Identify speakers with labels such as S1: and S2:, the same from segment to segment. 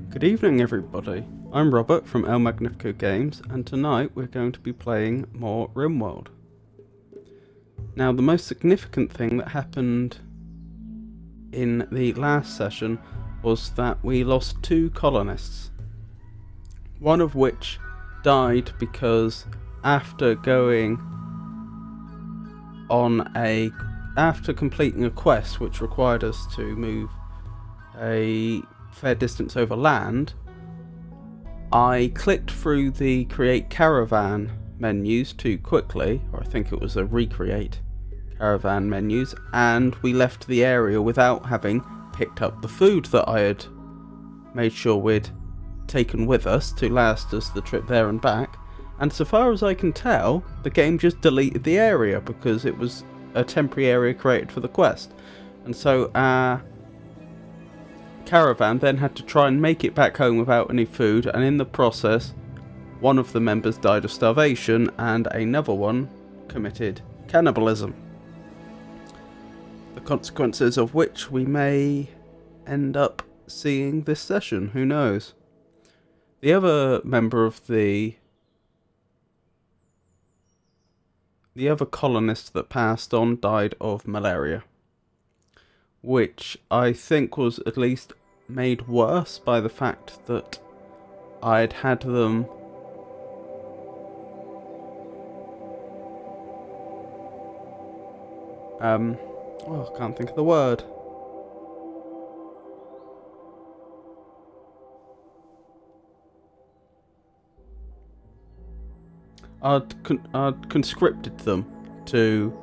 S1: Good evening everybody, I'm Robert from El Magnifico Games, and tonight we're going to be playing more RimWorld. Now, the most significant thing that happened in the last session was that we lost 2 colonists. One of which died because after completing a quest which required us to move a fair distance over land, I clicked through the create caravan menus too quickly, or I think it was a recreate caravan menus, and we left the area without having picked up the food that I had made sure we'd taken with us to last us the trip there and back. And so far as I can tell, the game just deleted the area because it was a temporary area created for the quest. And so our caravan then had to try and make it back home without any food, and in the process one of the members died of starvation and another one committed cannibalism, the consequences of which we may end up seeing this session, who knows. The other member of the other colonist that passed on died of malaria, which I think was at least made worse by the fact that I'd had them I can't think of the word. I'd conscripted them to,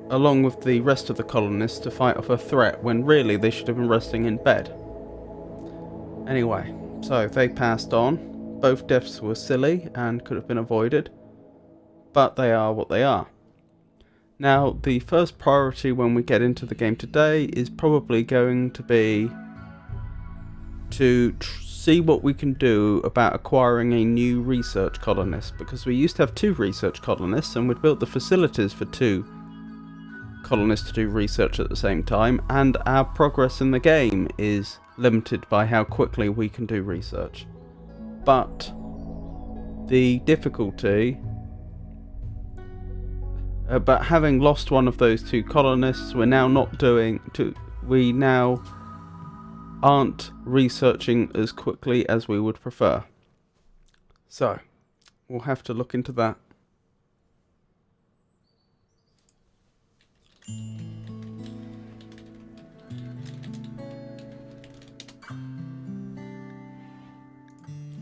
S1: along with the rest of the colonists, to fight off a threat when really they should have been resting in bed. Anyway, so they passed on. Both deaths were silly and could have been avoided, but they are what they are. Now, the first priority when we get into the game today is probably going to be to see what we can do about acquiring a new research colonist, because we used to have 2 research colonists and we'd built the facilities for 2 colonists to do research at the same time, and our progress in the game is limited by how quickly we can do research. But the difficulty, but having lost one of those 2 colonists, we now aren't researching as quickly as we would prefer. So we'll have to look into that.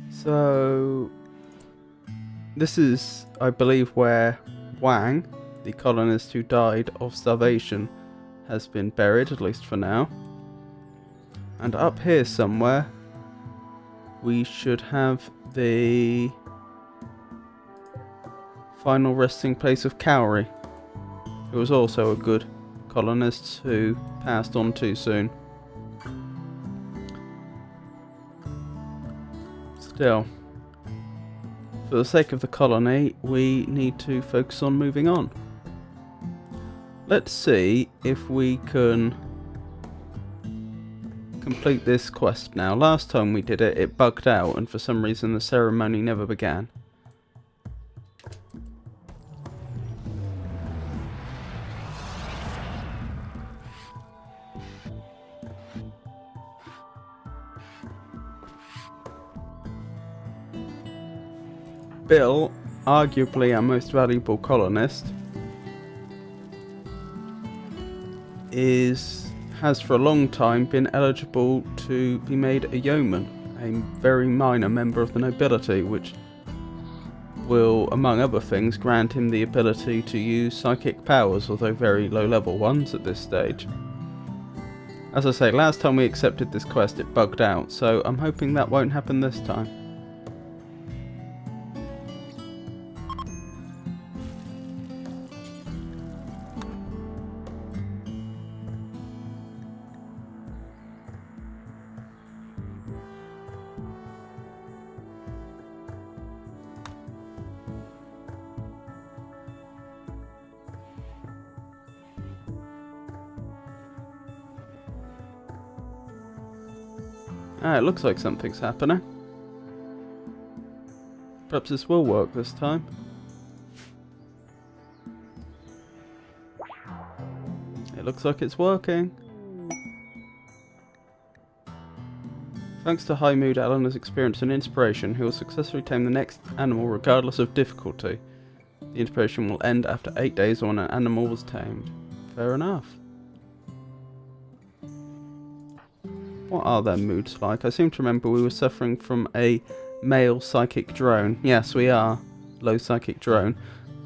S1: So this is, I believe, where Wang, the colonist who died of starvation, has been buried, at least for now. And up here somewhere we should have the final resting place of Cowrie, who was also a good colonist who passed on too soon. Still, for the sake of the colony, we need to focus on moving on. Let's see if we can complete this quest now. Last time we did it, it bugged out, and for some reason the ceremony never began. Bill, arguably our most valuable colonist, has for a long time been eligible to be made a yeoman, a very minor member of the nobility, which will, among other things, grant him the ability to use psychic powers, although very low level ones at this stage. As I say, last time we accepted this quest it bugged out, so I'm hoping that won't happen this time. It looks like something's happening. Perhaps this will work this time. It looks like it's working. Thanks to High Mood, Alan has experienced an inspiration. He will successfully tame the next animal regardless of difficulty. The inspiration will end after 8 days when an animal was tamed. Fair enough. What are their moods like? I seem to remember we were suffering from a male psychic drone. Yes, we are. Low psychic drone.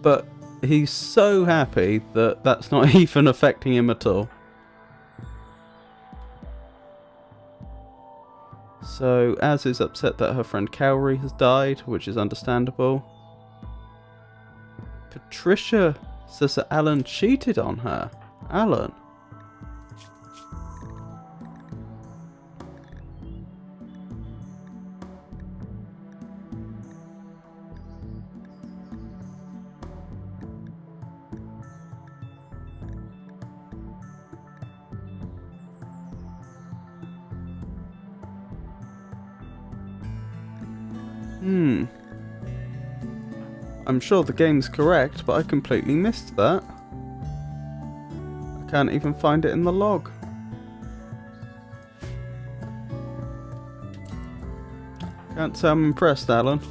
S1: But he's so happy that that's not even affecting him at all. So, Az is upset that her friend Cowrie has died, which is understandable. Patricia says that Alan cheated on her. Alan? I'm sure the game's correct, but I completely missed that. I can't even find it in the log. Can't say I'm impressed, Alan.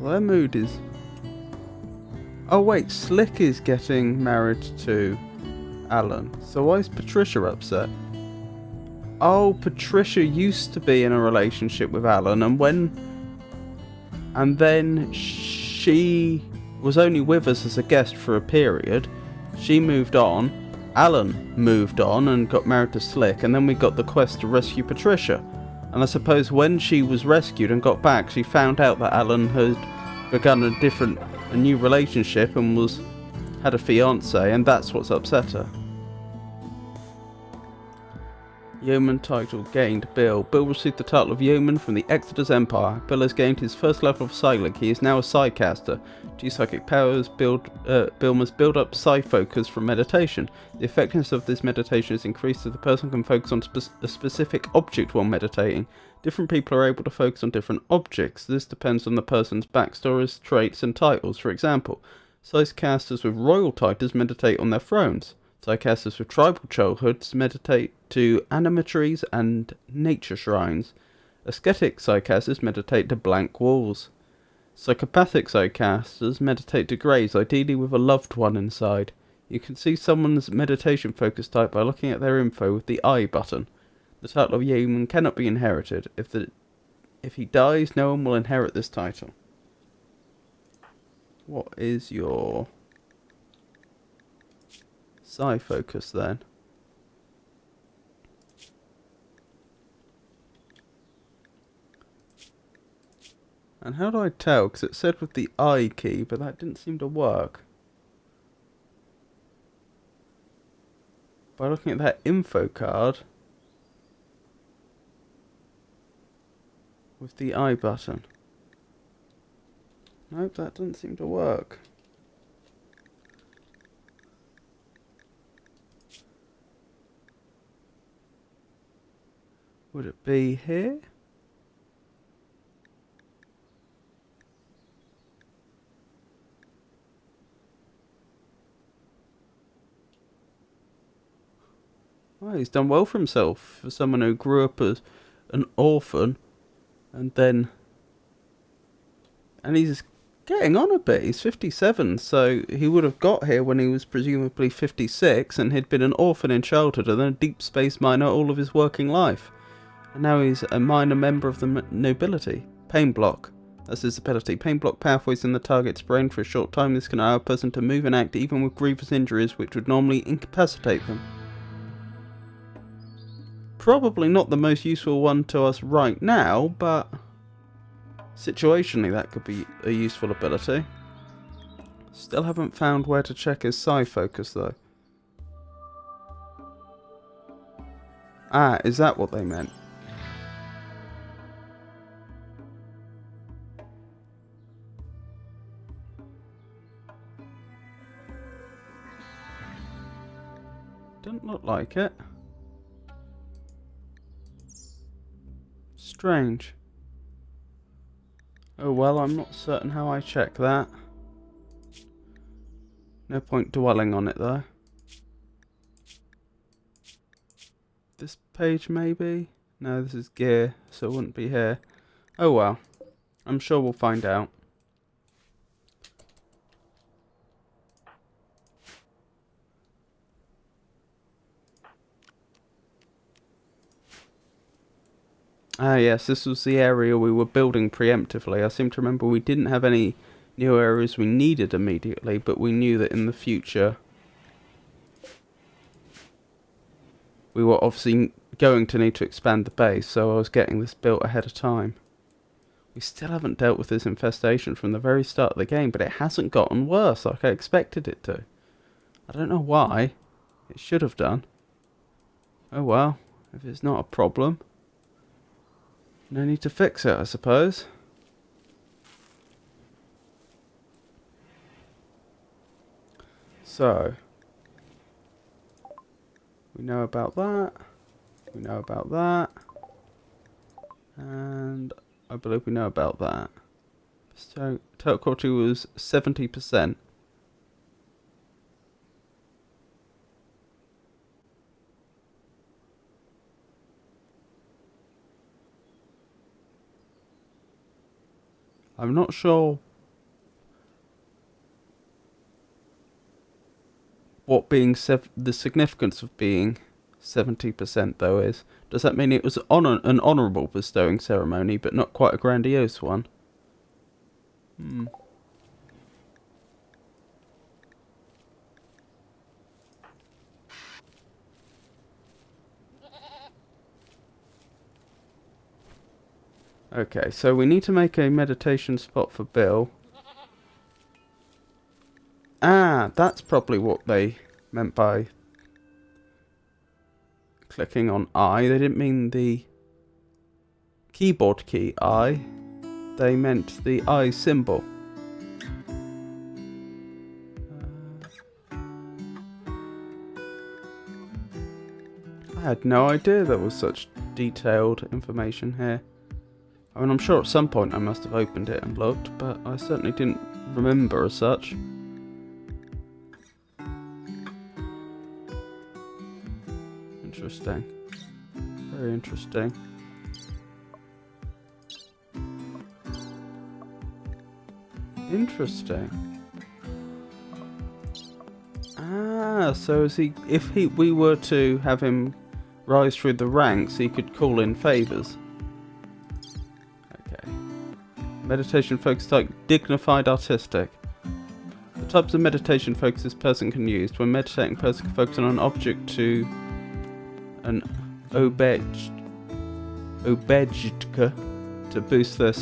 S1: Well, their mood is... Oh wait, Slick is getting married to Alan. So why is Patricia upset? Oh, Patricia used to be in a relationship with Alan, and then she was only with us as a guest for a period. She moved on, Alan moved on and got married to Slick, and then we got the quest to rescue Patricia. And I suppose when she was rescued and got back, she found out that Alan had begun a new relationship and had a fiance, and that's what's upset her. Yeoman title gained. Bill. Bill received the title of Yeoman from the Exodus Empire. Bill has gained his first level of Psychic. He is now a Psycaster. To use psychic powers, Bill must build up Psi focus from meditation. The effectiveness of this meditation is increased if the person can focus on a specific object while meditating. Different people are able to focus on different objects. This depends on the person's backstories, traits, and titles. For example, Psycasters with royal titles meditate on their thrones. Psycasters with tribal childhoods meditate to animatories and nature shrines. Ascetic Psycasters meditate to blank walls. Psychopathic Psycasters meditate to graves, ideally with a loved one inside. You can see someone's meditation focus type by looking at their info with the I button. The title of Yeoman cannot be inherited. If he dies, no one will inherit this title. What is your Psi focus then? And how do I tell? Because it said with the I key, but that didn't seem to work. By looking at that info card with the I button. Nope, that doesn't seem to work. Would it be here? Oh, he's done well for himself for someone who grew up as an orphan and he's getting on a bit. He's 57, so he would have got here when he was presumably 56 and he'd been an orphan in childhood and then a deep space miner all of his working life. And now he's a minor member of the nobility. Pain block. That's his ability. Pain block pathways in the target's brain for a short time. This can allow a person to move and act even with grievous injuries which would normally incapacitate them. Probably not the most useful one to us right now, but situationally that could be a useful ability. Still haven't found where to check his Psi focus though. Ah, is that what they meant? Doesn't look like it. Strange. Oh well, I'm not certain how I check that. No point dwelling on it though. This page maybe? No, this is gear, so it wouldn't be here. Oh well. I'm sure we'll find out. Ah yes, this was the area we were building preemptively. I seem to remember we didn't have any new areas we needed immediately, but we knew that in the future we were obviously going to need to expand the base, so I was getting this built ahead of time. We still haven't dealt with this infestation from the very start of the game, but it hasn't gotten worse like I expected it to. I don't know why. It should have done. Oh well, if it's not a problem, no need to fix it, I suppose. So, we know about that. We know about that. And I believe we know about that. So, total quality was 70%. I'm not sure what being the significance of being 70% though is. Does that mean it was an honourable bestowing ceremony, but not quite a grandiose one? Okay, so we need to make a meditation spot for Bill. Ah, that's probably what they meant by clicking on I. They didn't mean the keyboard key I. They meant the I symbol. I had no idea there was such detailed information here. I mean, I'm sure at some point I must have opened it and looked, but I certainly didn't remember as such. Interesting. Very interesting. Interesting. Ah, so if we were to have him rise through the ranks, he could call in favors. Okay. Meditation focus type, dignified artistic. The types of meditation focus this person can use. When meditating, person can focus on an object to an obejka to boost their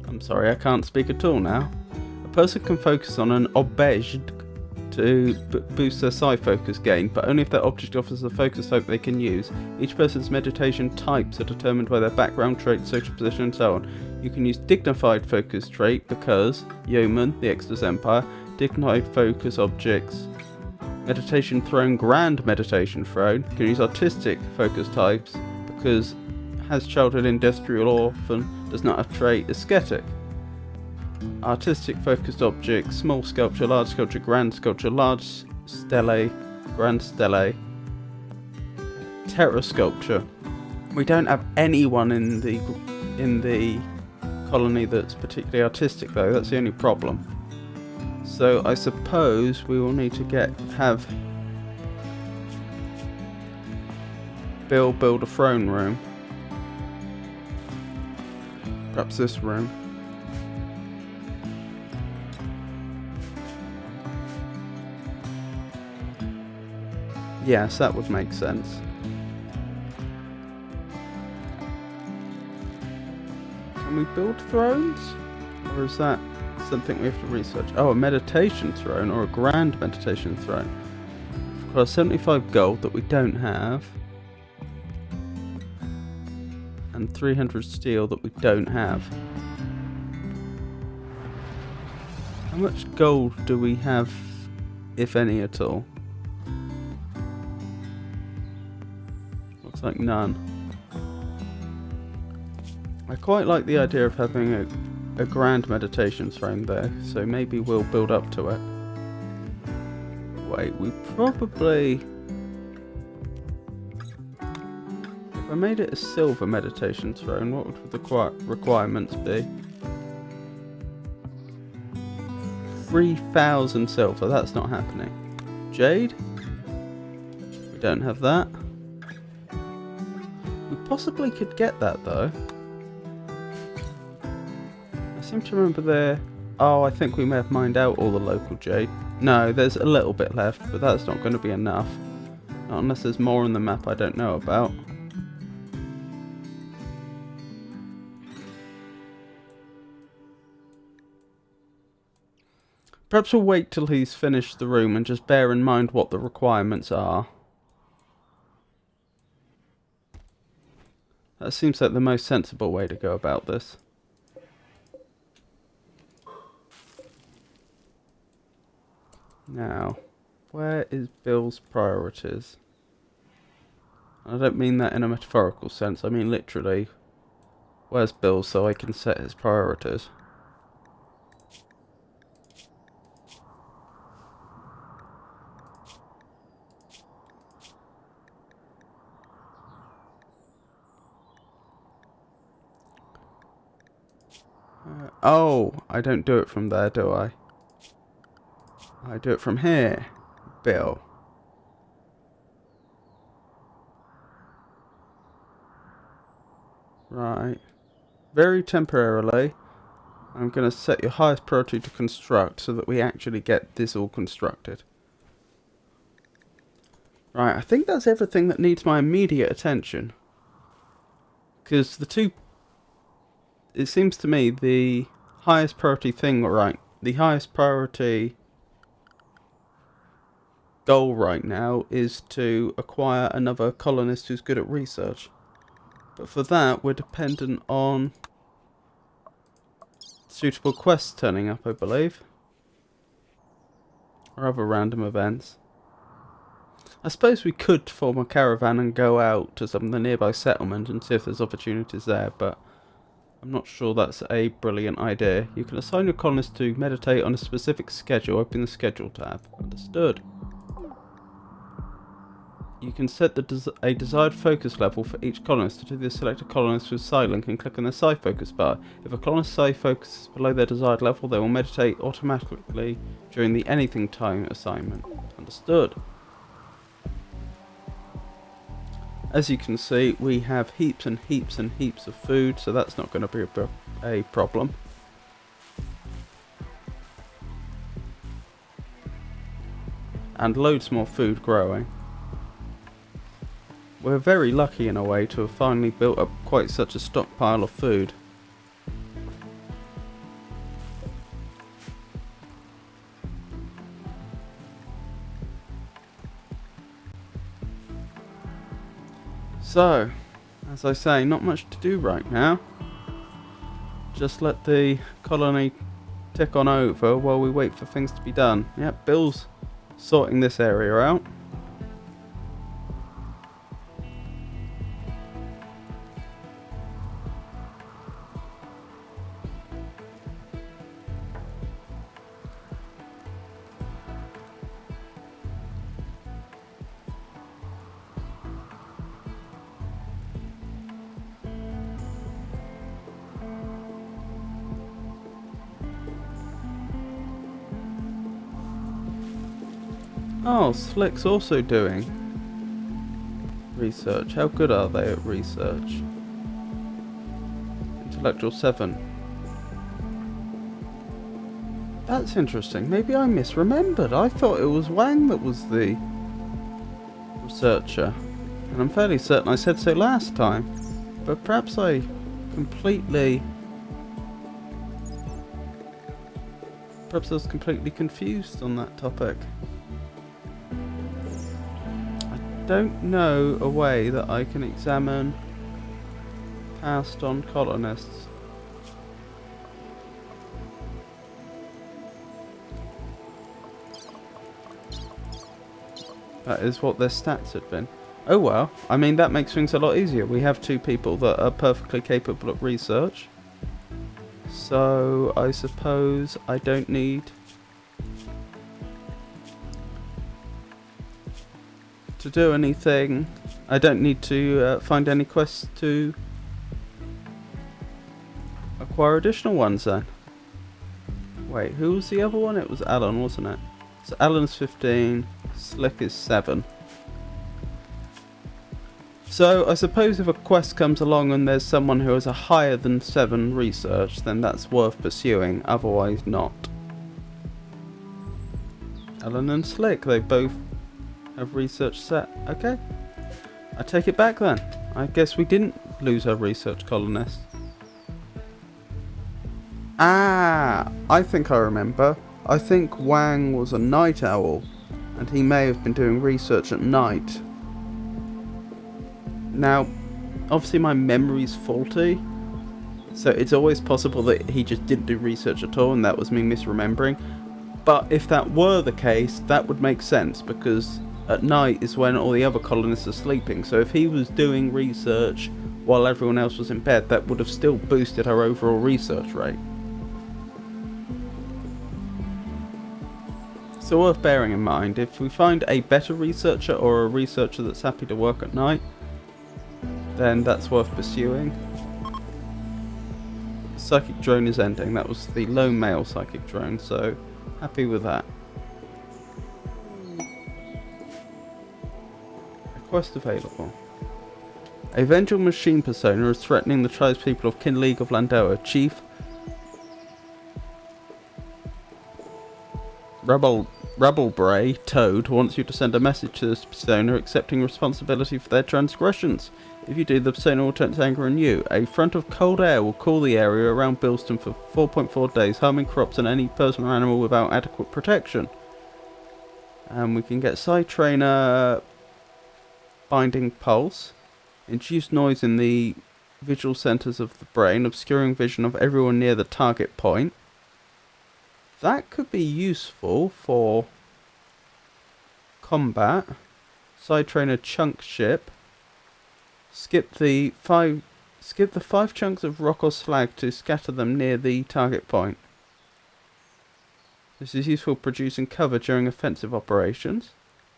S1: I'm sorry, I can't speak at all now. A person can focus on an object to boost their psi focus gain, but only if that object offers a focus type they can use. Each person's meditation types are determined by their background trait, social position, and so on. You can use dignified focus trait because Yeoman, the Exodus Empire, dignified focus objects. Meditation throne, grand meditation throne. You can use artistic focus types because has childhood industrial orphan, does not have trait ascetic. Artistic focused objects, small sculpture, large sculpture, grand sculpture, large stele, grand stele, terra sculpture. We don't have anyone in the colony that's particularly artistic though, that's the only problem. So I suppose we will need to have Bill build a throne room. Perhaps this room. Yes, that would make sense. Can we build thrones? Or is that something we have to research? Oh, a meditation throne or a grand meditation throne. We've got 75 gold that we don't have. And 300 steel that we don't have. How much gold do we have, if any at all? Looks like none. I quite like the idea of having a grand meditation throne there, so maybe we'll build up to it. Wait, we probably... If I made it a silver meditation throne, what would the requirements be? 3,000 silver, that's not happening. Jade? We don't have that. We possibly could get that though. I seem to remember there... Oh, I think we may have mined out all the local jade. No, there's a little bit left, but that's not going to be enough. Not unless there's more on the map I don't know about. Perhaps we'll wait till he's finished the room and just bear in mind what the requirements are. That seems like the most sensible way to go about this. Now, where is Bill's priorities? I don't mean that in a metaphorical sense, I mean literally. Where's Bill so I can set his priorities? Oh, I don't do it from there, do I? I do it from here, Bill. Right. Very temporarily, I'm going to set your highest priority to construct so that we actually get this all constructed. Right, I think that's everything that needs my immediate attention. Because it seems to me the highest priority the highest priority goal right now is to acquire another colonist who's good at research. But for that, we're dependent on suitable quests turning up, I believe. Or other random events. I suppose we could form a caravan and go out to some of the nearby settlement and see if there's opportunities there, but I'm not sure that's a brilliant idea. You can assign your colonists to meditate on a specific schedule. Open the schedule tab. Understood. You can set a desired focus level for each colonist. To do this, select a colonist with psi link and click on their psi focus bar. If a colonist's psi focus is below their desired level, they will meditate automatically during the anything time assignment. Understood. As you can see, we have heaps and heaps and heaps of food, so that's not going to be a problem. And loads more food growing. We're very lucky in a way to have finally built up quite such a stockpile of food. So, as I say, not much to do right now. Just let the colony tick on over while we wait for things to be done. Yep, Bill's sorting this area out. Oh, Slick's also doing research. How good are they at research? Intellectual 7. That's interesting. Maybe I misremembered. I thought it was Wang that was the researcher. And I'm fairly certain I said so last time. But perhaps I completely... Perhaps I was completely confused on that topic. Don't know a way that I can examine passed on colonists. That is what their stats had been. Oh well, I mean that makes things a lot easier. We have 2 people that are perfectly capable of research. So I suppose I don't need to do anything. I don't need to find any quests to acquire additional ones then. Wait, who was the other one? It was Alan, wasn't it? So Alan's 15, Slick is 7. So I suppose if a quest comes along and there's someone who has a higher than 7 research, then that's worth pursuing, otherwise not. Alan and Slick, they both have research set. Okay. I take it back then. I guess we didn't lose our research colonists. Ah, I think I remember. I think Wang was a night owl, and he may have been doing research at night. Now, obviously my memory's faulty, so it's always possible that he just didn't do research at all and that was me misremembering. But if that were the case, that would make sense, because at night is when all the other colonists are sleeping. So if he was doing research while everyone else was in bed, that would have still boosted our overall research rate. So worth bearing in mind, if we find a better researcher or a researcher that's happy to work at night, then that's worth pursuing. Psychic drone is ending. That was the lone male psychic drone, so happy with that. Quest available. A vengeful machine persona is threatening the tribespeople of Kin League of Landoa. Chief Rabblebray Toad wants you to send a message to this persona accepting responsibility for their transgressions. If you do, the persona will turn its anger on you. A front of cold air will cool the area around Bilston for 4.4 days, harming crops and any person or animal without adequate protection. And we can get Side Trainer Binding Pulse. Induce noise in the visual centres of the brain, obscuring vision of everyone near the target point. That could be useful for combat. Side Trainer Chunk Ship. Skip the five chunks of rock or slag to scatter them near the target point. This is useful producing cover during offensive operations.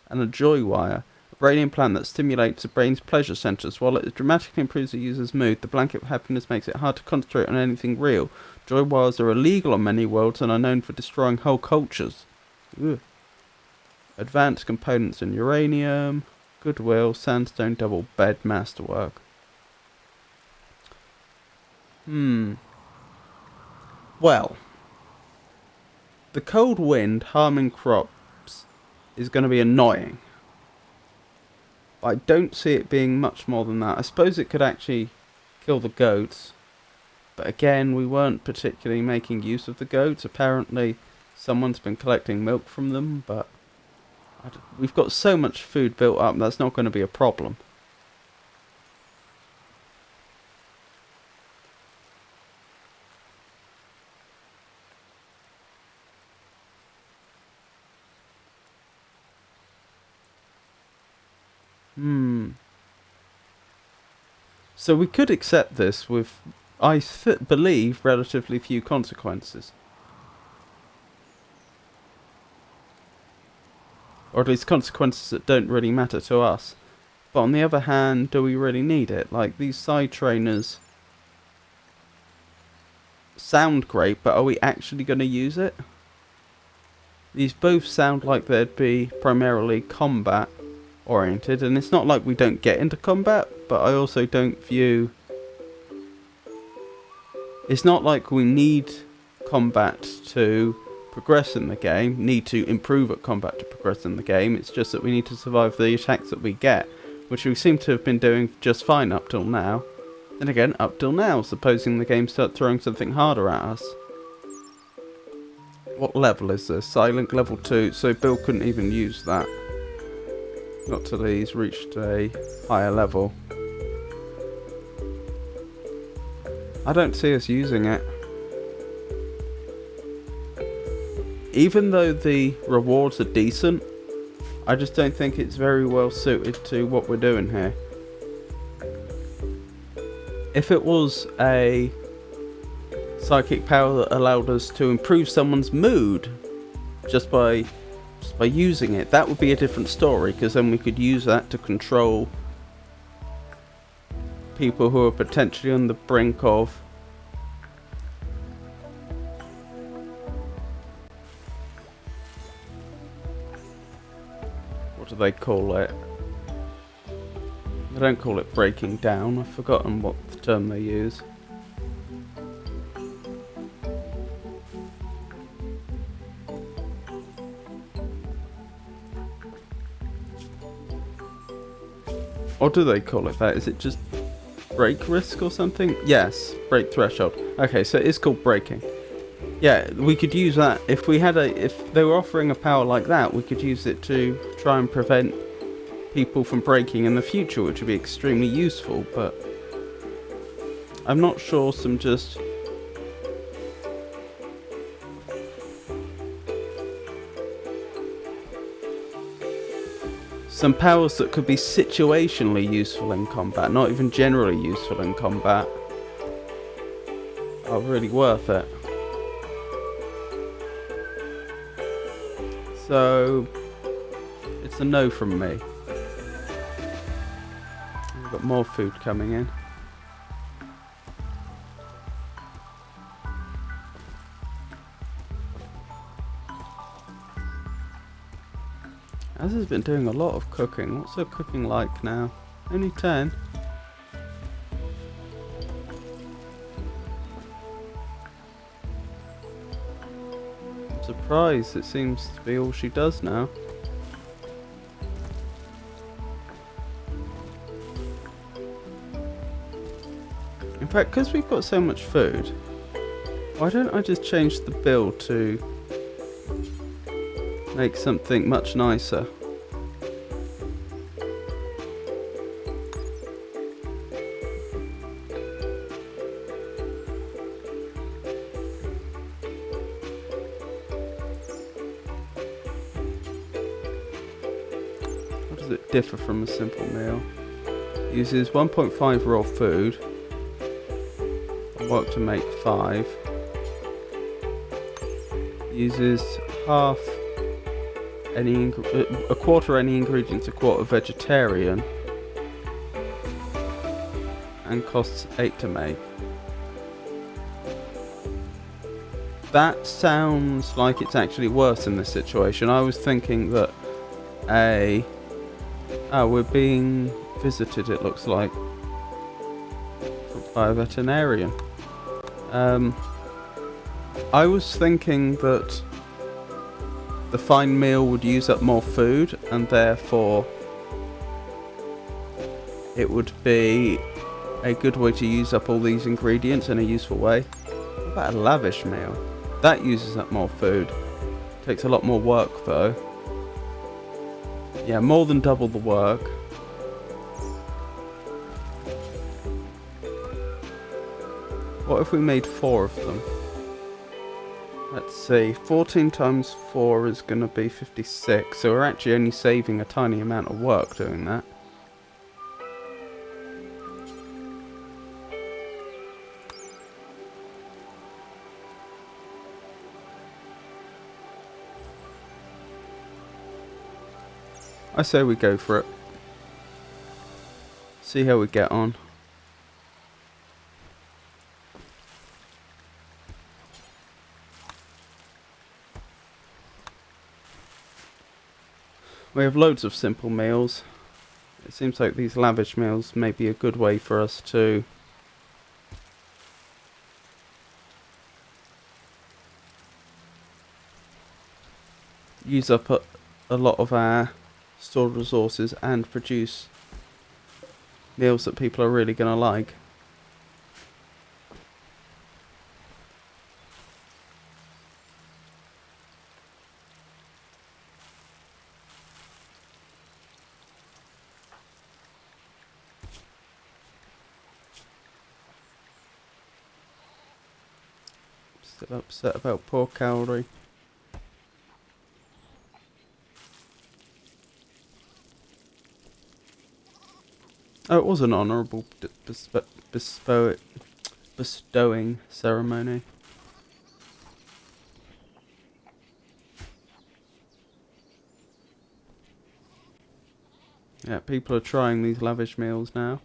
S1: And a Joy Wire, a brain implant that stimulates the brain's pleasure centres. While it dramatically improves the user's mood, the blanket of happiness makes it hard to concentrate on anything real. Joy Wires are illegal on many worlds and are known for destroying whole cultures. Ugh. Advanced components in uranium. Goodwill, sandstone, double bed, masterwork. Well, the cold wind harming crops is going to be annoying. But I don't see it being much more than that. I suppose it could actually kill the goats. But again, we weren't particularly making use of the goats. Apparently, someone's been collecting milk from them, but we've got so much food built up, that's not going to be a problem. So we could accept this with, I believe, relatively few consequences. Or at least consequences that don't really matter to us. But on the other hand, do we really need it? Like, these side trainers sound great, but are we actually going to use it? These both sound like they'd be primarily combat oriented, and it's not like we don't get into combat, but I also don't view... It's not like we need combat to progress in the game, need to improve at combat to progress in the game. It's just that we need to survive the attacks that we get, which we seem to have been doing just fine up till now. Then again, up till now, supposing the game starts throwing something harder at us. What level is this? Silent level 2, so Bill couldn't even use that. Not till he's reached a higher level. I don't see us using it. Even though the rewards are decent, I just don't think it's very well suited to what we're doing here. If it was a psychic power that allowed us to improve someone's mood just by using it, that would be a different story, because then we could use that to control people who are potentially on the brink of what do they call it? They don't call it breaking down. I've forgotten what the term they use. Or do they call it that? Is it just break risk or something? Yes, break threshold. Okay, so it's called breaking. Yeah, we could use that if we had if they were offering a power like that, we could use it to try and prevent people from breaking in the future, which would be extremely useful, but I'm not sure some powers that could be situationally useful in combat, not even generally useful in combat, are really worth it. So it's a no from me. We've got more food coming in. Az has been doing a lot of cooking. What's her cooking like now? Only 10. surprised. It seems to be all she does now. In fact, because we've got so much food, why don't I just change the build to make something much nicer? How does it differ from a simple meal? Uses 1.5 raw food. Work to make 5. Uses half a quarter any ingredients, a quarter vegetarian, and costs 8 to make. That sounds like it's actually worse in this situation. I was thinking that we're being visited, it looks like, by a veterinarian. I was thinking that the fine meal would use up more food, and therefore it would be a good way to use up all these ingredients in a useful way. What about a lavish meal? That uses up more food. Takes a lot more work though. Yeah, more than double the work. What if we made 4 of them? Let's see, 14 times 4 is going to be 56, so we're actually only saving a tiny amount of work doing that. I say we go for it. See how we get on. We have loads of simple meals. It seems like these lavish meals may be a good way for us to use up a lot of our stored resources and produce meals that people are really going to like. Still upset about poor Cowrie. Oh, it was an honourable bestowing ceremony. Yeah, people are trying these lavish meals now.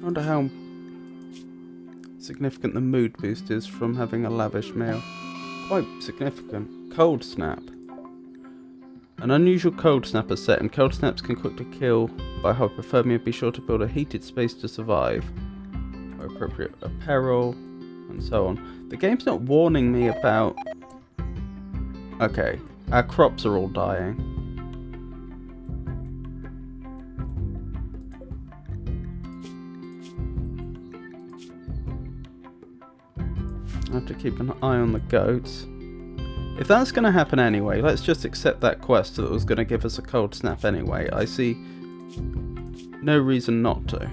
S1: I wonder how significant the mood boost is from having a lavish meal. Quite significant. Cold snap. An unusual cold snap is set, and cold snaps can quickly kill by hypothermia. Be sure to build a heated space to survive. Or appropriate apparel, and so on. The game's not warning me about... Okay, our crops are all dying. I have to keep an eye on the goats. If that's going to happen anyway, let's just accept that quest that was going to give us a cold snap anyway. I see no reason not to.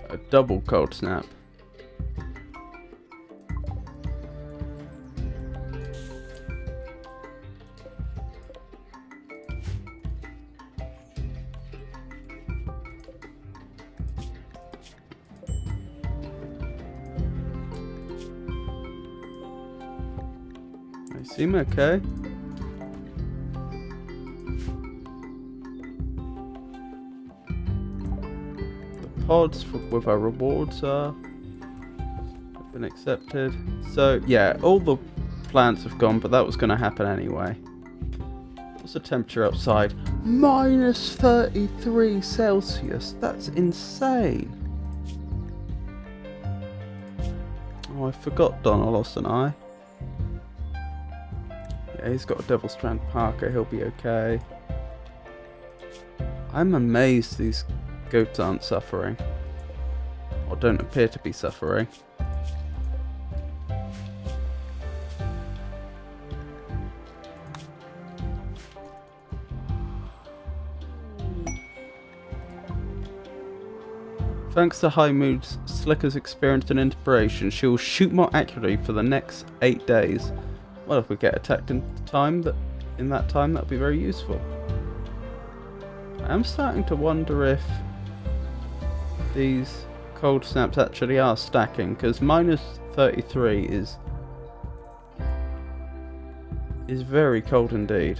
S1: A double cold snap. They seem okay. The pods with our rewards have been accepted. So yeah, all the plants have gone, but that was going to happen anyway. What's the temperature outside? Minus 33 Celsius. That's insane. Oh, I forgot Donald lost an eye. Yeah, he's got a Devil Strand Parker. He'll be okay. I'm amazed these goats aren't suffering. Or don't appear to be suffering. Thanks to High Mood's, Slicker's experienced an inspiration. She will shoot more accurately for the next 8 days. Well, if we get attacked in that time, that'd be very useful. I'm starting to wonder if these cold snaps actually are stacking, because minus 33 is very cold indeed.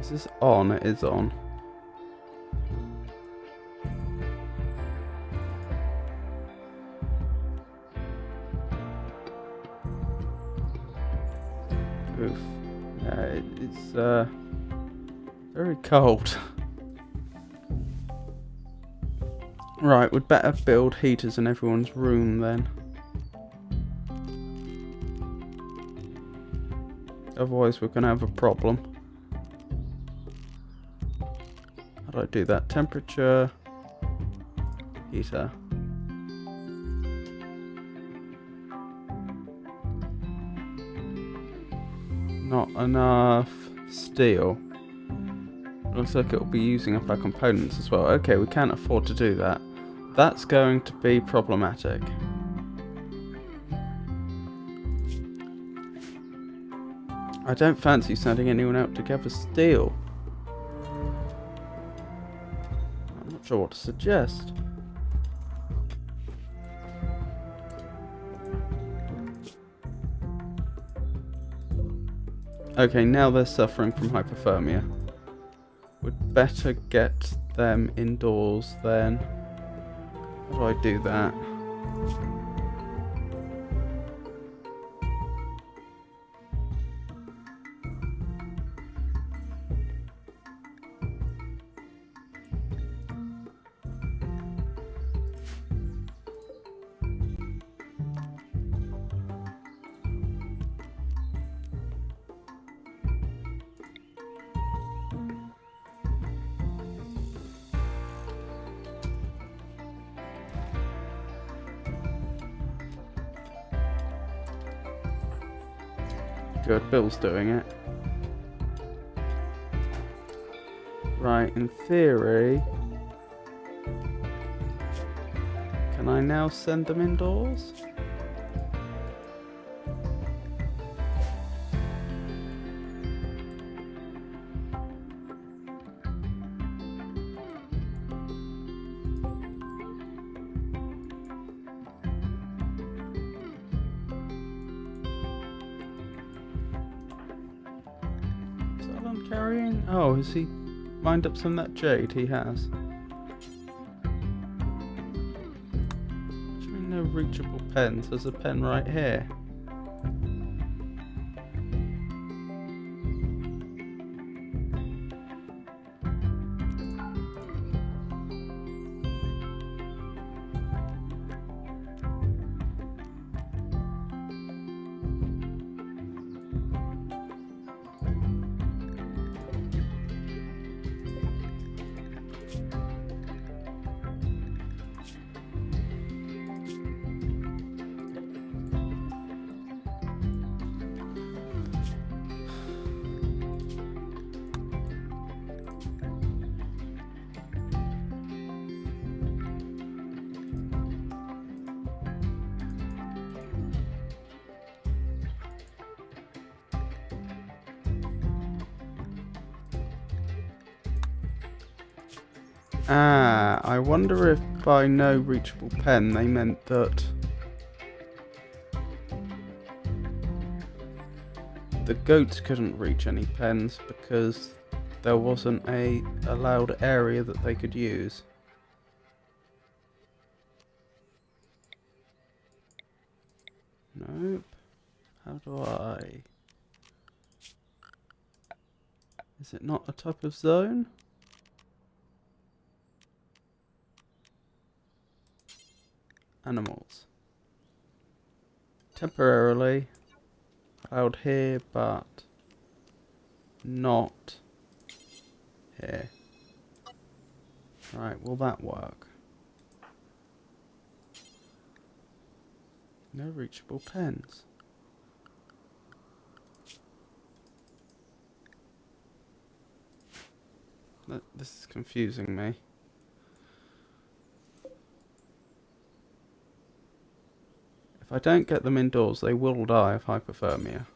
S1: Is this on? It is on. Oof. Yeah, it's very cold. Right, we'd better build heaters in everyone's room then. Otherwise we're going to have a problem. How do I do that? Temperature. Heater. Not enough steel. Looks like it'll be using up our components as well. Okay, we can't afford to do that. That's going to be problematic. I don't fancy sending anyone out to gather steel. I'm not sure what to suggest. Okay, now they're suffering from hypothermia. We'd better get them indoors then. How do I do that? Good, Bill's doing it. Right, in theory... Can I now send them indoors? Carrying? Oh, has he mined up some of that jade? He has. What do you mean no reachable pens? There's a pen right here. Ah, I wonder if by no reachable pen they meant that the goats couldn't reach any pens because there wasn't a allowed area that they could use. Nope. How do I... Is it not a type of zone? Animals. Temporarily allowed here, but not here. Right, will that work? No reachable pens. This is confusing me. If I don't get them indoors, they will die of hypothermia.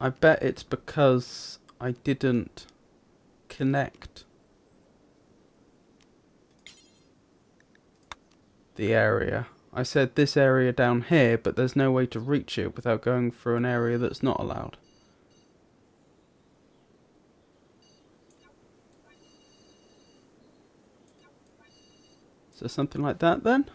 S1: I bet it's because I didn't connect the area. I said this area down here, but there's no way to reach it without going through an area that's not allowed. So something like that then?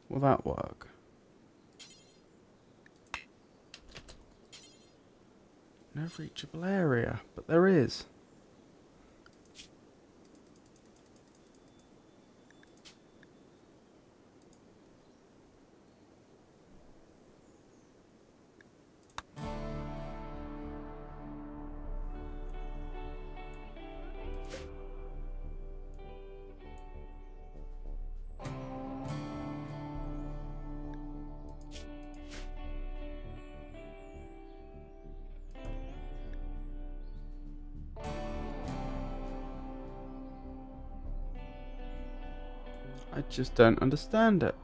S1: Will that work? No reachable area, but there is. I just don't understand it.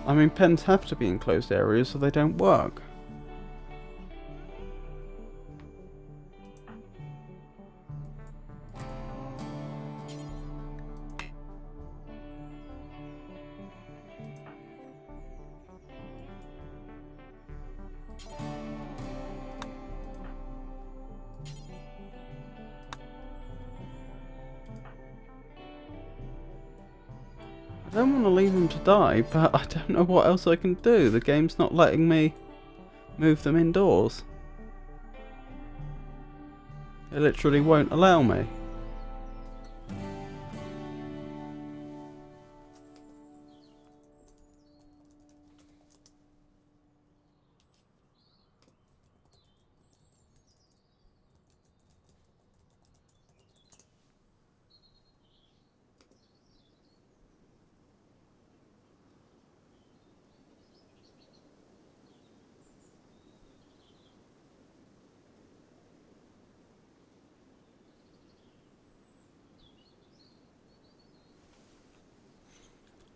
S1: I mean, pens have to be in closed areas so they don't work. I don't want to leave them to die, but I don't know what else I can do. The game's not letting me move them indoors. It literally won't allow me.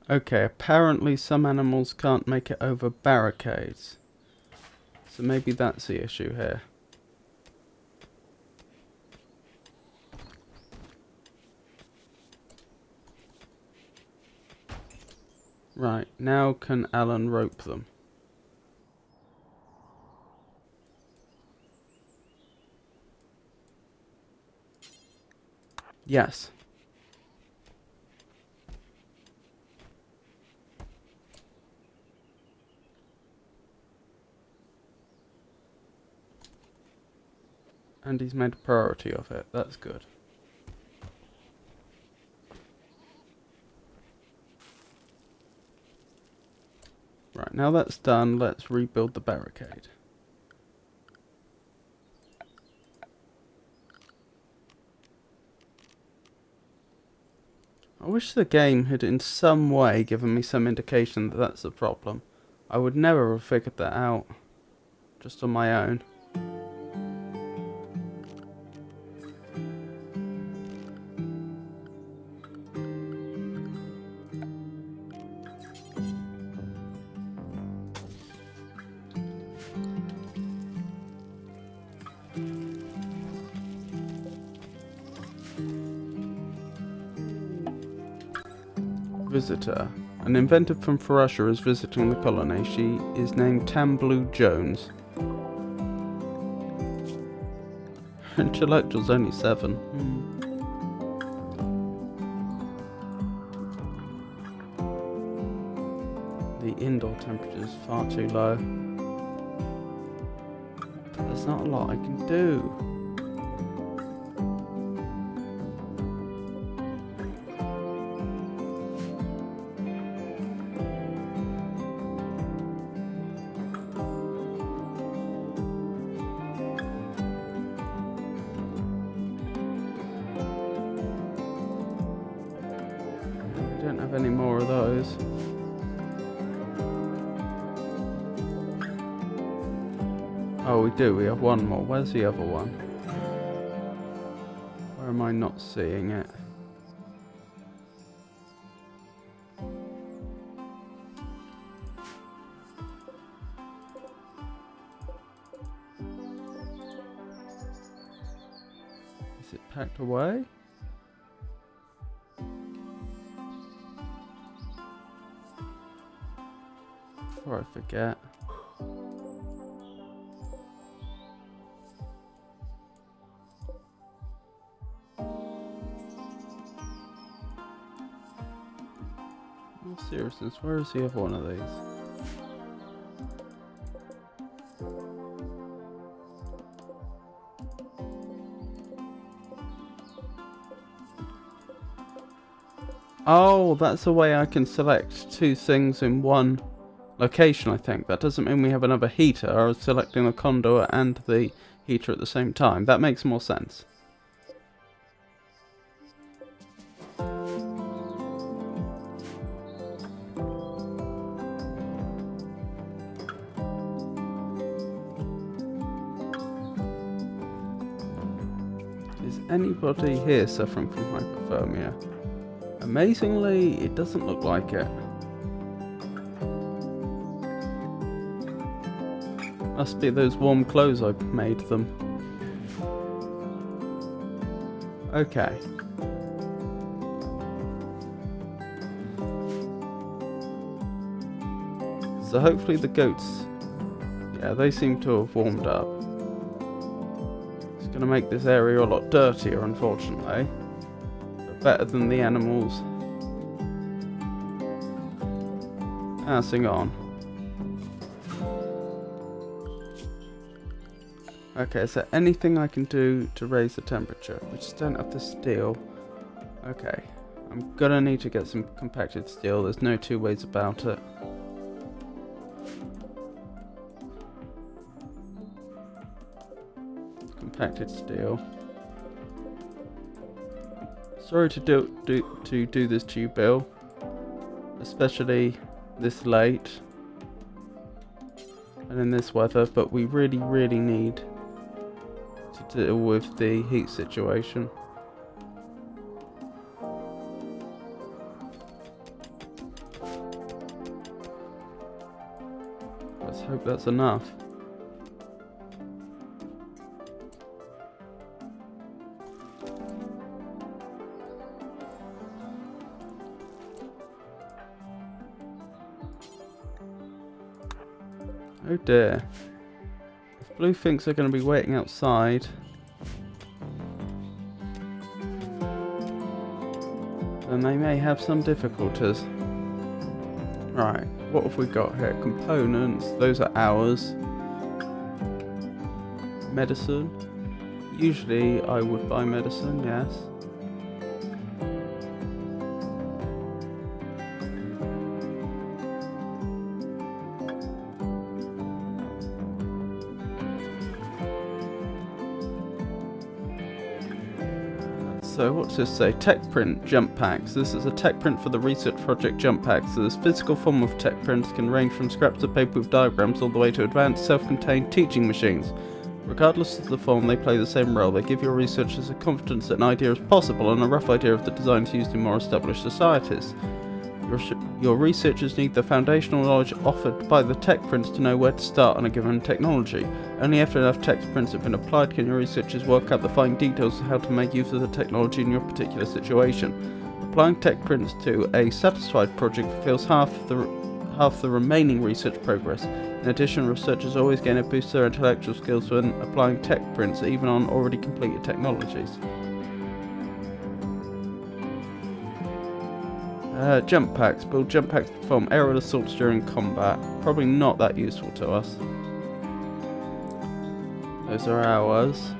S1: Okay, apparently some animals can't make it over barricades. So maybe that's the issue here. Right, now can Alan rope them? Yes. And he's made a priority of it. That's good. Right, now that's done, let's rebuild the barricade. I wish the game had in some way given me some indication that that's a problem. I would never have figured that out just on my own. Visitor. An inventor from Russia is visiting the colony. She is named Tam Blue Jones. Her intellectual's only 7. The indoor temperature is far too low. But there's not a lot I can do. Don't have any more of those. Oh, we do. We have one more. Where's the other one? Where am I not seeing it? Is it packed away? Before I forget. More seriousness, where is the other one of these? Oh, that's a way I can select 2 things in one location, I think. That doesn't mean we have another heater. I was selecting the conduit and the heater at the same time. That makes more sense. Is anybody here suffering from hypothermia? Amazingly, it doesn't look like it. Must be those warm clothes I made them. Okay. So hopefully the goats, yeah, they seem to have warmed up. It's going to make this area a lot dirtier, unfortunately. But better than the animals passing on. Okay, is there anything I can do to raise the temperature? We just don't have the steel. Okay, I'm gonna need to get some compacted steel. There's no 2 ways about it. Compacted steel. Sorry to do this to you, Bill. Especially this late. And in this weather, but we really, really need to deal with the heat situation. Let's hope that's enough. Oh dear. If Blue thinks they're going to be waiting outside, then they may have some difficulties. Right, what have we got here? Components, those are ours. Medicine. Usually I would buy medicine, yes. So what's this say? Tech print jump packs. This is a tech print for the research project jump pack. So this physical form of tech prints can range from scraps of paper with diagrams all the way to advanced self-contained teaching machines. Regardless of the form, they play the same role. They give your researchers a confidence that an idea is possible and a rough idea of the designs used in more established societies. Your researchers need the foundational knowledge offered by the tech prints to know where to start on a given technology. Only after enough tech prints have been applied can your researchers work out the fine details of how to make use of the technology in your particular situation. Applying tech prints to a satisfied project fulfills half the remaining research progress. In addition, researchers always gain a boost to their intellectual skills when applying tech prints, even on already completed technologies. Jump packs. Build jump packs to perform aerial assaults during combat. Probably not that useful to us. Those are ours.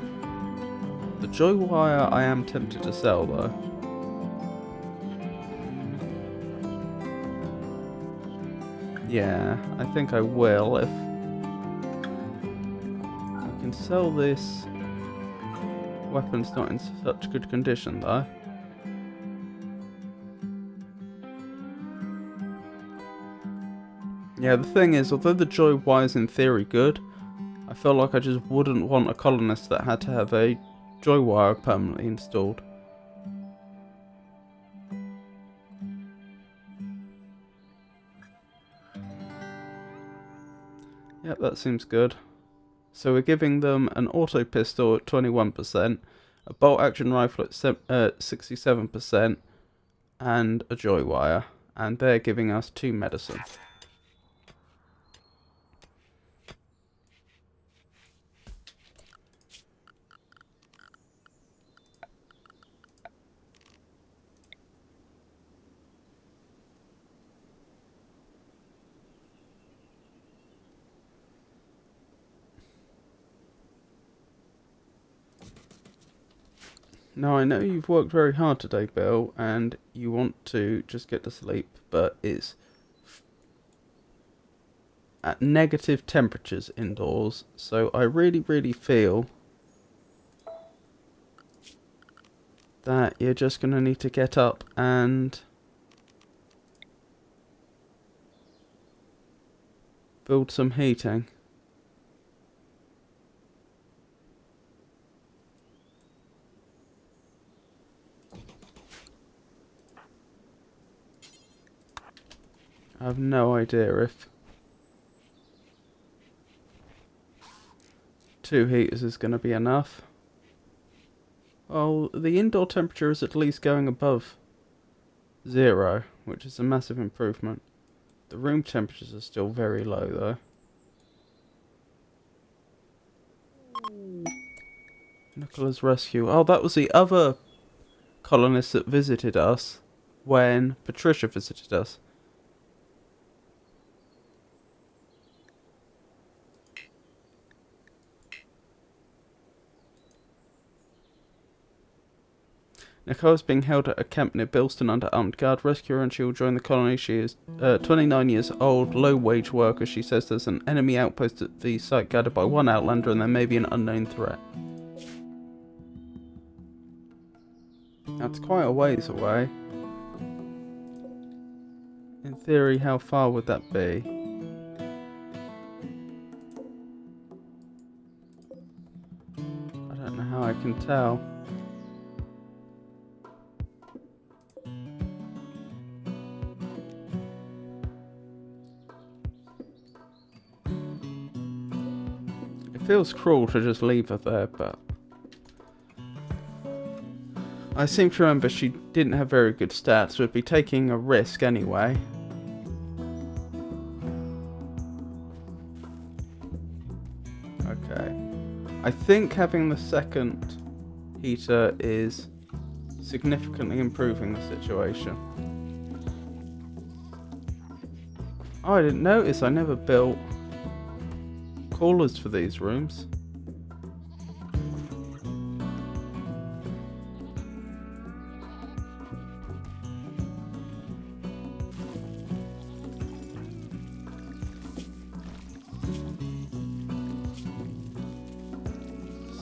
S1: The joy wire I am tempted to sell though. Yeah, I think I will if I can sell this. Weapon's not in such good condition though. Yeah, the thing is, although the joy wire is in theory good, I feel like I just wouldn't want a colonist that had to have a joy wire permanently installed. Yep, that seems good. So we're giving them an auto pistol at 21%, a bolt action rifle at 67%, and a joy wire. And they're giving us 2 medicine. Now, I know you've worked very hard today, Bill, and you want to just get to sleep, but it's at negative temperatures indoors, so I really feel that you're just going to need to get up and build some heating. I have no idea if 2 heaters is going to be enough. Well, the indoor temperature is at least going above 0, which is a massive improvement. The room temperatures are still very low though. Nicola's rescue. Oh, that was the other colonist that visited us when Patricia visited us. Nicole is being held at a camp near Bilston under armed guard. Rescue her and she will join the colony. She is 29 years old, low-wage worker. She says there's an enemy outpost at the site guarded by one outlander and there may be an unknown threat. That's quite a ways away. In theory, how far would that be? I don't know how I can tell. Feels cruel to just leave her there, but I seem to remember she didn't have very good stats, would be taking a risk anyway. Okay. I think having the second heater is significantly improving the situation. Oh, I didn't notice, I never built coolers for these rooms.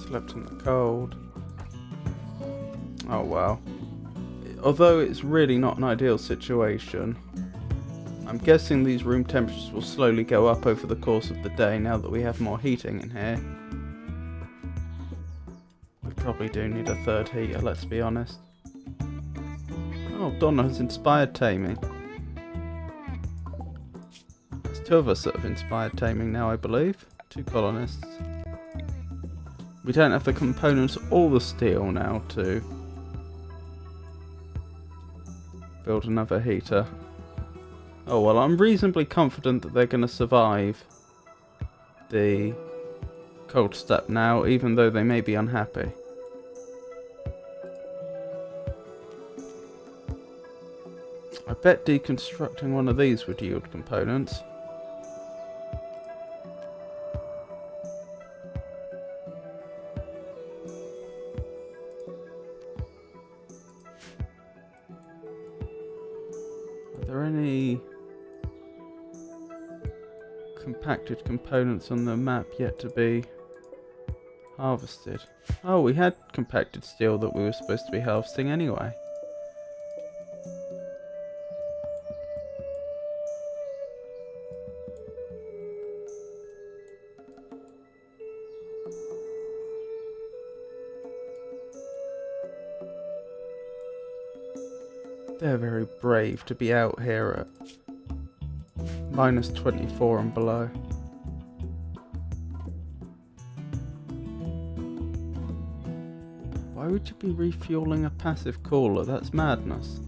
S1: Slept in the cold. Oh well. Although it's really not an ideal situation, I'm guessing these room temperatures will slowly go up over the course of the day now that we have more heating in here. We probably do need a third heater, let's be honest. Oh, Donna has inspired taming. There's two of us that have inspired taming now, I believe. 2 colonists. We don't have the components or the steel now to build another heater. Oh well, I'm reasonably confident that they're going to survive the cold step now, even though they may be unhappy. I bet deconstructing one of these would yield components. Are there any compacted components on the map yet to be harvested? Oh, we had compacted steel that we were supposed to be harvesting anyway. They're very brave to be out here at minus 24 and below. Why would you be refueling a passive cooler? That's madness.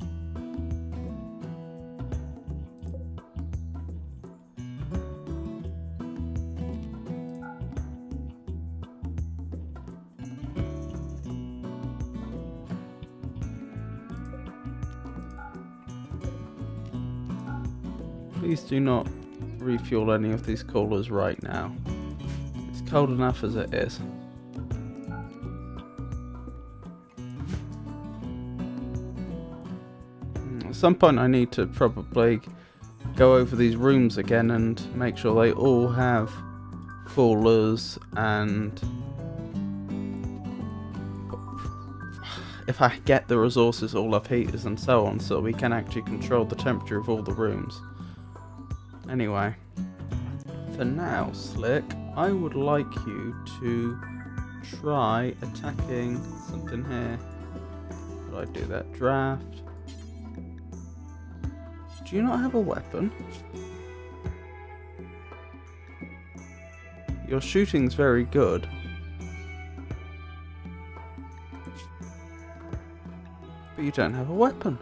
S1: Please do not refuel any of these coolers right now. It's cold enough as it is. At some point I need to probably go over these rooms again and make sure they all have coolers, and if I get the resources, all have heaters and so on, so we can actually control the temperature of all the rooms. Anyway, for now, Slick, I would like you to try attacking something here. How do I do that? Draft. Do you not have a weapon? Your shooting's very good. But you don't have a weapon.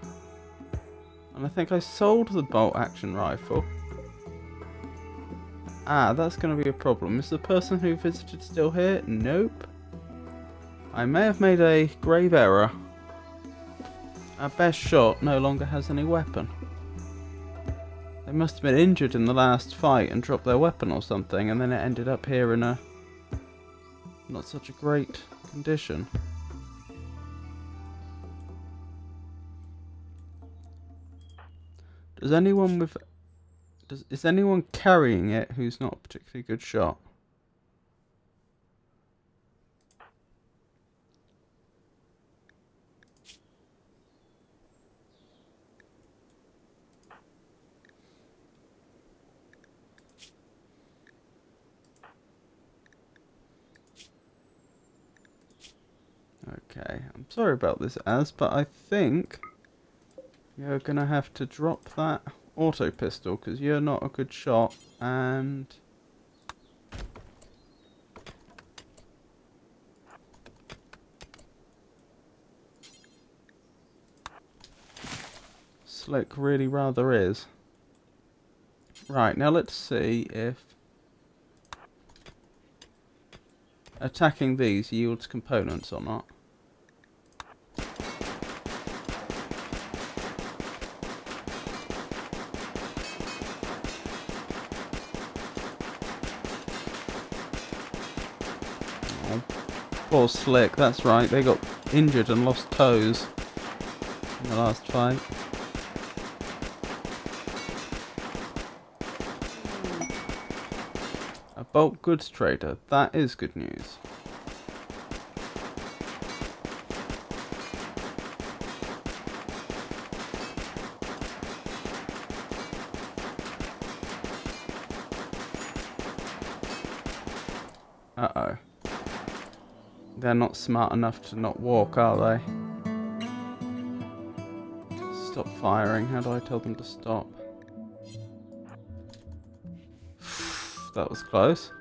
S1: And I think I sold the bolt action rifle. Ah, that's going to be a problem. Is the person who visited still here? Nope. I may have made a grave error. Our best shot no longer has any weapon. They must have been injured in the last fight and dropped their weapon or something, and then it ended up here in a not such a great condition. Is anyone carrying it who's not a particularly good shot? Okay, I'm sorry about this, but I think you're gonna have to drop that auto pistol because you're not a good shot, and Slick really rather is. Right, now let's see if attacking these yields components or not. Poor Slick, that's right, they got injured and lost toes in the last fight. A bulk goods trader, that is good news. Uh-oh. They're not smart enough to not walk, are they? Stop firing. How do I tell them to stop? That was close.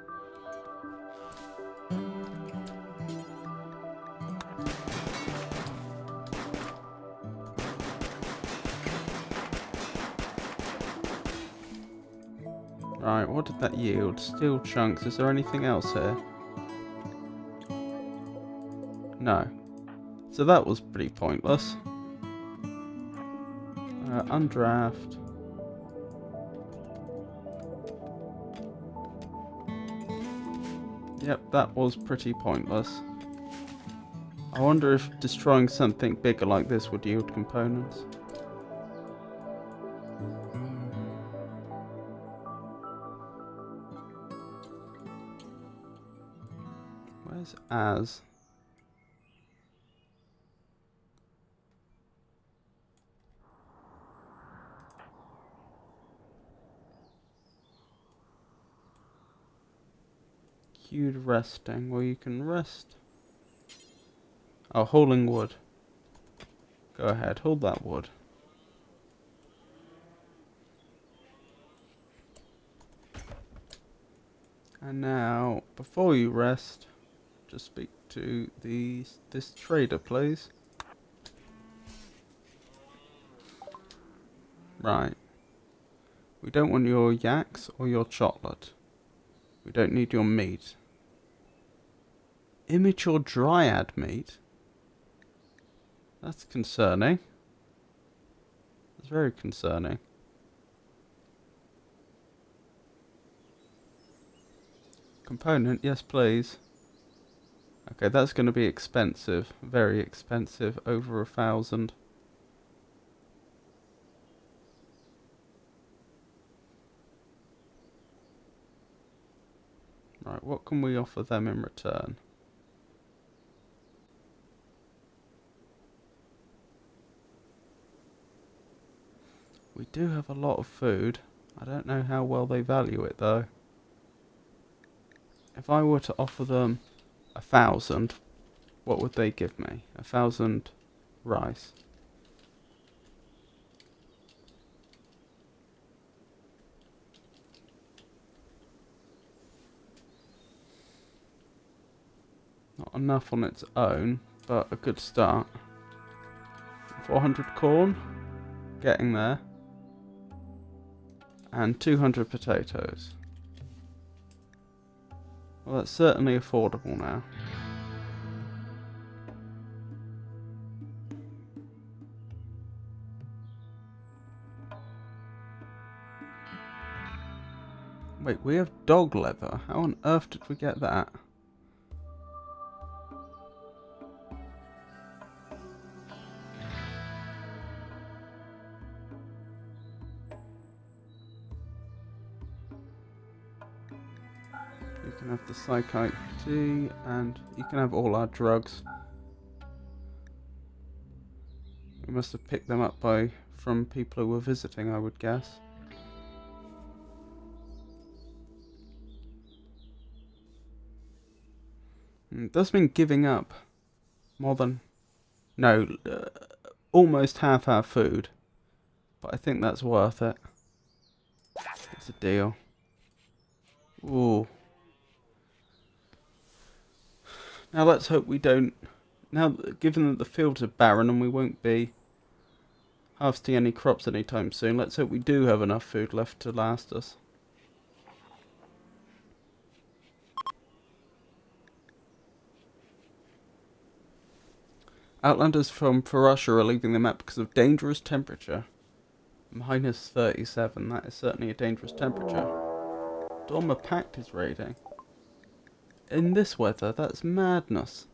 S1: Right, what did that yield? Steel chunks. Is there anything else here? No. So that was pretty pointless. Undraft. Yep, that was pretty pointless. I wonder if destroying something bigger like this would yield components. Where's Az? Queued resting. Well, you can rest. Oh, hauling wood. Go ahead, haul that wood. And now, before you rest, just speak to this trader, please. Right. We don't want your yaks or your chocolate. We don't need your meat. Immature dryad meat? That's concerning. That's very concerning. Component, yes please. Okay, that's going to be expensive. Very expensive. Over 1,000. Right, what can we offer them in return? We do have a lot of food. I don't know how well they value it though. If I were to offer them 1,000, what would they give me? 1,000 rice. Not enough on its own, but a good start. 400 corn, getting there. And 200 potatoes. Well, that's certainly affordable now. Wait, we have dog leather. How on earth did we get that? You can have the psychite tea, and you can have all our drugs. We must have picked them up from people who were visiting, I would guess. It does mean giving up more than... No, almost half our food. But I think that's worth it. It's a deal. Ooh. Now let's hope we don't... Now, given that the fields are barren and we won't be harvesting any crops anytime soon, let's hope we do have enough food left to last us. Outlanders from Farusha are leaving the map because of dangerous temperature. Minus 37, that is certainly a dangerous temperature. Dormer Pact is raiding. In this weather, that's madness.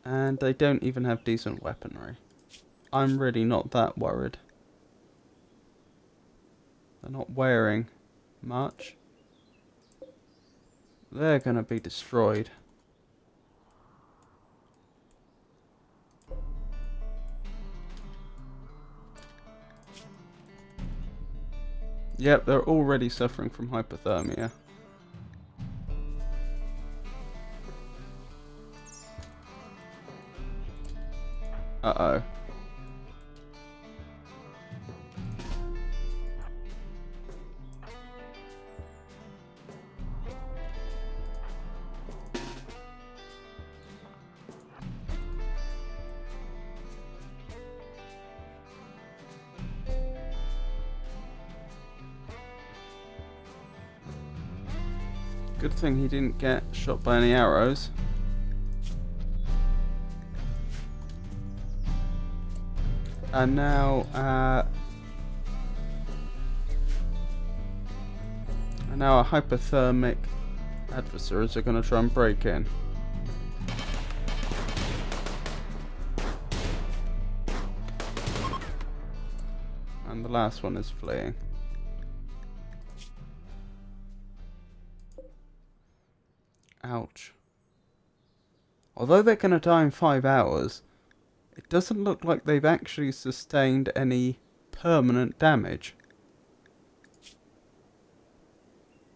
S1: And they don't even have decent weaponry. I'm really not that worried. They're not wearing much. They're gonna be destroyed. Yep, they're already suffering from hypothermia. Uh-oh. Good thing he didn't get shot by any arrows. And now our hypothermic adversaries are going to try and break in. And the last one is fleeing. Ouch. Although they're going to die in 5 hours, it doesn't look like they've actually sustained any permanent damage.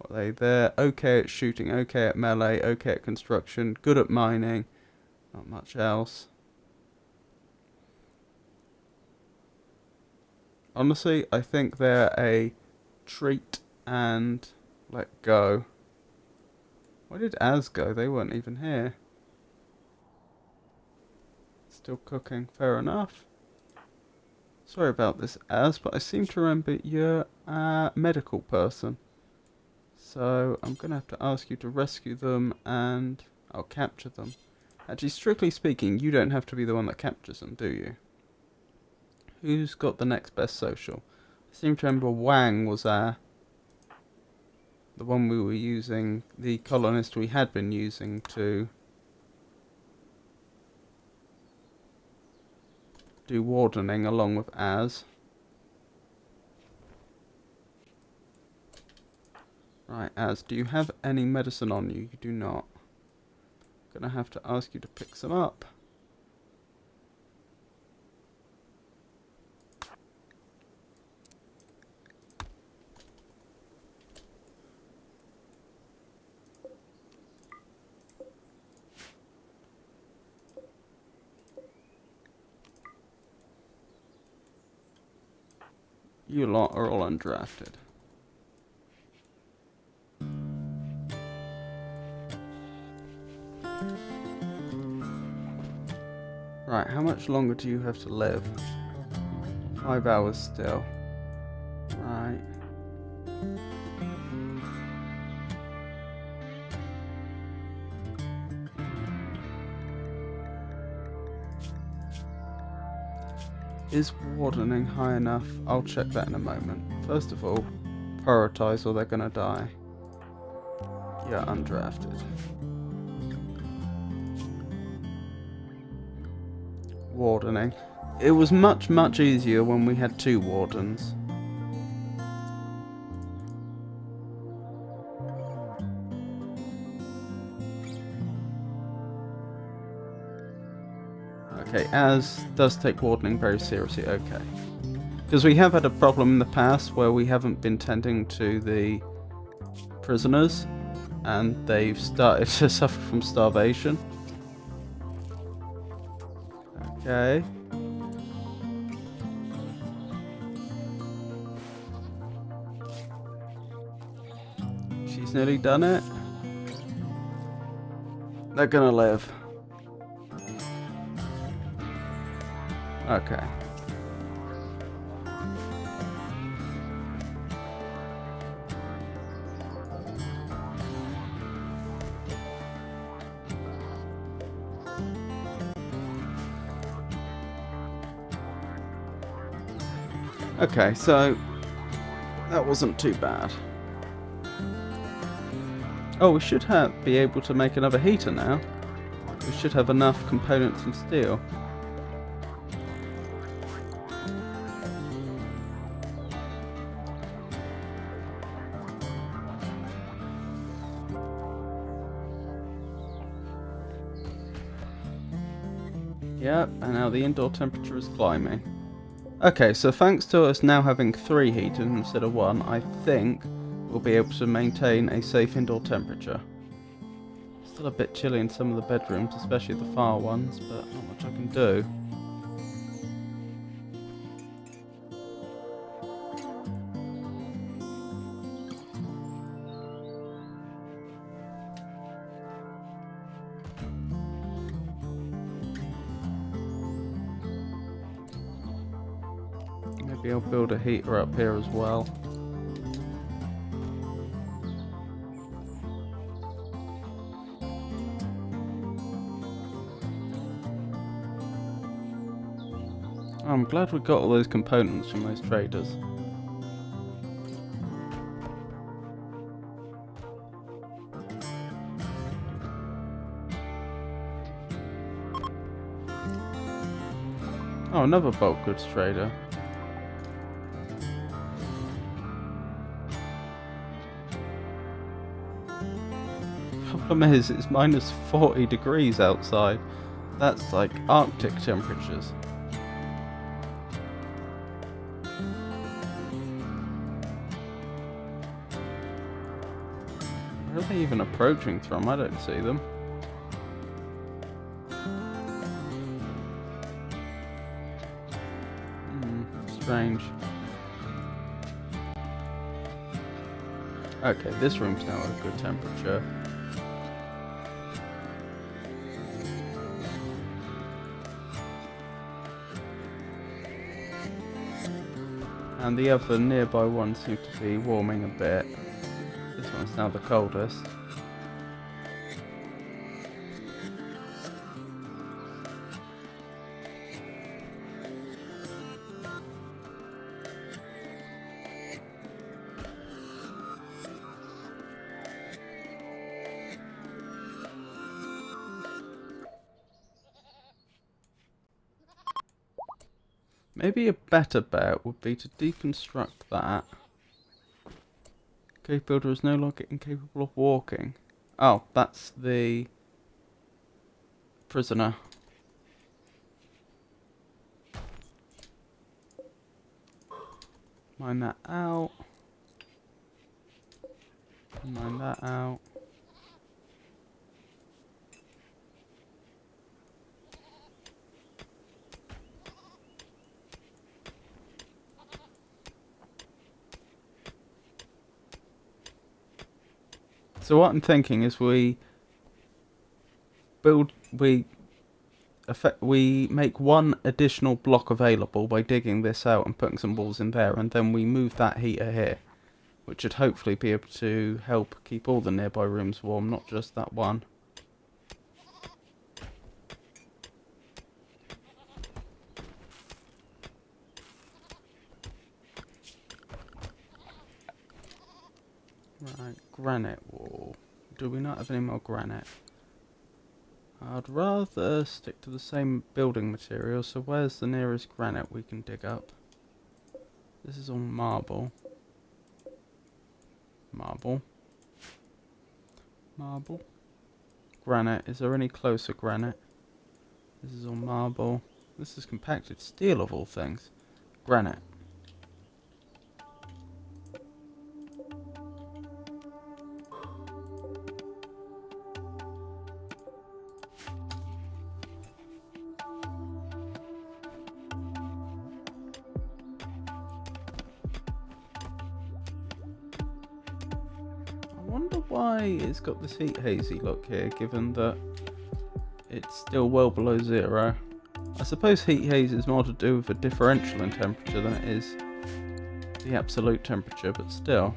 S1: They're okay at shooting, okay at melee, okay at construction, good at mining, not much else. Honestly, I think they're a treat and let go. Where did Az go? They weren't even here. Still cooking, fair enough. Sorry about this, Az, but I seem to remember you're a medical person. So I'm going to have to ask you to rescue them and I'll capture them. Actually, strictly speaking, you don't have to be the one that captures them, do you? Who's got the next best social? I seem to remember Wang was the one we were using, the colonist we had been using to do wardening along with Az. Right, Az, do you have any medicine on you? You do not. I'm gonna have to ask you to pick some up. You lot are all undrafted. Right, how much longer do you have to live? 5 hours still. Right. Is wardening high enough? I'll check that in a moment. First of all, prioritize or they're gonna die. Yeah, undrafted. Wardening. It was much easier when we had 2 wardens. Okay, Az does take wardening very seriously, okay. Because we have had a problem in the past where we haven't been tending to the prisoners and they've started to suffer from starvation. Okay. She's nearly done it. They're gonna live. Okay. Okay, so that wasn't too bad. Oh, we should be able to make another heater now. We should have enough components and steel. Yep, and now the indoor temperature is climbing. Okay, so thanks to us now having 3 heaters instead of 1, I think we'll be able to maintain a safe indoor temperature. Still a bit chilly in some of the bedrooms, especially the far ones, but not much I can do. Maybe I'll build a heater up here as well. I'm glad we got all those components from those traders. Oh, another bulk goods trader. Problem is, it's minus 40 degrees outside. That's like Arctic temperatures. Where are they even approaching from? I don't see them. Strange. Okay, this room's now at a good temperature. And the other nearby ones seem to be warming a bit. This one's now the coldest. Maybe a better bet would be to deconstruct that. Cave builder is no longer incapable of walking. Oh, that's the prisoner. Mine that out. Mine that out. So what I'm thinking is we make one additional block available by digging this out and putting some walls in there, and then we move that heater here, which should hopefully be able to help keep all the nearby rooms warm, not just that one. Right, granite wall. Do we not have any more granite? I'd rather stick to the same building material, so where's the nearest granite we can dig up? This is all marble. Marble. Marble. Granite. Is there any closer granite? This is all marble. This is compacted steel of all things. Granite. I wonder why it's got this heat hazy look here, given that it's still well below zero. I suppose heat haze is more to do with the differential in temperature than it is the absolute temperature, but still.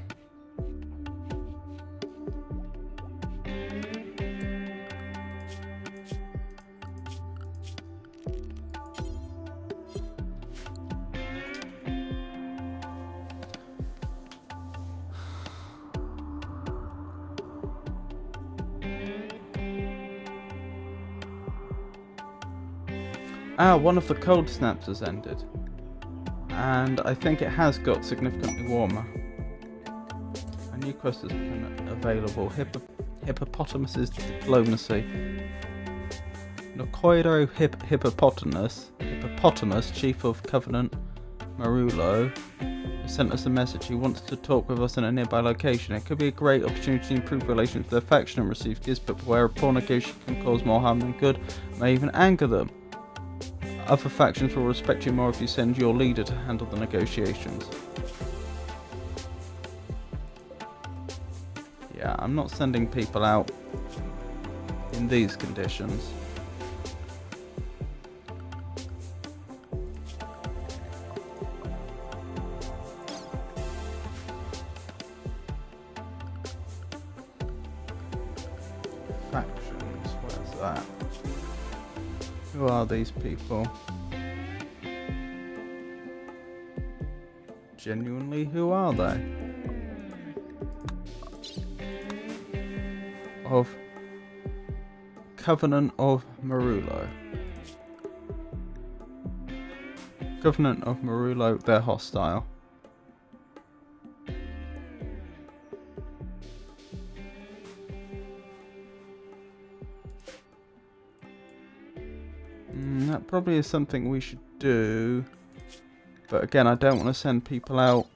S1: Ah, one of the cold snaps has ended. And I think it has got significantly warmer. A new quest has become available. Hippopotamus's diplomacy. Nokoiro Hippopotamus, chief of Covenant Marulo, sent us a message. He wants to talk with us in a nearby location. It could be a great opportunity to improve relations with their faction and receive gifts, but beware, a poor negotiation can cause more harm than good, may even anger them. Other factions will respect you more if you send your leader to handle the negotiations. Yeah, I'm not sending people out in these conditions. factions. Where's that? Who are these people? Genuinely, who are they? Of Covenant of Marulo. Covenant of Marulo, they're hostile. That probably is something we should do. But again, I don't want to send people out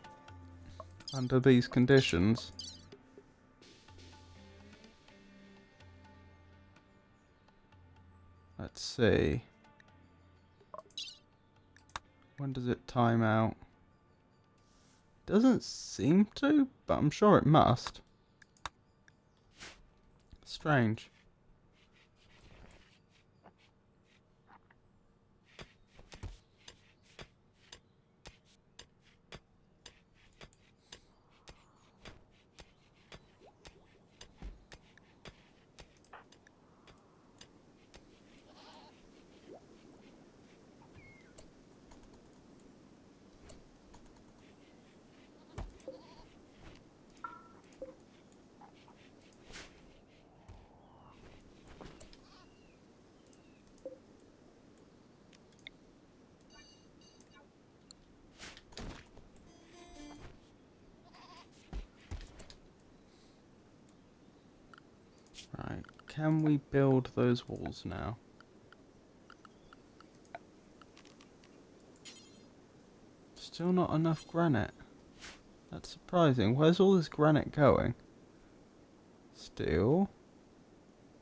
S1: under these conditions. Let's see. When does it time out? Doesn't seem to, but I'm sure it must. Strange. Right, can we build those walls now? Still not enough granite. That's surprising. Where's all this granite going? Steel.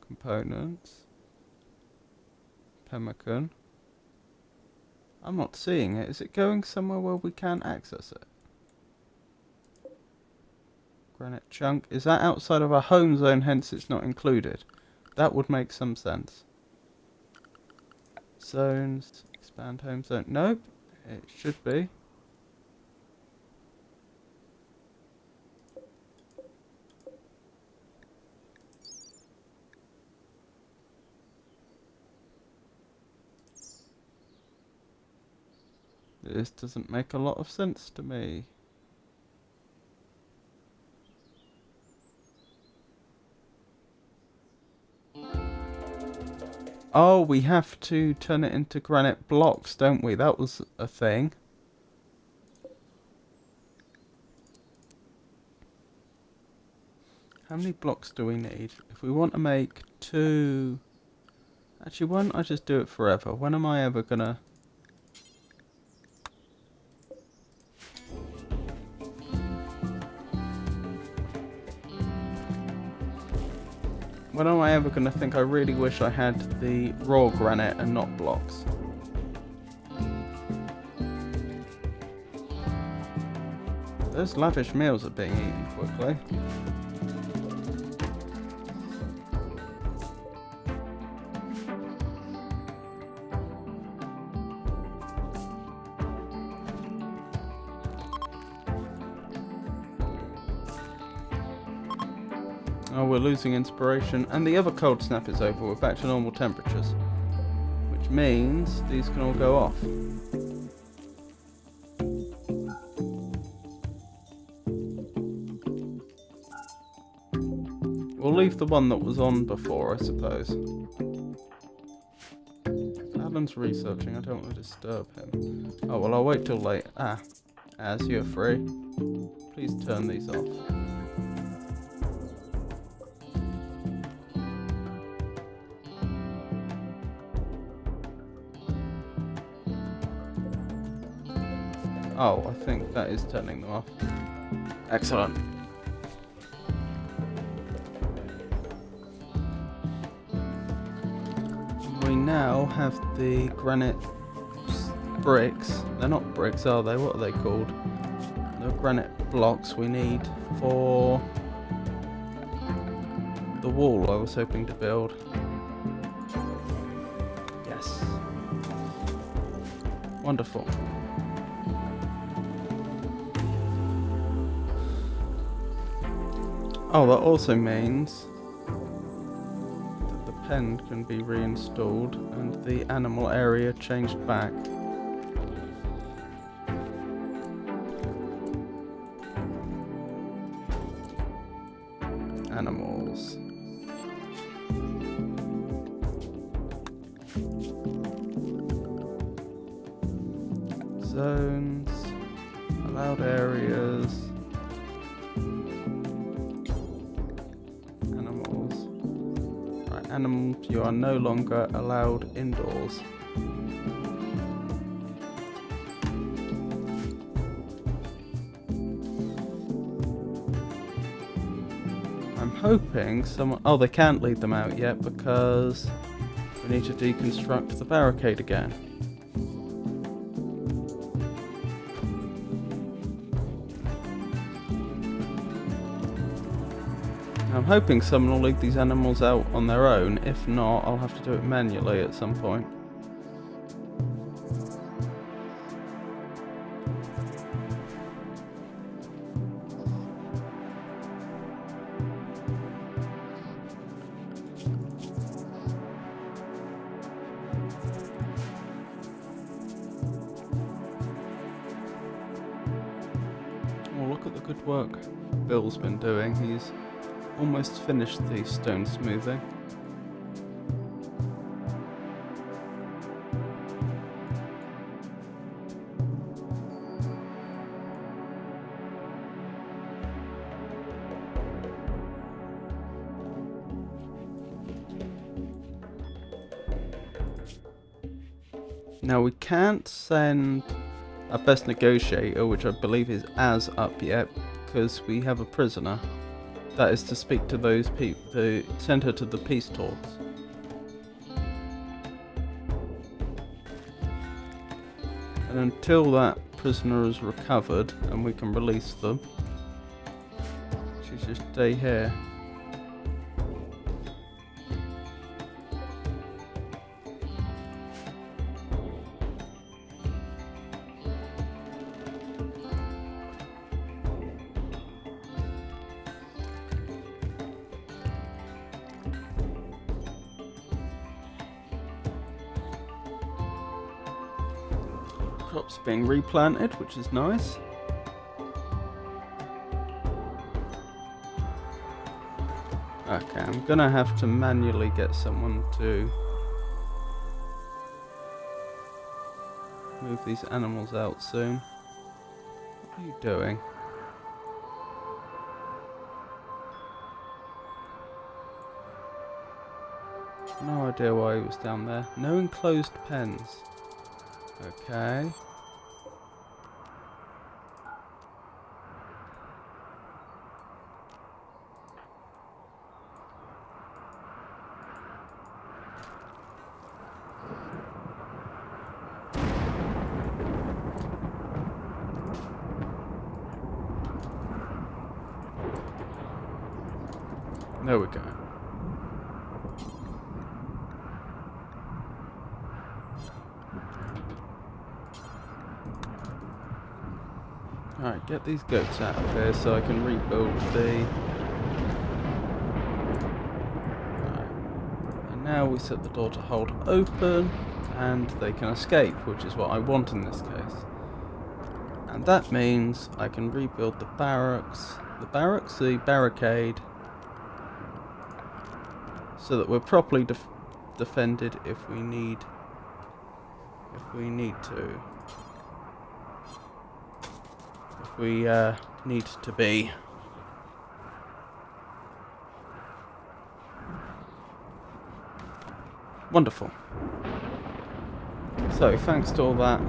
S1: Components. Pemmican. I'm not seeing it. Is it going somewhere where we can't access it? Granite chunk. Is that outside of our home zone, hence it's not included? That would make some sense. Zones. Expand home zone. Nope. It should be. This doesn't make a lot of sense to me. Oh, we have to turn it into granite blocks, don't we? That was a thing. How many blocks do we need? If we want to make 2... Actually, why don't I just do it forever? When am I ever gonna... When am I ever going to think I really wish I had the raw granite and not blocks? Those lavish meals are being eaten quickly. Oh, we're losing inspiration, and the other cold snap is over. We're back to normal temperatures, which means these can all go off. We'll leave the one that was on before, I suppose. If Alan's researching, I don't want to disturb him. Oh, well, I'll wait till late. As you're free, please turn these off. Oh, I think that is turning them off. Excellent. We now have the granite bricks. They're not bricks, are they? What are they called? The granite blocks we need for the wall I was hoping to build. Yes. Wonderful. Oh, that also means pen can be reinstalled and the animal area changed back. Animals. Zones. Allowed areas. Animals, you are no longer allowed indoors. I'm hoping someone... Oh, they can't lead them out yet because we need to deconstruct the barricade again. I'm hoping someone will lead these animals out on their own. If not, I'll have to do it manually at some point. Oh, look at the good work Bill's been doing. He's almost finished the stone smoothing. Now we can't send a best negotiator, which I believe is as up yet, because we have a prisoner. That is to speak to those people, to send her to the peace talks. And until that prisoner is recovered and we can release them, she should stay here. Crops being replanted, which is nice. Okay, I'm gonna have to manually get someone to move these animals out soon. What are you doing? No idea why he was down there. No enclosed pens. Okay. There we go. Alright, get these goats out of here so I can rebuild the... Alright. And now we set the door to hold open and they can escape, which is what I want in this case. And that means I can rebuild the barracks, the barricade, so that we're properly defended if we need to. If we need to be. Wonderful. So, thanks to all that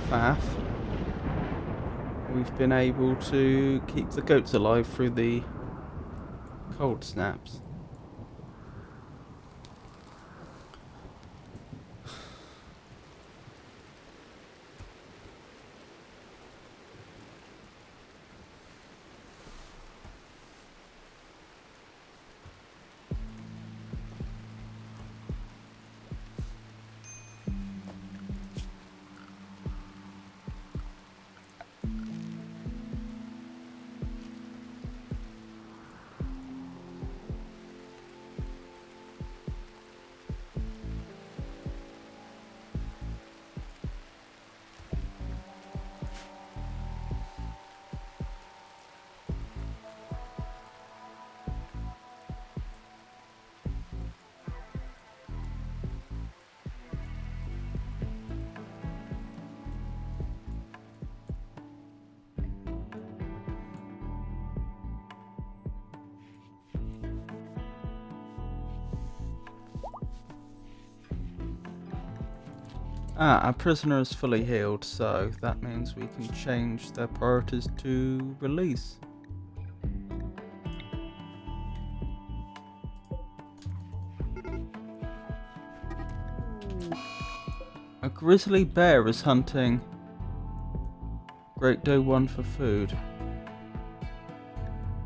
S1: faff, we've been able to keep the goats alive through the cold snaps. Our prisoner is fully healed, so that means we can change their priorities to release. A grizzly bear is hunting Great Doe 1 for food.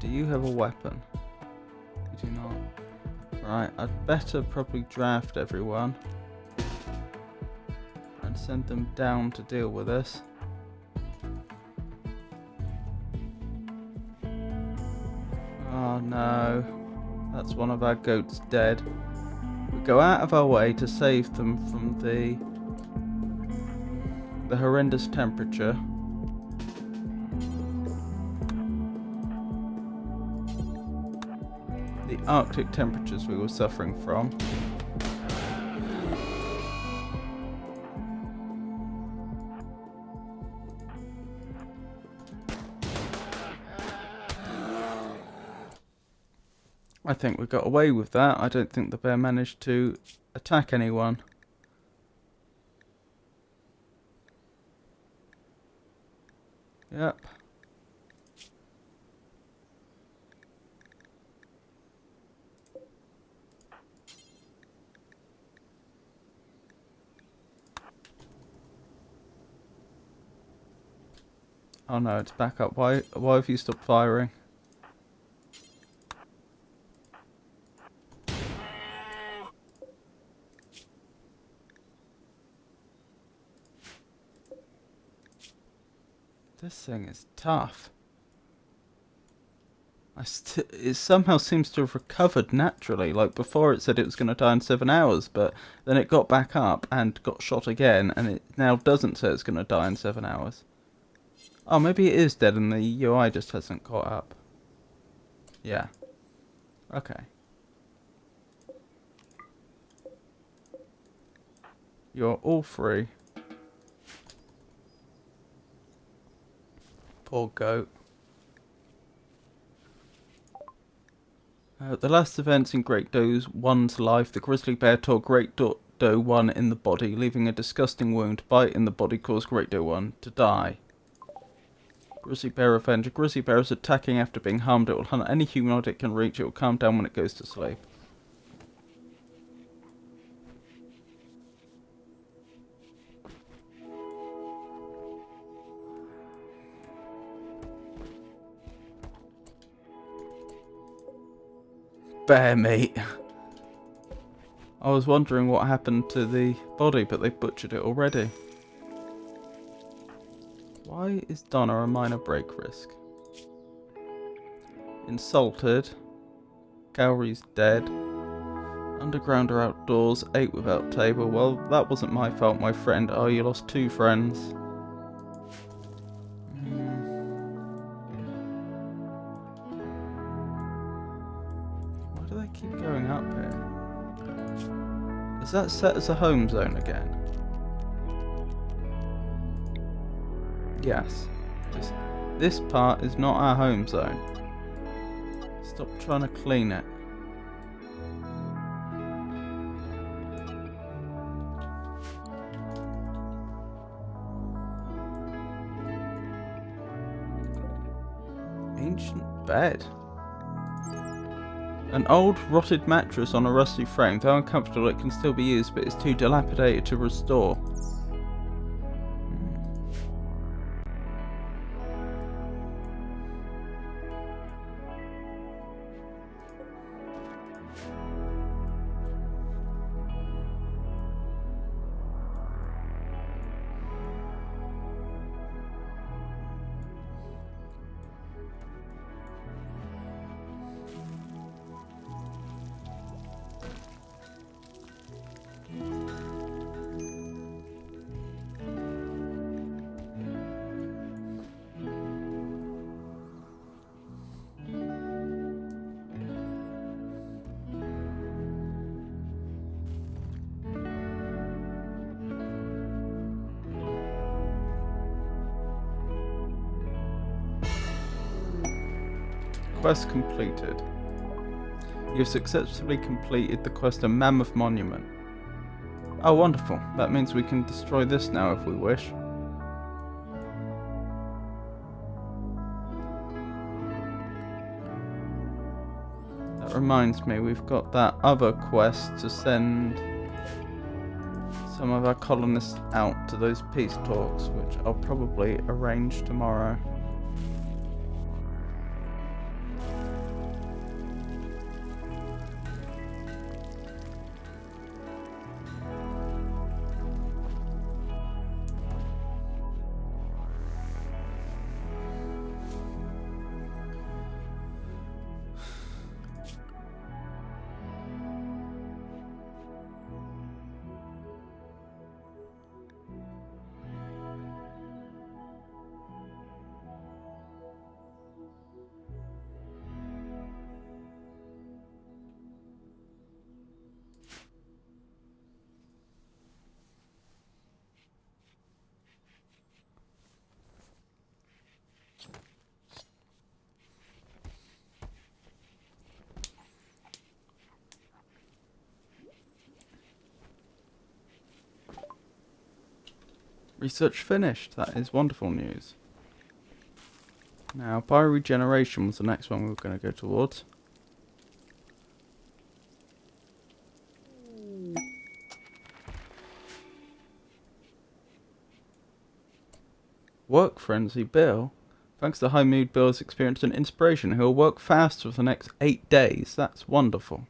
S1: Do you have a weapon? You do not. Right, I'd better probably draft everyone and send them down to deal with this. Oh no, that's one of our goats dead. We go out of our way to save them from the horrendous temperature. The Arctic temperatures we were suffering from. I think we got away with that. I don't think the bear managed to attack anyone. Yep. Oh no, it's back up. Why have you stopped firing? This thing is tough. It somehow seems to have recovered naturally. Like before it said it was going to die in 7 hours, but then it got back up and got shot again, and it now doesn't say it's going to die in 7 hours. Oh, maybe it is dead and the UI just hasn't caught up. Yeah. Okay. You're all free. Poor goat. The last events in Great Doe 1's life, the grizzly bear tore Great Doe 1 in the body, leaving a disgusting wound. Bite in the body caused Great Doe 1 to die. Grizzly bear revenge. A grizzly bear is attacking after being harmed. It will hunt any humanoid it can reach. It will calm down when it goes to sleep. Bear meat. I was wondering what happened to the body, but they've butchered it already. Why is Donna a minor break risk? Insulted. Cowrie's dead. Underground or outdoors. Ate without table. Well, that wasn't my fault, my friend. Oh, you lost 2 friends. Why do they keep going up here? Is that set as a home zone again? Yes. This part is not our home zone. Stop trying to clean it. Ancient bed. An old rotted mattress on a rusty frame. Though uncomfortable, it can still be used, but it's too dilapidated to restore. Quest completed. You've successfully completed the quest of Mammoth Monument. Oh, wonderful. That means we can destroy this now if we wish. That reminds me, we've got that other quest to send some of our colonists out to those peace talks, which I'll probably arrange tomorrow. Research finished. That is wonderful news. Now, bioregeneration was the next one we were going to go towards. Work frenzy Bill. Thanks to high mood, Bill has experienced an inspiration. He'll work fast for the next 8 days. That's wonderful.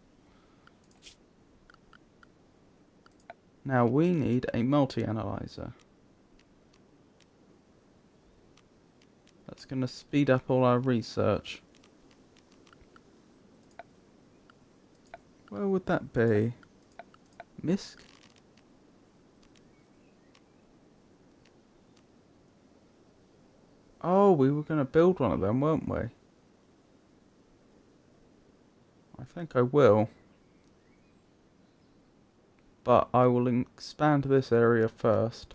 S1: Now we need a multi-analyzer. That's going to speed up all our research. Where would that be? Misk? Oh, we were going to build one of them, weren't we? I think I will. But I will expand this area first.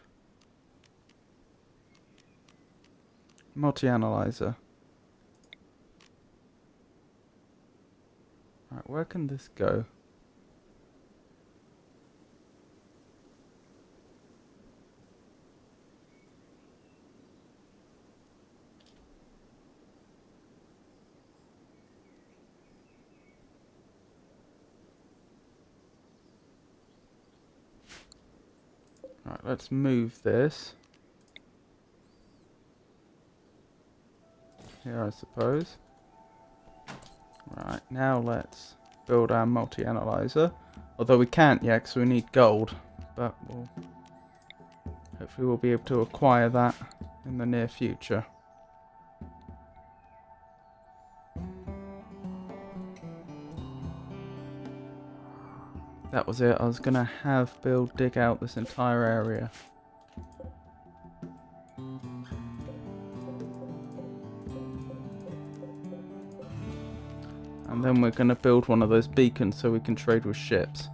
S1: Multi-analyzer. Right, where can this go? Right, let's move this. Here, I suppose. Right, now let's build our multi-analyzer. Although we can't yet because we need gold. But hopefully we'll be able to acquire that in the near future. That was it. I was going to have Bill dig out this entire area. And then we're going to build one of those beacons so we can trade with ships.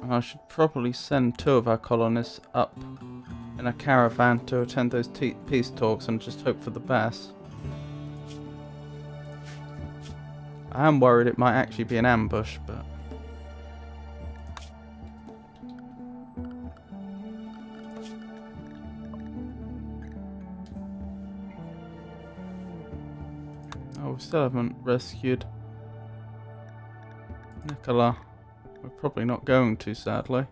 S1: And I should probably send 2 of our colonists up in a caravan to attend those peace talks and just hope for the best. I am worried it might actually be an ambush, but... Oh, we still haven't rescued Nicola. We're probably not going to, sadly.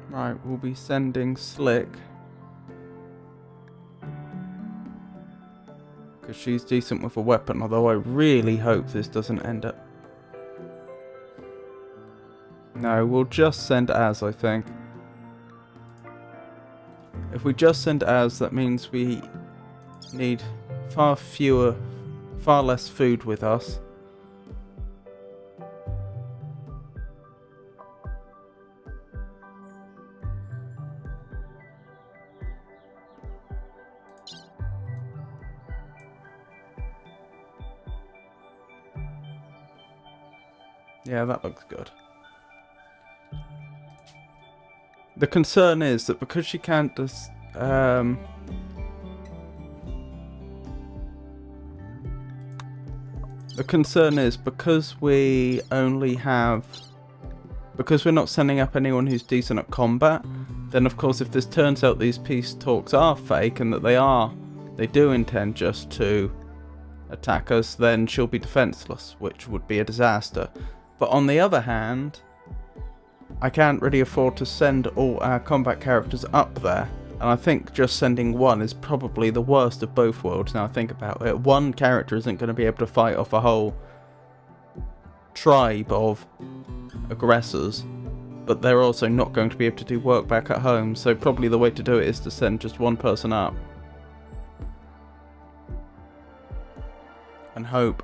S1: Right, we'll be sending Slick. Because she's decent with a weapon, although I really hope this doesn't end up... No, we'll just send Az, I think. If we just send Az, that means we need far less food with us. Yeah, that looks good. The concern is that because she can't just... the concern is because we only have... Because we're not sending up anyone who's decent at combat, then of course if this turns out these peace talks are fake and that they do intend just to attack us, then she'll be defenseless, which would be a disaster. But on the other hand, I can't really afford to send all our combat characters up there, and I think just sending one is probably the worst of both worlds. Now I think about it, one character isn't going to be able to fight off a whole tribe of aggressors, but they're also not going to be able to do work back at home, so probably the way to do it is to send just one person up and hope.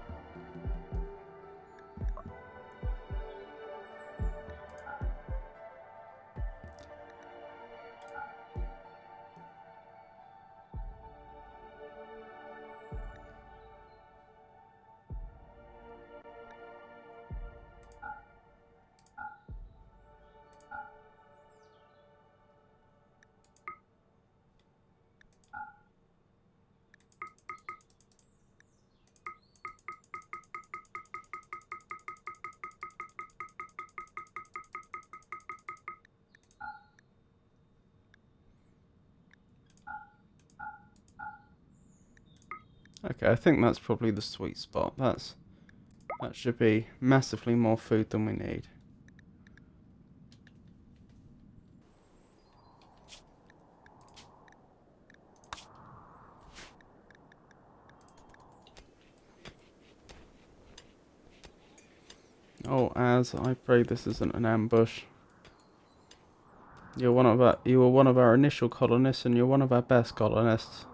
S1: Okay, I think that's probably the sweet spot. That should be massively more food than we need. Oh, as I pray this isn't an ambush. You were one of our initial colonists, and you're one of our best colonists.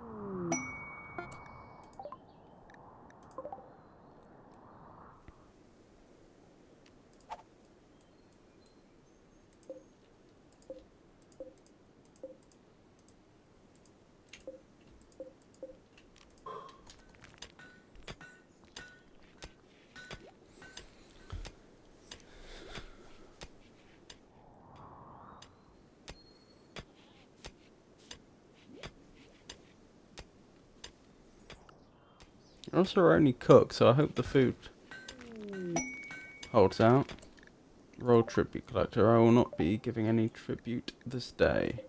S1: You're also our only cook, so I hope the food holds out. Royal Tribute Collector. I will not be giving any tribute this day.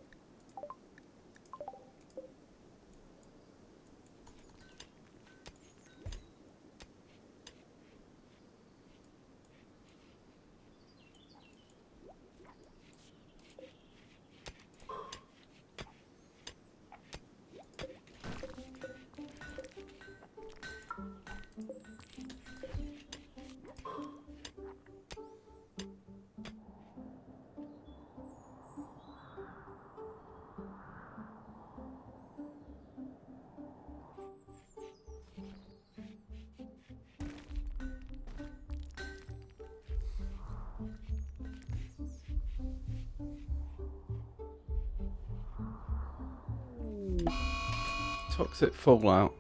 S1: Toxic fallout.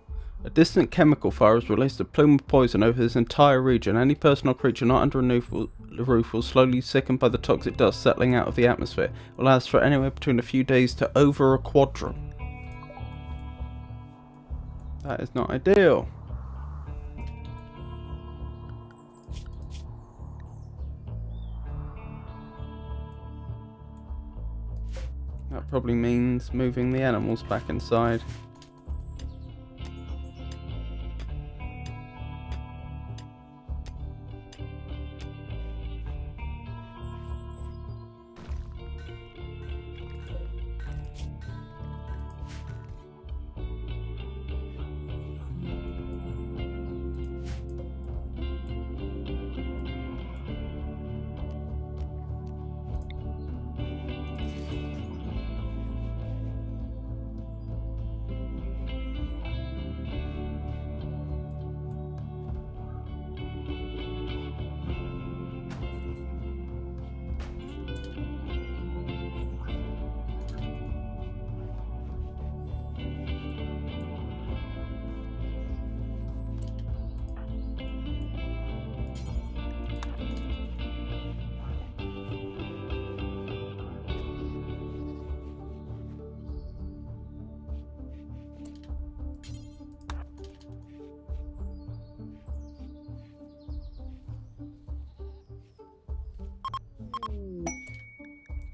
S1: A distant chemical fire has released a plume of poison over this entire region. Any person or creature not under a roof will slowly sicken by the toxic dust settling out of the atmosphere. It will last for anywhere between a few days to over a quadrant. That is not ideal. That probably means moving the animals back inside.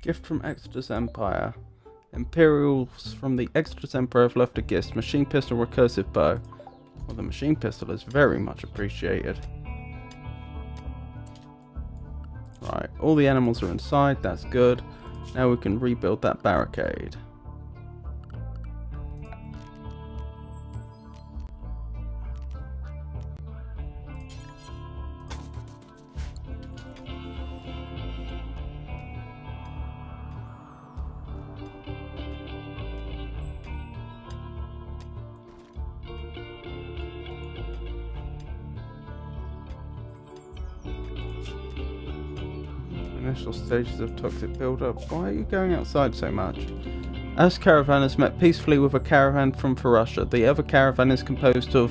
S1: Gift from Exodus Empire. Imperials from the Exodus Empire have left a gift. Machine pistol, recursive bow. Well, the machine pistol is very much appreciated. Right, all the animals are inside, that's good. Now we can rebuild that barricade. Initial stages of toxic build-up. Why are you going outside so much? As caravan has met peacefully with a caravan from Russia, the other caravan is composed of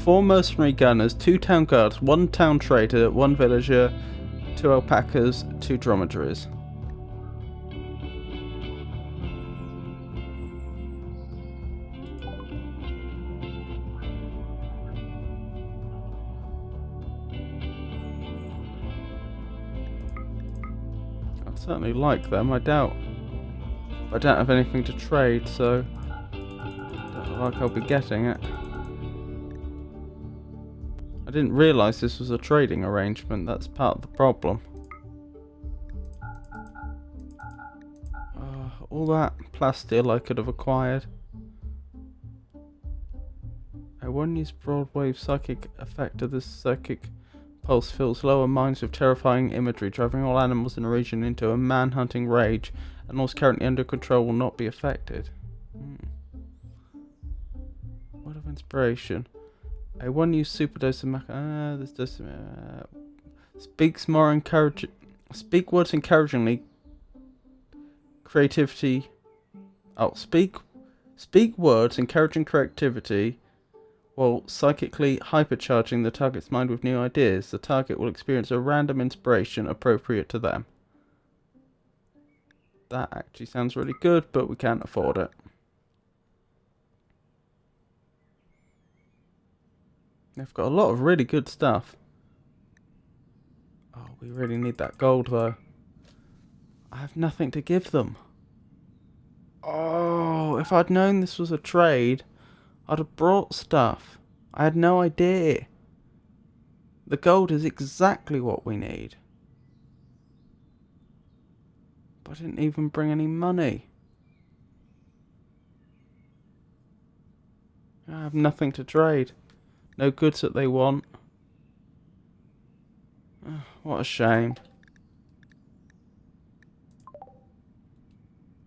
S1: 4 mercenary gunners, 2 town guards, 1 town trader, 1 villager, 2 alpacas, 2 dromedaries. Certainly like them. I don't have anything to trade, so don't look like I'll be getting it. I didn't realise this was a trading arrangement. That's part of the problem. All that plasteel I could have acquired. A one-use broadwave psychic effect of this psychic pulse fills lower minds with terrifying imagery, driving all animals in the region into a man-hunting rage. Animals currently under control will not be affected. Word of inspiration. A one-use superdose of this does speak words encouragingly. Creativity. Speak words encouraging creativity. While psychically hypercharging the target's mind with new ideas, the target will experience a random inspiration appropriate to them. That actually sounds really good, but we can't afford it. They've got a lot of really good stuff. Oh, we really need that gold though. I have nothing to give them. Oh, if I'd known this was a trade, I'd have brought stuff. I had no idea. The gold is exactly what we need. But I didn't even bring any money. I have nothing to trade. No goods that they want. What a shame.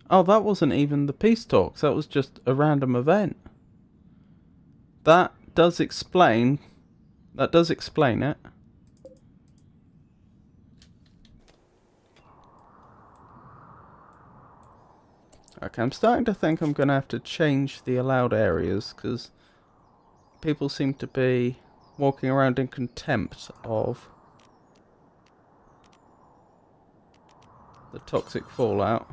S1: Oh, that wasn't even the peace talks. That was just a random event. That does explain it. Okay, I'm starting to think I'm going to have to change the allowed areas, because people seem to be walking around in contempt of the toxic fallout.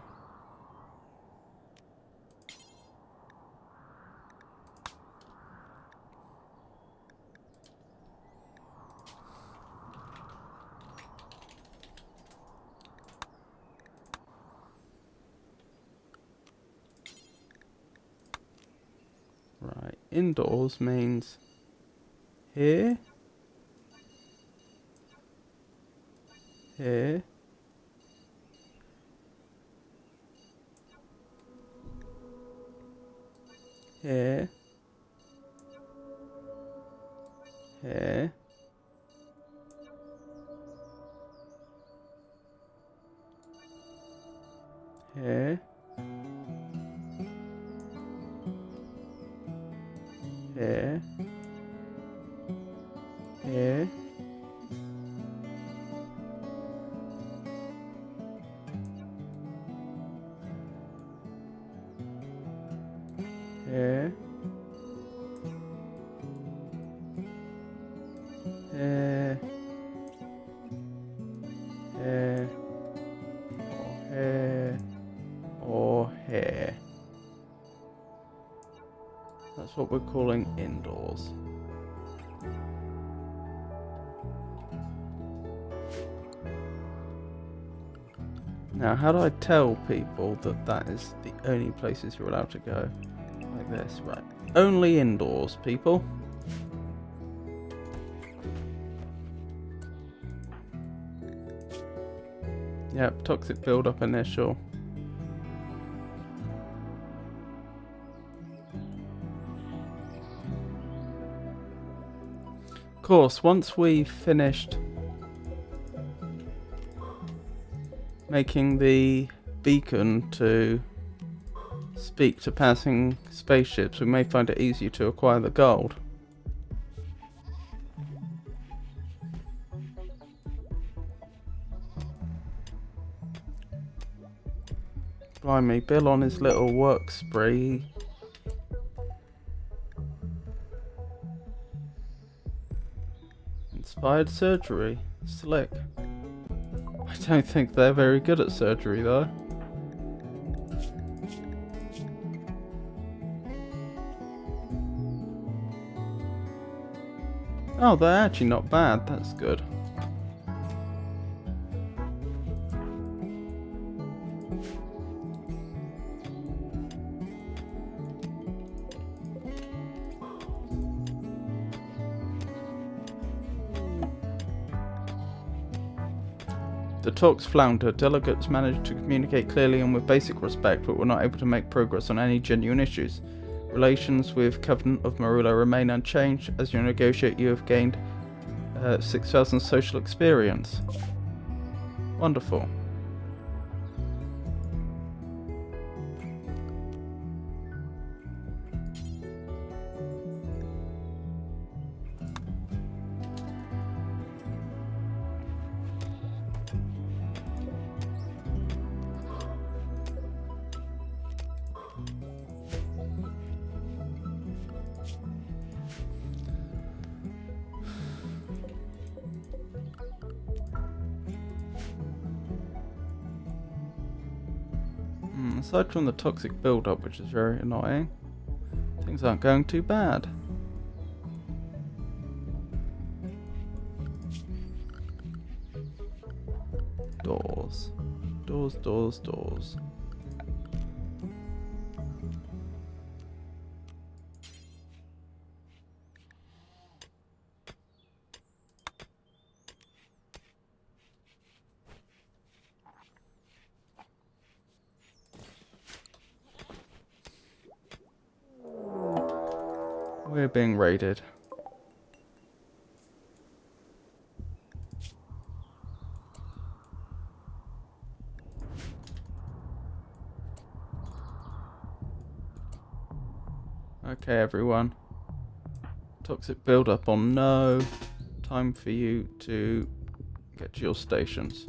S1: Right, indoors means here, here, here, here, here, here, here, here, here, here, or here, or here. That's what we're calling indoors. Now, how do I tell people that that is the only places you're allowed to go? Like this, right. Only indoors, people. Yep, toxic build-up initial. Of course, once we've finished making the beacon to speak to passing spaceships, we may find it easier to acquire the gold. Blimey, Bill on his little work spree. Inspired surgery. Slick. I don't think they're very good at surgery though. Oh, they're actually not bad. That's good. The talks floundered. Delegates managed to communicate clearly and with basic respect, but were not able to make progress on any genuine issues. Relations with Covenant of Marula remain unchanged. As you negotiate, you have gained 6,000 social experience. Wonderful. Aside from the toxic build-up, which is very annoying, things aren't going too bad. Doors. Doors, doors, doors. We're being raided. Okay, everyone. Toxic build-up on no. Time for you to get to your stations.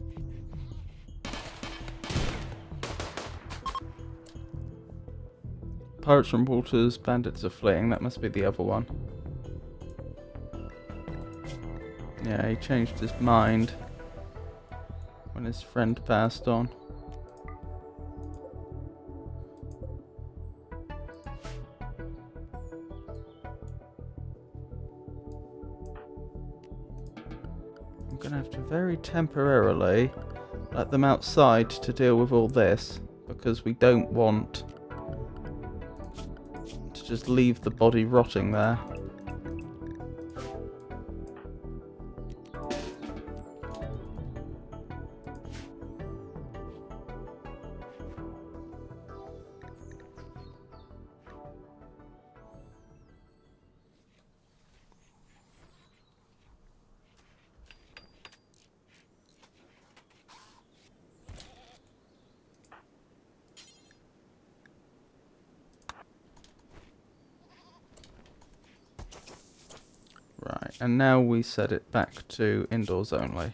S1: Pirates from waters, bandits are fleeing. That must be the other one. Yeah, he changed his mind when his friend passed on. I'm gonna have to very temporarily let them outside to deal with all this, because we don't want to just leave the body rotting there. Right, and now we set it back to indoors only.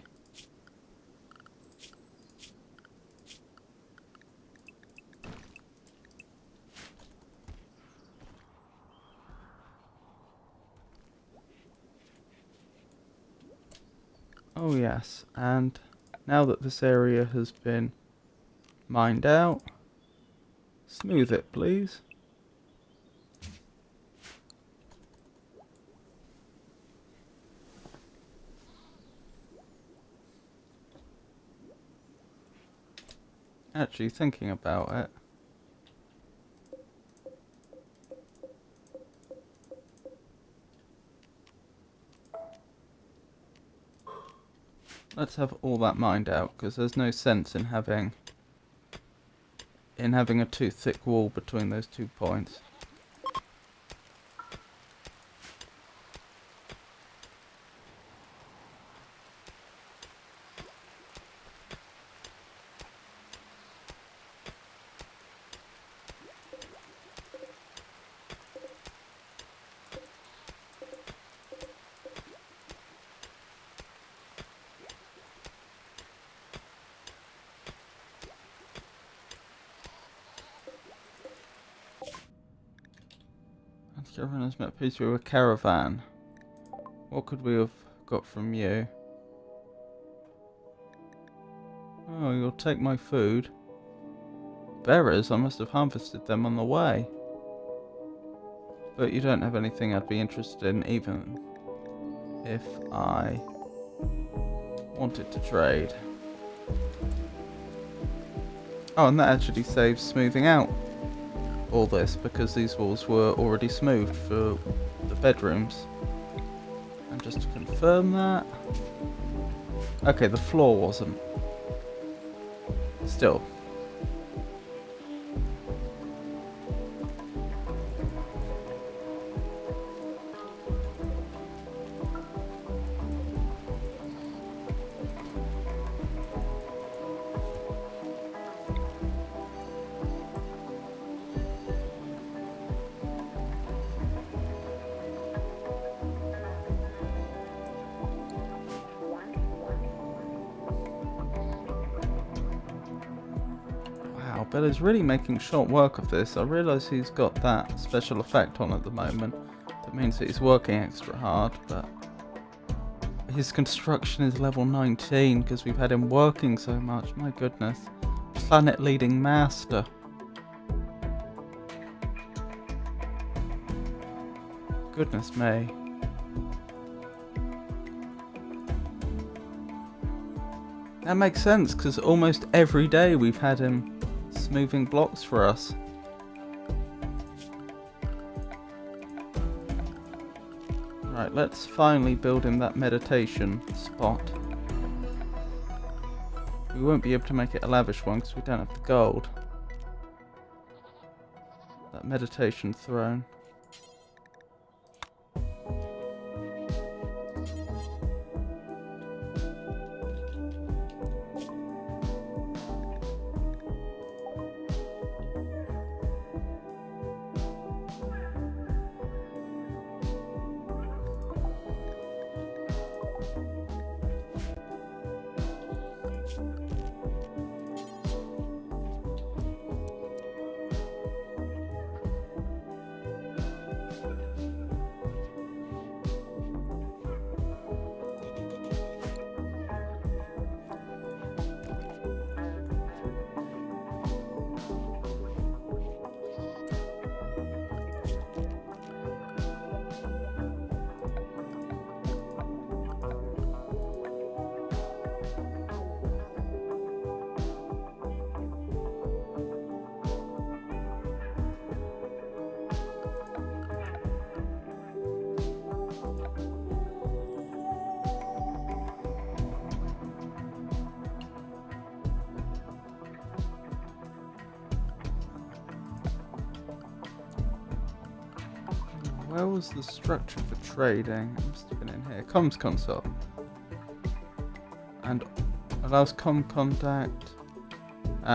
S1: Oh yes, and now that this area has been mined out, smooth it please. actually thinking about it, let's have all that mined out, because there's no sense in having a too thick wall between those 2 points. Caravan met peace with a caravan. What could we have got from you? Oh, you'll take my food. Berries? I must have harvested them on the way. But you don't have anything I'd be interested in, even if I wanted to trade. Oh, and that actually saves smoothing out all this, because these walls were already smoothed for the bedrooms. And just to confirm that... Okay, the floor wasn't. Still. Bella's really making short work of this. I realise he's got that special effect on at the moment. That means that he's working extra hard, but his construction is level 19 because we've had him working so much. My goodness. Planet leading master. Goodness me. That makes sense, because almost every day we've had him moving blocks for us. Right, let's finally build him that meditation spot. We won't be able to make it a lavish one because we don't have the gold. That meditation throne. Where was the structure for trading? It must have been in here. Comms console. And allows contact.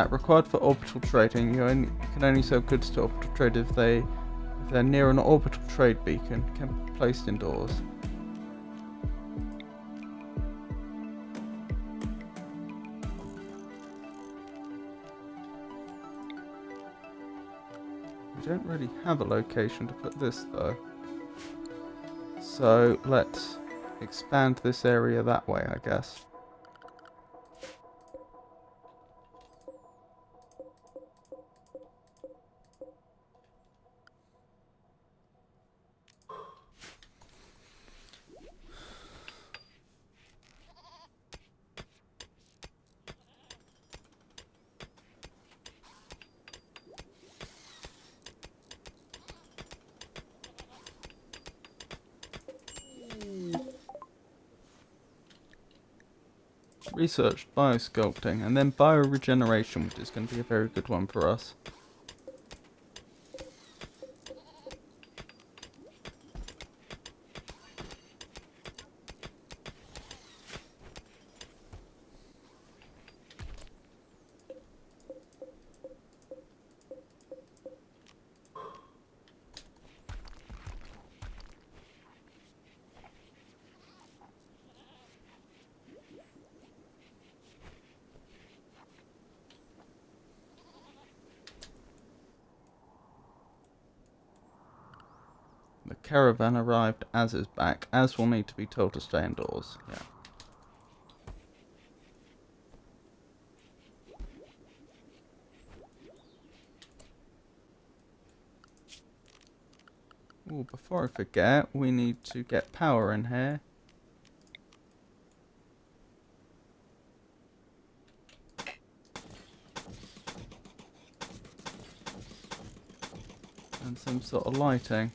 S1: Required for orbital trading. You can only sell goods to orbital trade if they're near an orbital trade beacon. Can be placed indoors. We don't really have a location to put this though. So let's expand this area that way, I guess. researched biosculpting and then bioregeneration, which is going to be a very good one for us. The caravan arrived. Az is back. Az will need to be told to stay indoors. Yeah. Ooh, before I forget, we need to get power in here. And some sort of lighting.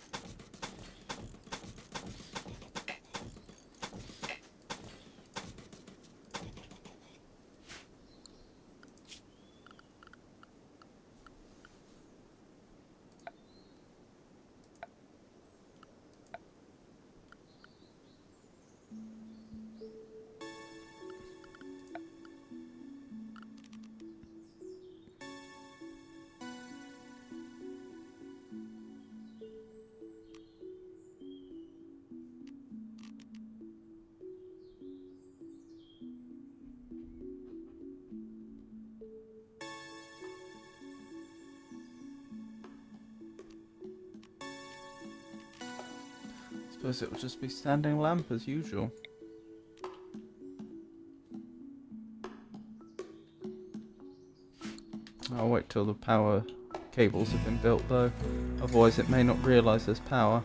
S1: Suppose it will just be standing lamp as usual. I'll wait till the power cables have been built though, otherwise it may not realise there's power.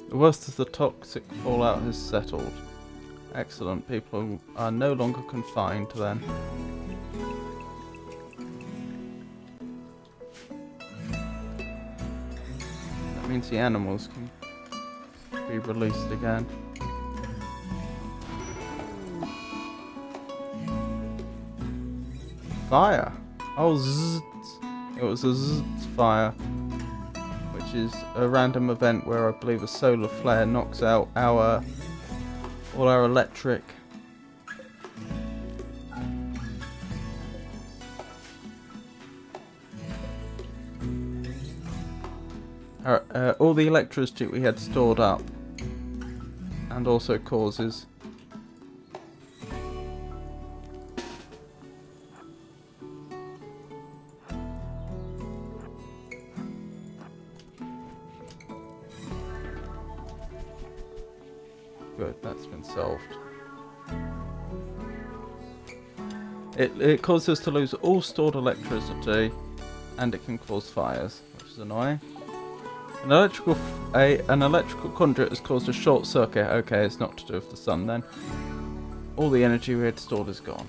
S1: The worst of the toxic fallout has settled. Excellent, people are no longer confined then. That means the animals can be released again. Fire! Oh, zzz. It was a zzz fire. Which is a random event where I believe a solar flare knocks out all our electric. All the electricity we had stored up, and also causes. Good, that's been solved. It causes us to lose all stored electricity, and it can cause fires, which is annoying. An electrical conduit has caused a short circuit. Okay, it's not to do with the sun then. All the energy we had stored is gone.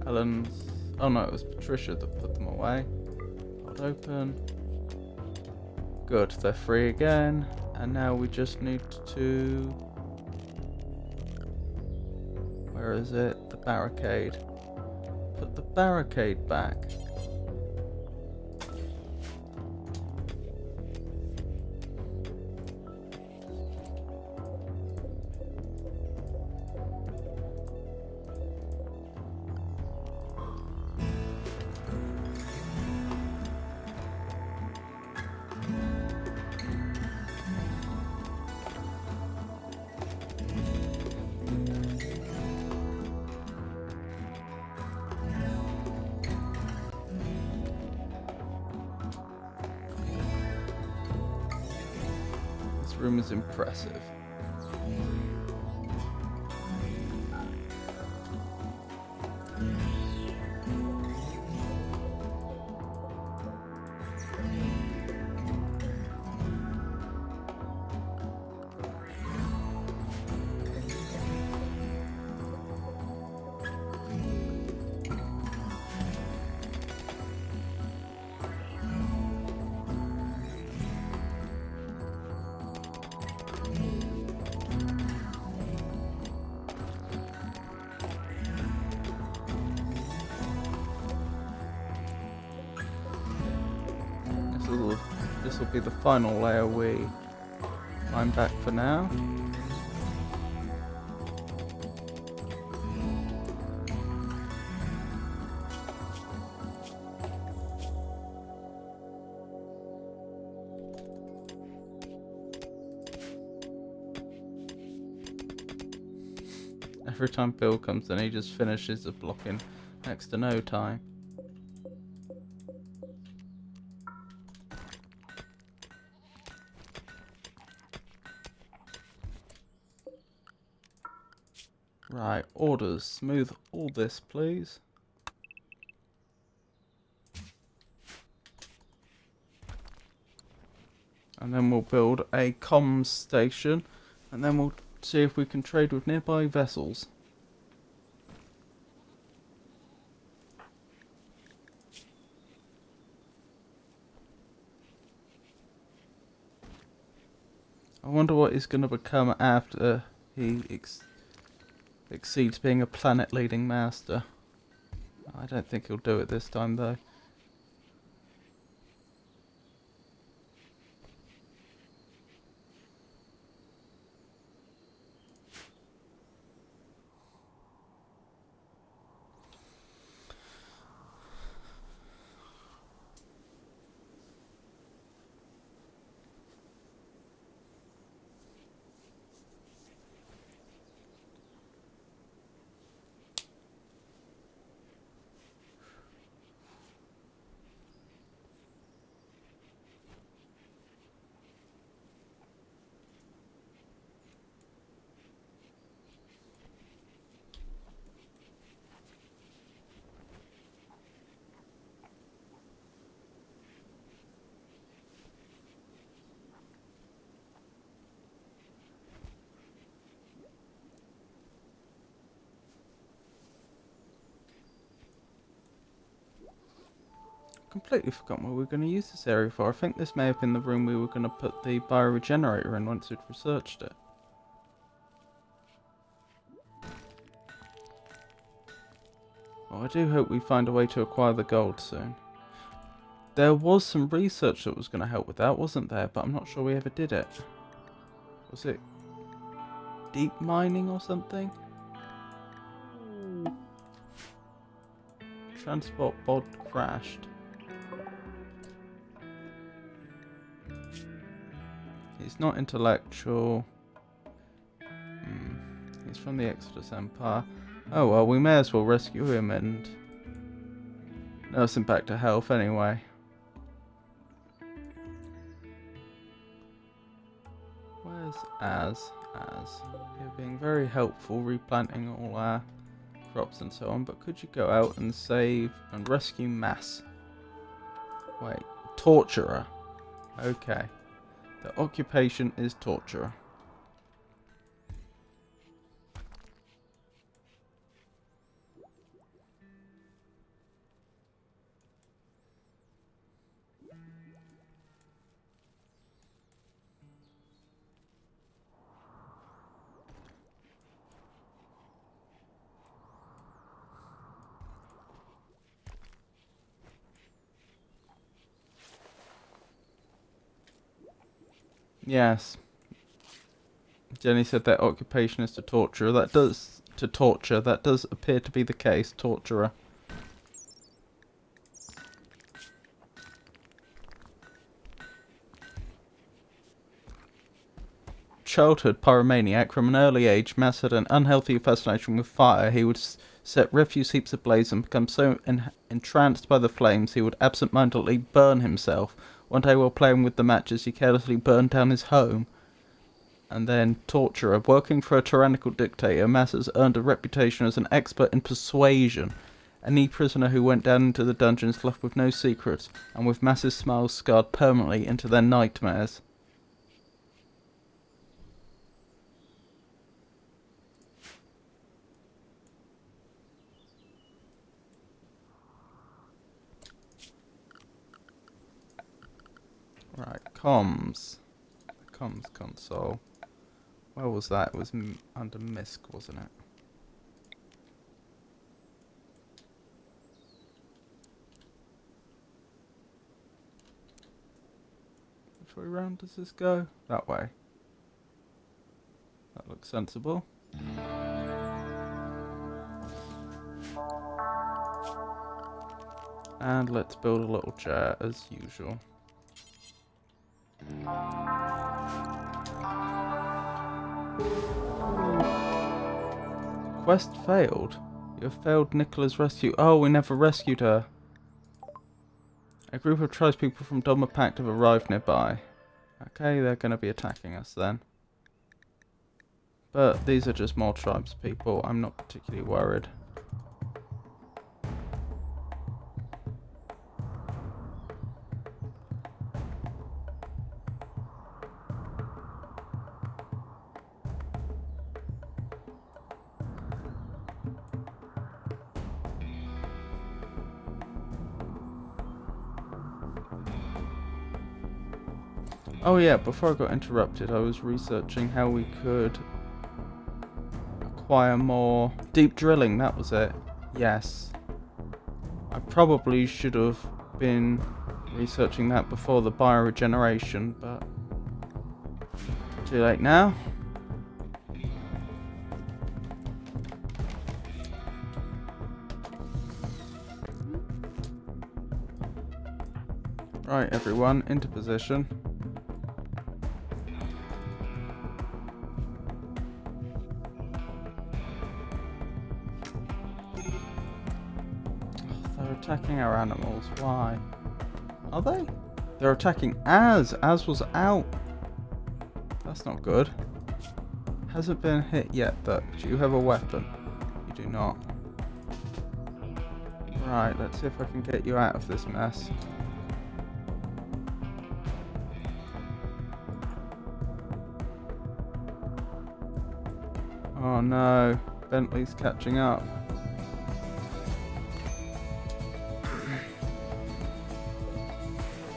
S1: Ellen's... Oh no, it was Patricia that put them away. Hold open. Good, they're free again. And now we just need to... Where is it? The barricade. Put the barricade back. room is impressive. This will be the final layer we climb back for now. Every time Bill comes in, he just finishes the block in next to no time. Right, orders. Smooth all this, please. And then we'll build a comms station, and then we'll see if we can trade with nearby vessels. I wonder what he's going to become after he exceeds being a planet-leading master. I don't think he'll do it this time, though. Completely forgotten what we were going to use this area for. I think this may have been the room we were going to put the bioregenerator in once we'd researched it. Well, I do hope we find a way to acquire the gold soon. There was some research that was going to help with that, wasn't there? But I'm not sure we ever did it. Was it deep mining or something? Transport pod crashed. He's not intellectual. He's from the Exodus Empire. Oh well, we may as well rescue him and nurse him back to health anyway. Where's Az? You're being very helpful replanting all our crops and so on, but could you go out and save and rescue Mass? Wait, torturer. Okay. The occupation is torturer. Yes. Jenny said their occupation is to torture. That does appear to be the case, torturer. Childhood pyromaniac. From an early age, Mass had an unhealthy fascination with fire. He would set refuse heaps ablaze and become so entranced by the flames he would absent-mindedly burn himself. One day while playing with the matches, he carelessly burned down his home. And then torturer. Working for a tyrannical dictator, Mass has earned a reputation as an expert in persuasion. Any prisoner who went down into the dungeons left with no secrets, and with Mass's smiles scarred permanently into their nightmares. Right, comms. Comms console. Where was that? It was under MISC, wasn't it? Which way round does this go? That way. That looks sensible. And let's build a little chair as usual. Quest failed. You have failed Nicola's rescue. Oh, we never rescued her. A group of tribespeople from Dogma Pact have arrived nearby. Okay, they're going to be attacking us then. But these are just more tribespeople. I'm not particularly worried. Oh yeah, before I got interrupted, I was researching how we could acquire more deep drilling, that was it. Yes. I probably should have been researching that before the bioregeneration, but too late now. Right, everyone, into position. Attacking our animals. Why? Are they? They're attacking Az. Az was out. That's not good. Hasn't been hit yet, though. Do you have a weapon? You do not. Right, let's see if I can get you out of this mess. Oh no. Bentley's catching up.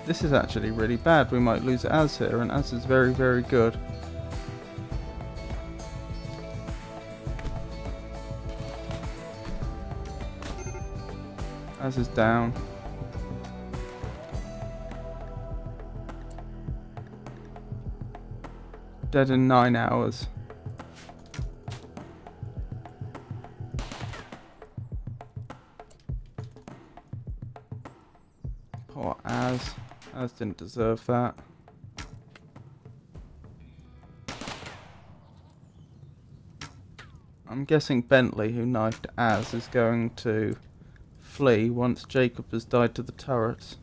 S1: This is actually really bad. We might lose Az here, and Az is very, very good. Az is down. Dead in 9 hours. Poor Az. Az didn't deserve that. I'm guessing Bentley, who knifed Az, is going to flee once Jacob has died to the turrets.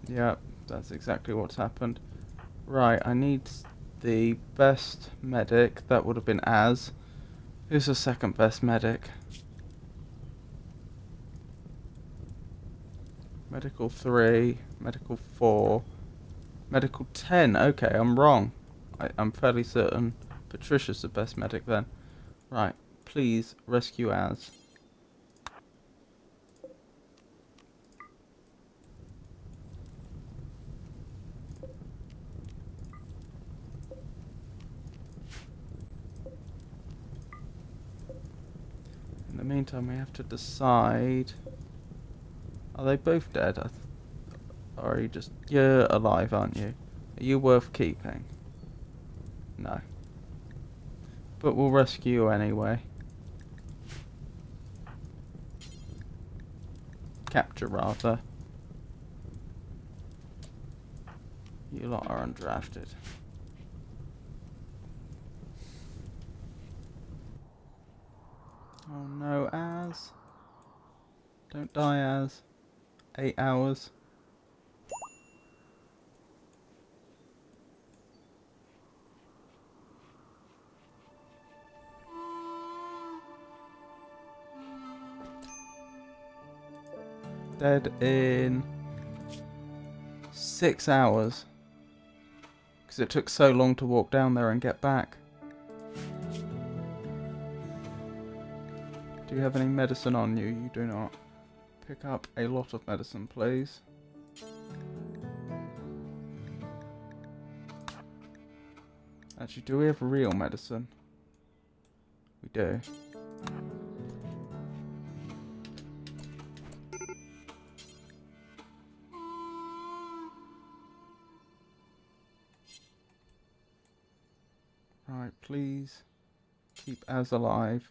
S1: Yep, that's exactly what's happened. Right, I need the best medic. That would have been Az. Who's the second best medic? Medical 3, medical 4, medical 10. Okay, I'm wrong. I'm fairly certain Patricia's the best medic then. Right, please rescue Az. In the meantime, we have to decide. Are they both dead? Or are you just... You're alive, aren't you? Are you worth keeping? No. But we'll rescue you anyway. Capture, rather. You lot are undrafted. Oh no, Az. Don't die, Az. 8 hours. dead in 6 hours. Because it took so long to walk down there and get back. Do you have any medicine on you? You do not. Pick up a lot of medicine, please. Actually, do we have real medicine? We do. Right, please keep Az alive.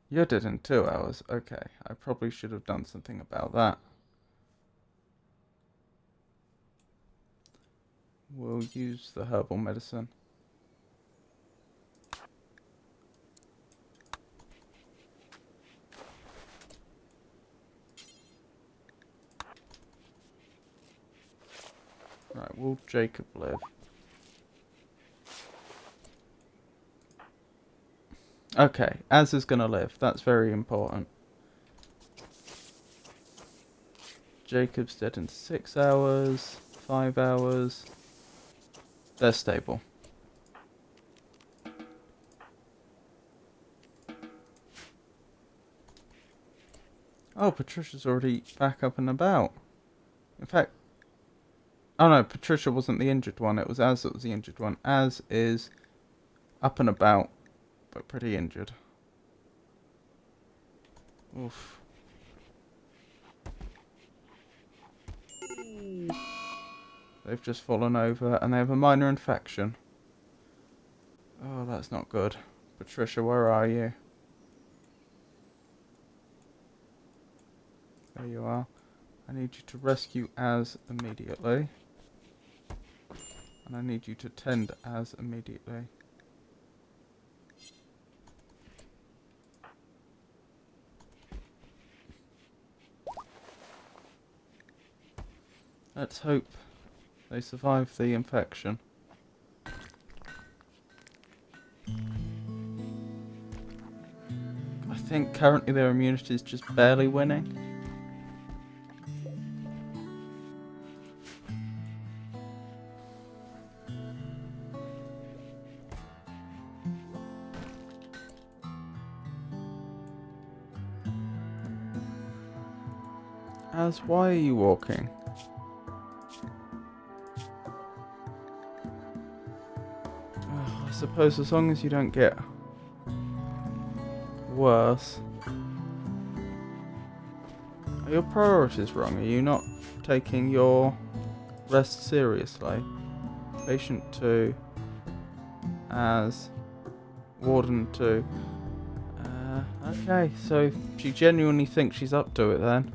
S1: You're dead in 2 hours. Okay, I probably should have done something about that. We'll use the herbal medicine. Right, will Jacob live? Okay, Az is gonna live. That's very important. Jacob's dead in 6 hours, 5 hours. They're stable. Oh, Patricia's already back up and about. In fact, oh no, Patricia wasn't the injured one. It was Az that was the injured one. Az is up and about, but pretty injured. Oof. They've just fallen over and they have a minor infection. Oh, that's not good. Patricia, where are you? There you are. I need you to rescue Az immediately. And I need you to tend Az immediately. Let's hope they survive the infection. I think currently their immunity is just barely winning. Az, why are you walking? I suppose as long as you don't get worse. Are your priorities wrong? Are you not taking your rest seriously? Patient 2, Az, Warden 2. Okay, so she genuinely thinks she's up to it then.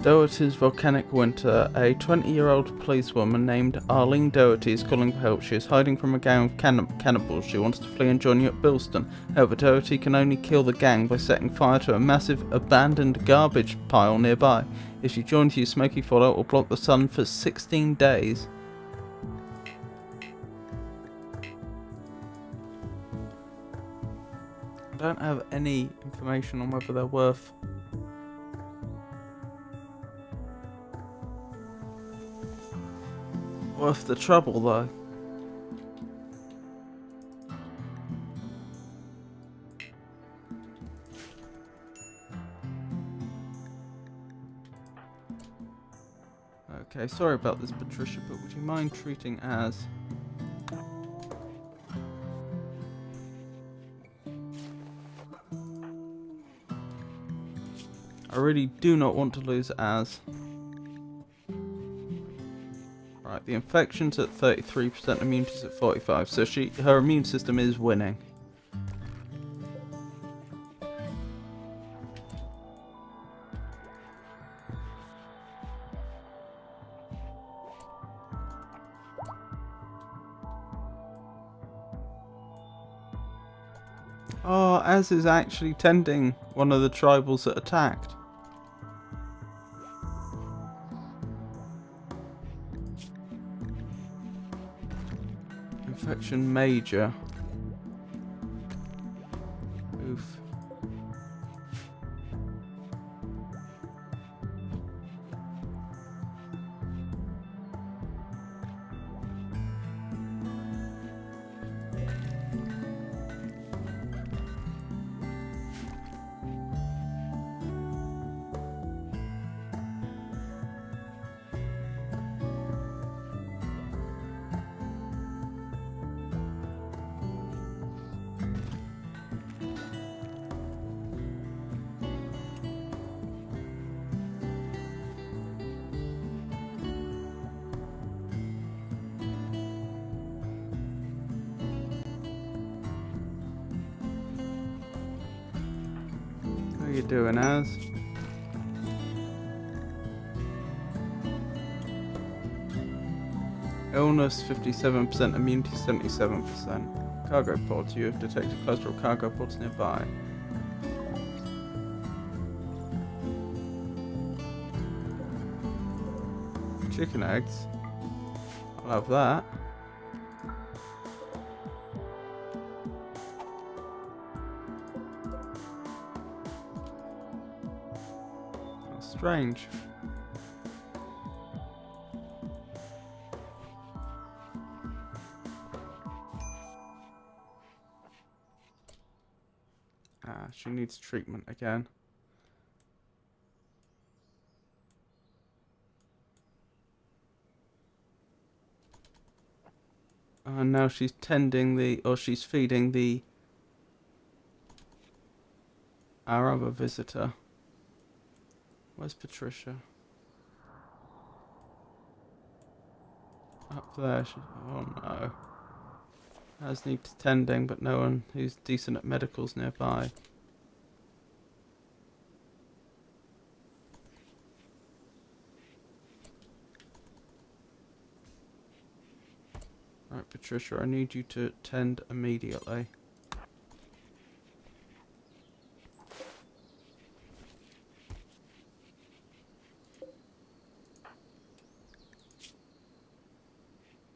S1: Doherty's volcanic winter. A 20-year-old policewoman named Arlene Doherty is calling for help. She is hiding from a gang of cannibals. She wants to flee and join you at Bilston. However, Doherty can only kill the gang by setting fire to a massive abandoned garbage pile nearby. If she joins you, smoky fallout will block the sun for 16 days. I don't have any information on whether they're worth the trouble though. Okay, sorry about this, Patricia, but would you mind treating Az? I really do not want to lose Az. The infection's at 33%, immunity's at 45%, so her immune system is winning. Oh, Az is actually tending one of the tribals that attacked. Infection major. Oof. How you doing, Az? Illness 57%, immunity 77%. Cargo pods, you have detected cluster of cargo pods nearby. Chicken eggs. I'll have that. That's strange. She needs treatment again. And now she's she's feeding our other visitor. Where's Patricia? Up there. Oh no. Az needs tending, but no one who's decent at medical's nearby. Right, Patricia, I need you to tend immediately.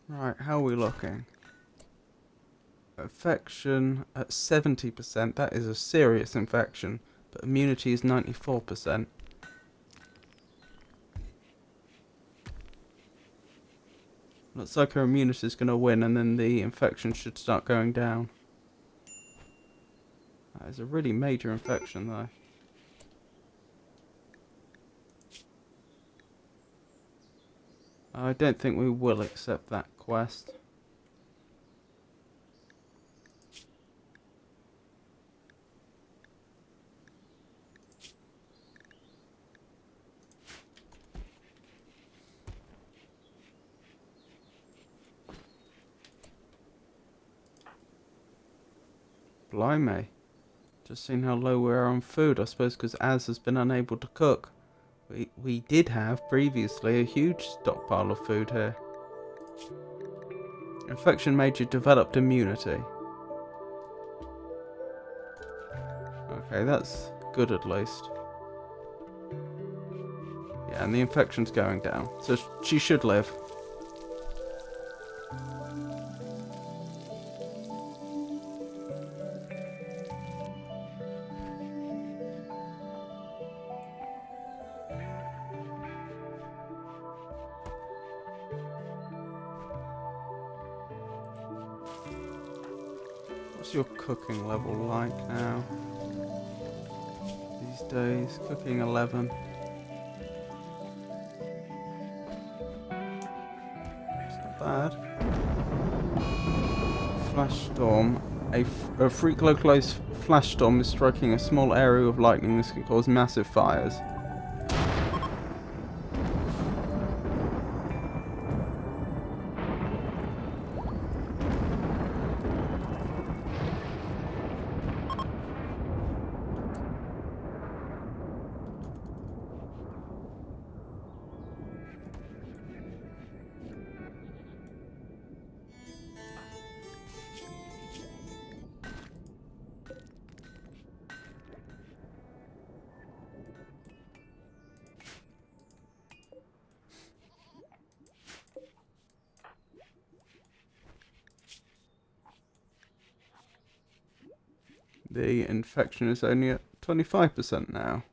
S1: Right, how are we looking? Infection at 70%, that is a serious infection, but immunity is 94%. Looks like her immunity is going to win, and then the infection should start going down. That is a really major infection, though. I don't think we will accept that quest. Blimey. Just seen how low we are on food, I suppose because Az has been unable to cook. We did have previously a huge stockpile of food here. Infection major developed immunity. Okay, that's good at least. Yeah, and the infection's going down, so she should live. What's your cooking level like now? These days, cooking 11. It's not bad. Flash storm. A freak localized flash storm is striking a small area of lightning. This can cause massive fires. The infection is only at 25% now.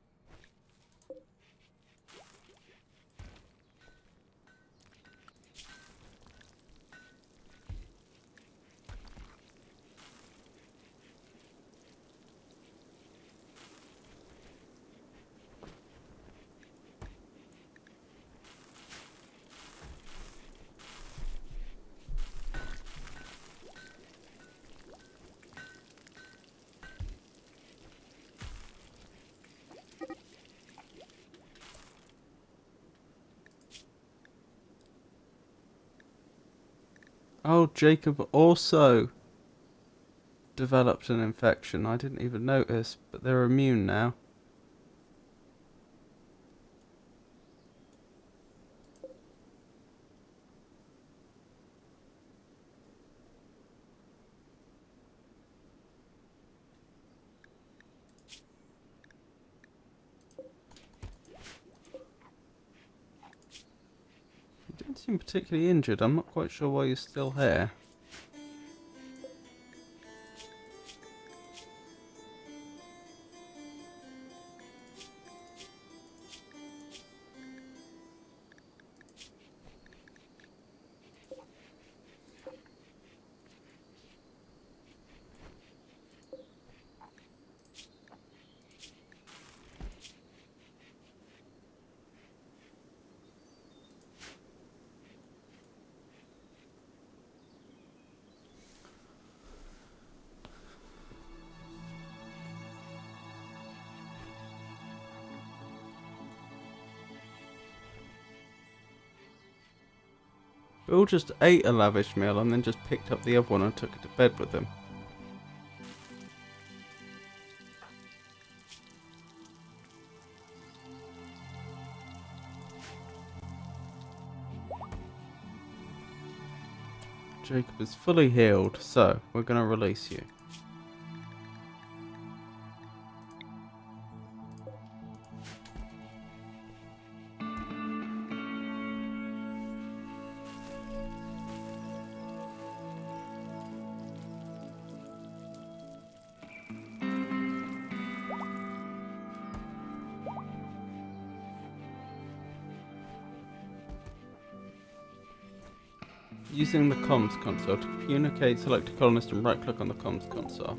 S1: Oh, Jacob also developed an infection. I didn't even notice, but they're immune now. He didn't seem particularly injured. I'm not quite sure why he's still here. Bill just ate a lavish meal and then just picked up the other one and took it to bed with him. Jacob is fully healed, so we're going to release you. Using the comms console to communicate, select a colonist and right click on the comms console.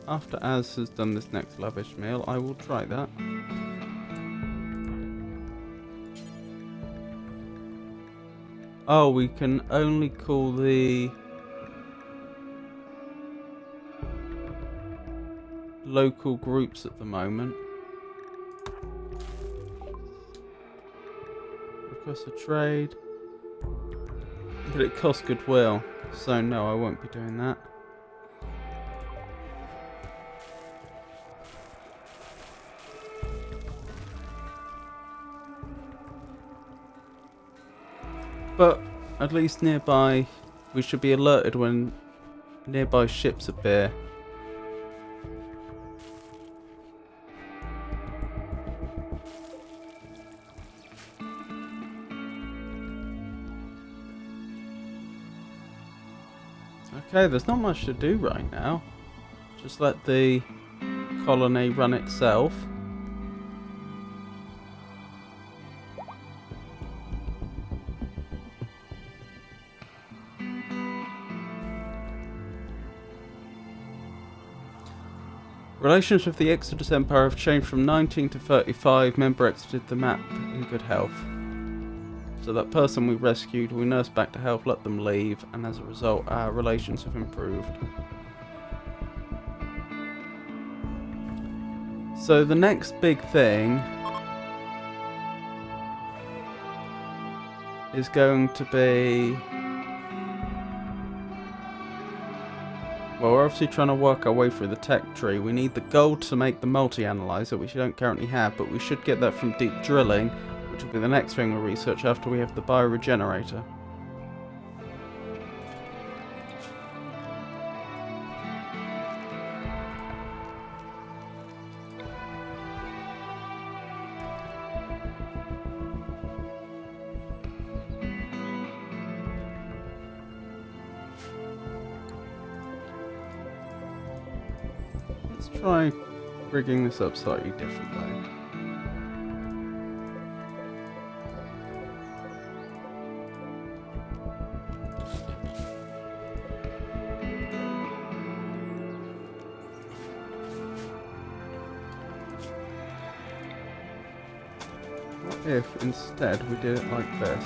S1: After Az has done this next lavish meal, I will try that. Oh, we can only call the local groups at the moment. Request a trade. But it costs goodwill, so no, I won't be doing that. But at least nearby, we should be alerted when nearby ships appear. Okay, there's not much to do right now. Just let the colony run itself. Relations with the Exodus Empire have changed from 19 to 35. Member exited the map in good health. So that person we rescued, we nursed back to health, let them leave, and as a result, our relations have improved. So the next big thing is going to be... Well, we're obviously trying to work our way through the tech tree. We need the gold to make the multi-analyzer, which we don't currently have, but we should get that from deep drilling, which will be the next thing we'll research after we have the bioregenerator. Let's try rigging this up slightly differently. What if instead we did it like this?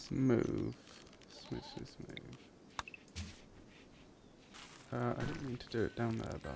S1: Smooth. Smooth. I didn't mean to do it down there, though.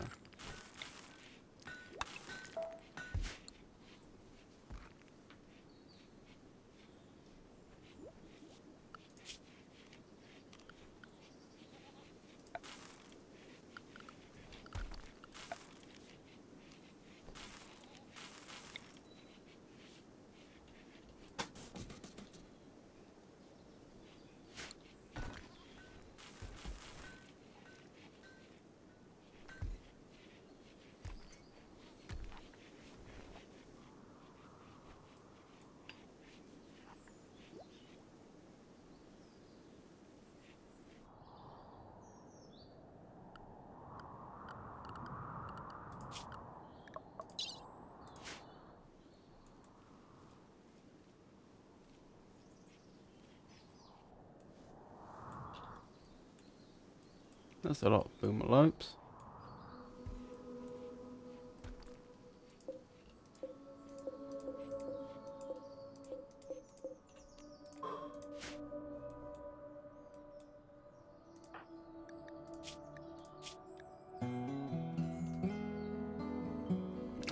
S1: That's a lot of boomalopes.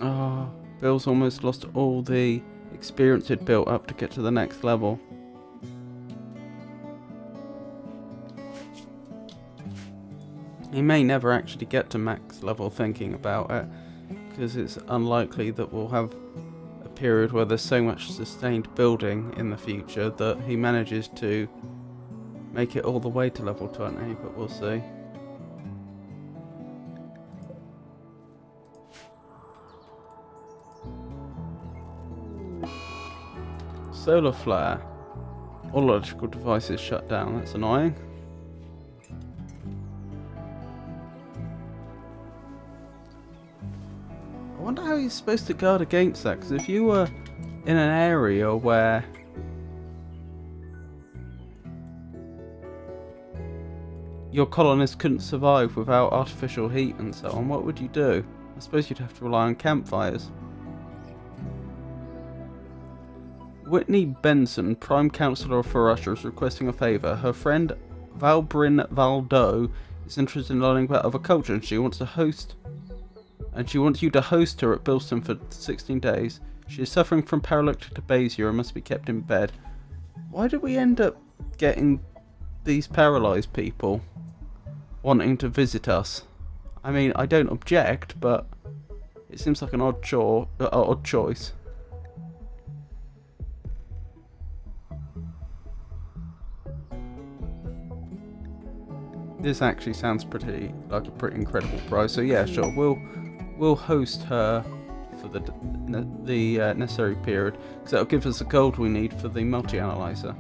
S1: Ah, Bill's almost lost all the experience he'd built up to get to the next level. He may never actually get to max level thinking about it, because it's unlikely that we'll have a period where there's so much sustained building in the future that he manages to make it all the way to level 20, but we'll see. Solar flare. All electrical devices shut down, that's annoying. I wonder how he's supposed to guard against that, because if you were in an area where your colonists couldn't survive without artificial heat and so on, what would you do? I suppose you'd have to rely on campfires. Whitney Benson, Prime Councillor for Russia, is requesting a favour. Her friend Valbrin Valdo is interested in learning about other culture, and she wants you to host her at Bilston for 16 days. She is suffering from paralytic aplasia and must be kept in bed. Why did we end up getting these paralysed people wanting to visit us? I mean, I don't object, but it seems like an odd choice. This actually sounds pretty incredible prize. So yeah, sure, we'll host her for the necessary period, because that'll give us the gold we need for the multi-analyzer.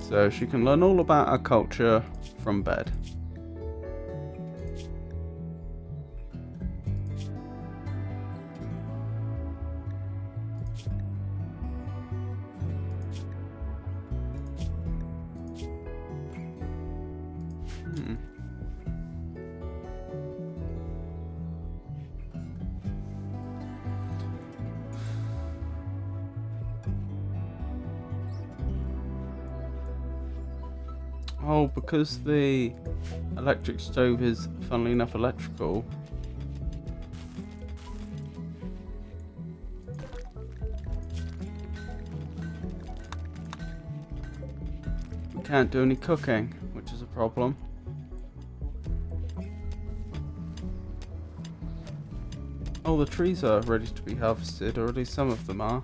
S1: So she can learn all about our culture from bed. Oh, because the electric stove is, funnily enough, electrical. We can't do any cooking, which is a problem. Oh, the trees are ready to be harvested, or at least some of them are.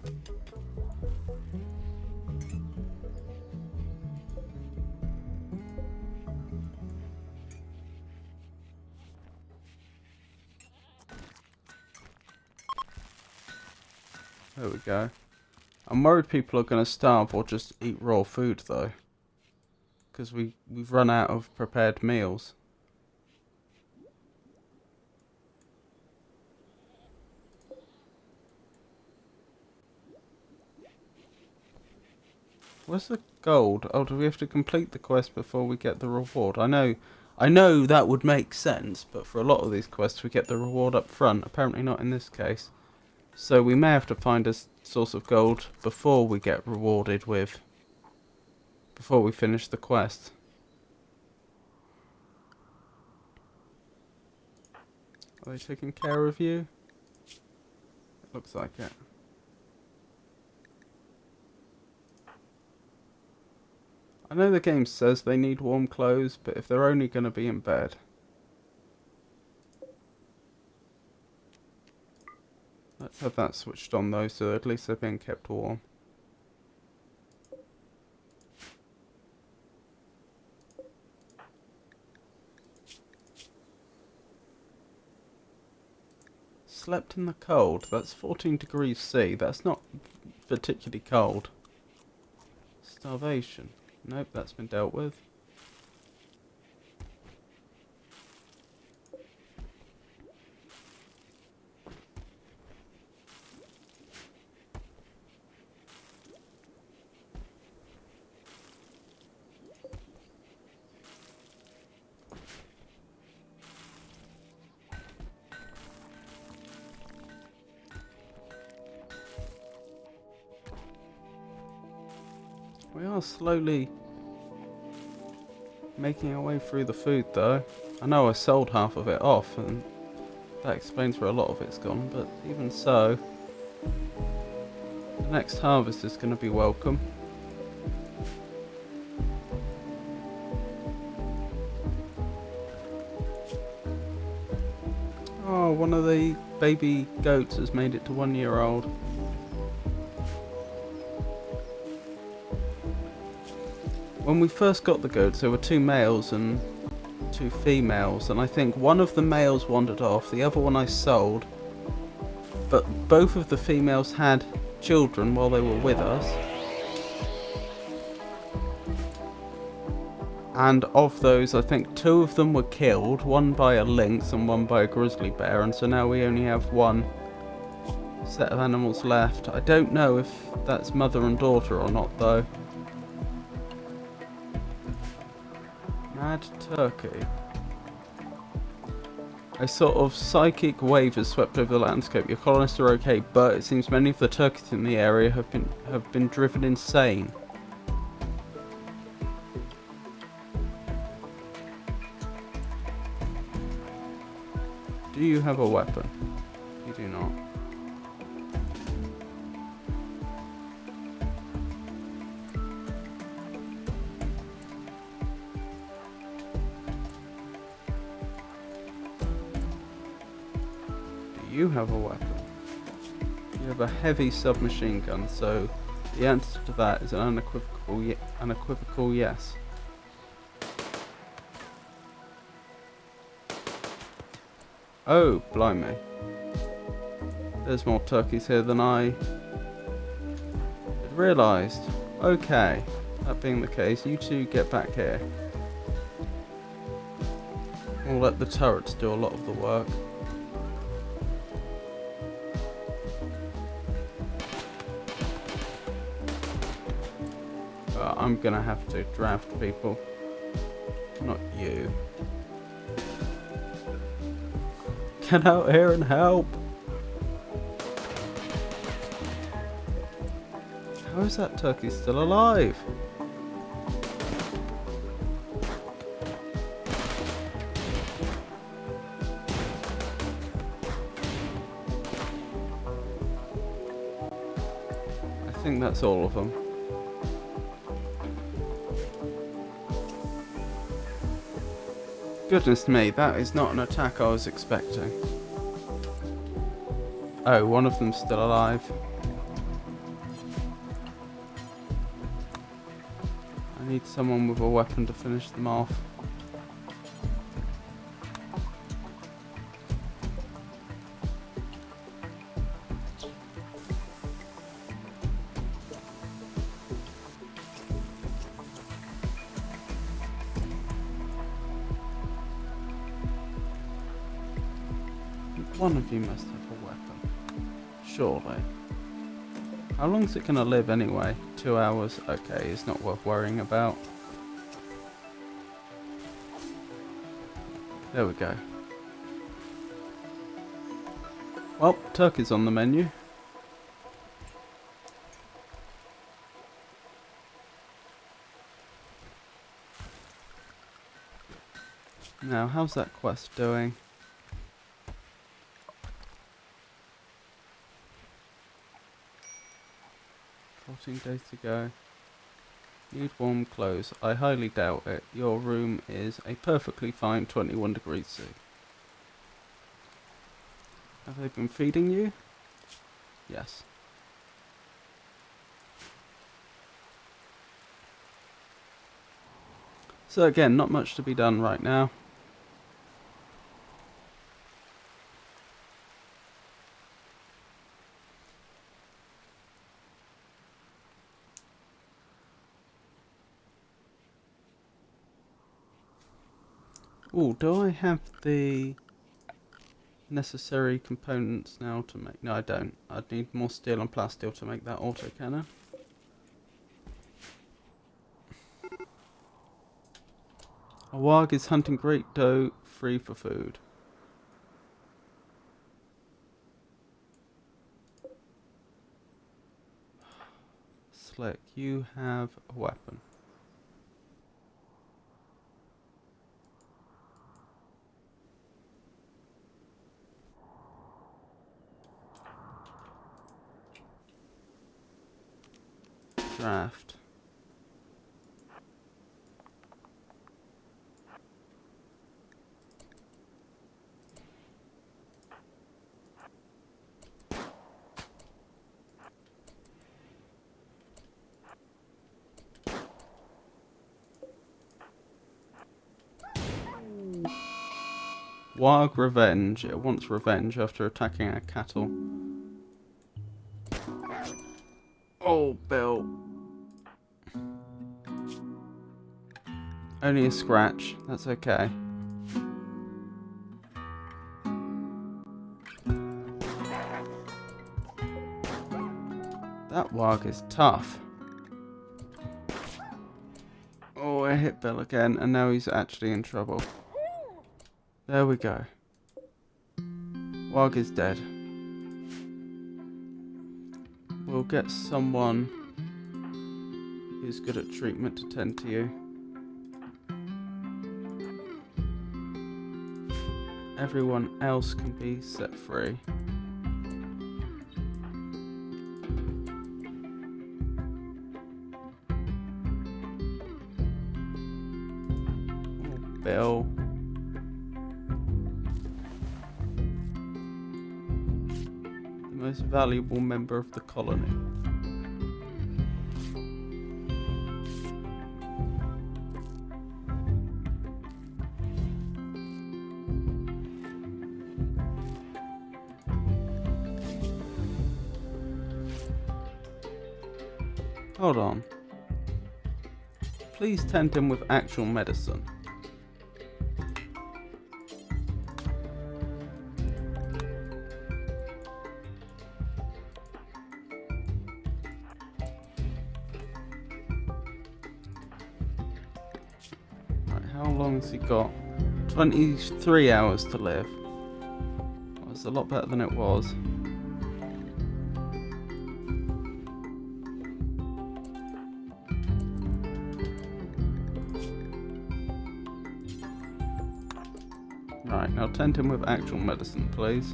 S1: There we go. I'm worried people are going to starve or just eat raw food though. Because we've run out of prepared meals. Where's the gold? Oh, do we have to complete the quest before we get the reward? I know that would make sense, but for a lot of these quests we get the reward up front. Apparently not in this case. So we may have to find a source of gold before we get rewarded with... before we finish the quest. Are they taking care of you? It looks like it. I know the game says they need warm clothes, but if they're only going to be in bed... Let's have that switched on though, so at least they're being kept warm. Slept in the cold. That's 14 degrees C. That's not particularly cold. Starvation. Nope, that's been dealt with. We are slowly making our way through the food though. I know I sold half of it off and that explains where a lot of it's gone, but even so, the next harvest is going to be welcome. Oh, one of the baby goats has made it to 1 year old. When we first got the goats, there were 2 males and 2 females, and I think one of the males wandered off, the other one I sold, but both of the females had children while they were with us. And of those, I think 2 of them were killed, one by a lynx and one by a grizzly bear, and so now we only have 1 set of animals left. I don't know if that's mother and daughter or not though. Mad turkey. A sort of psychic wave has swept over the landscape. Your colonists are okay, but it seems many of the turkeys in the area have been driven insane. Do you have a weapon? You do not. You have a weapon. You have a heavy submachine gun, so the answer to that is an unequivocal yes. Oh, blimey. There's more turkeys here than I had realised. Okay, that being the case, you two get back here. We'll let the turrets do a lot of the work. I'm gonna have to draft people. Not you. Get out here and help! How is that turkey still alive? think that's all of them. Goodness me, that is not an attack I was expecting. Oh, one of them's still alive. I need someone with a weapon to finish them off. One of you must have a weapon. Surely. How long is it going to live anyway? 2 hours? Okay, it's not worth worrying about. There we go. Well, turkey's on the menu. Now, how's that quest doing? 14 days to go. Need warm clothes. I highly doubt it. Your room is a perfectly fine 21 degrees C. Have they been feeding you? Yes. So again, not much to be done right now. Oh, do I have the necessary components now to make... No, I don't. I'd need more steel and plasteel to make that autocannon. A warg is hunting great doe free for food. Slick, you have a weapon. Draft. Warg revenge. It wants revenge after attacking our cattle. Oh, Bill. Only a scratch. That's okay. That warg is tough. Oh, I hit Bill again, and now he's actually in trouble. There we go. Warg is dead. We'll get someone who's good at treatment to tend to you. Everyone else can be set free. Oh, Bill. The most valuable member of the colony. Hold on. Please tend him with actual medicine. Right, how long has he got? 23 hours to live. Well, it's a lot better than it was. Right, now tend him with actual medicine, please.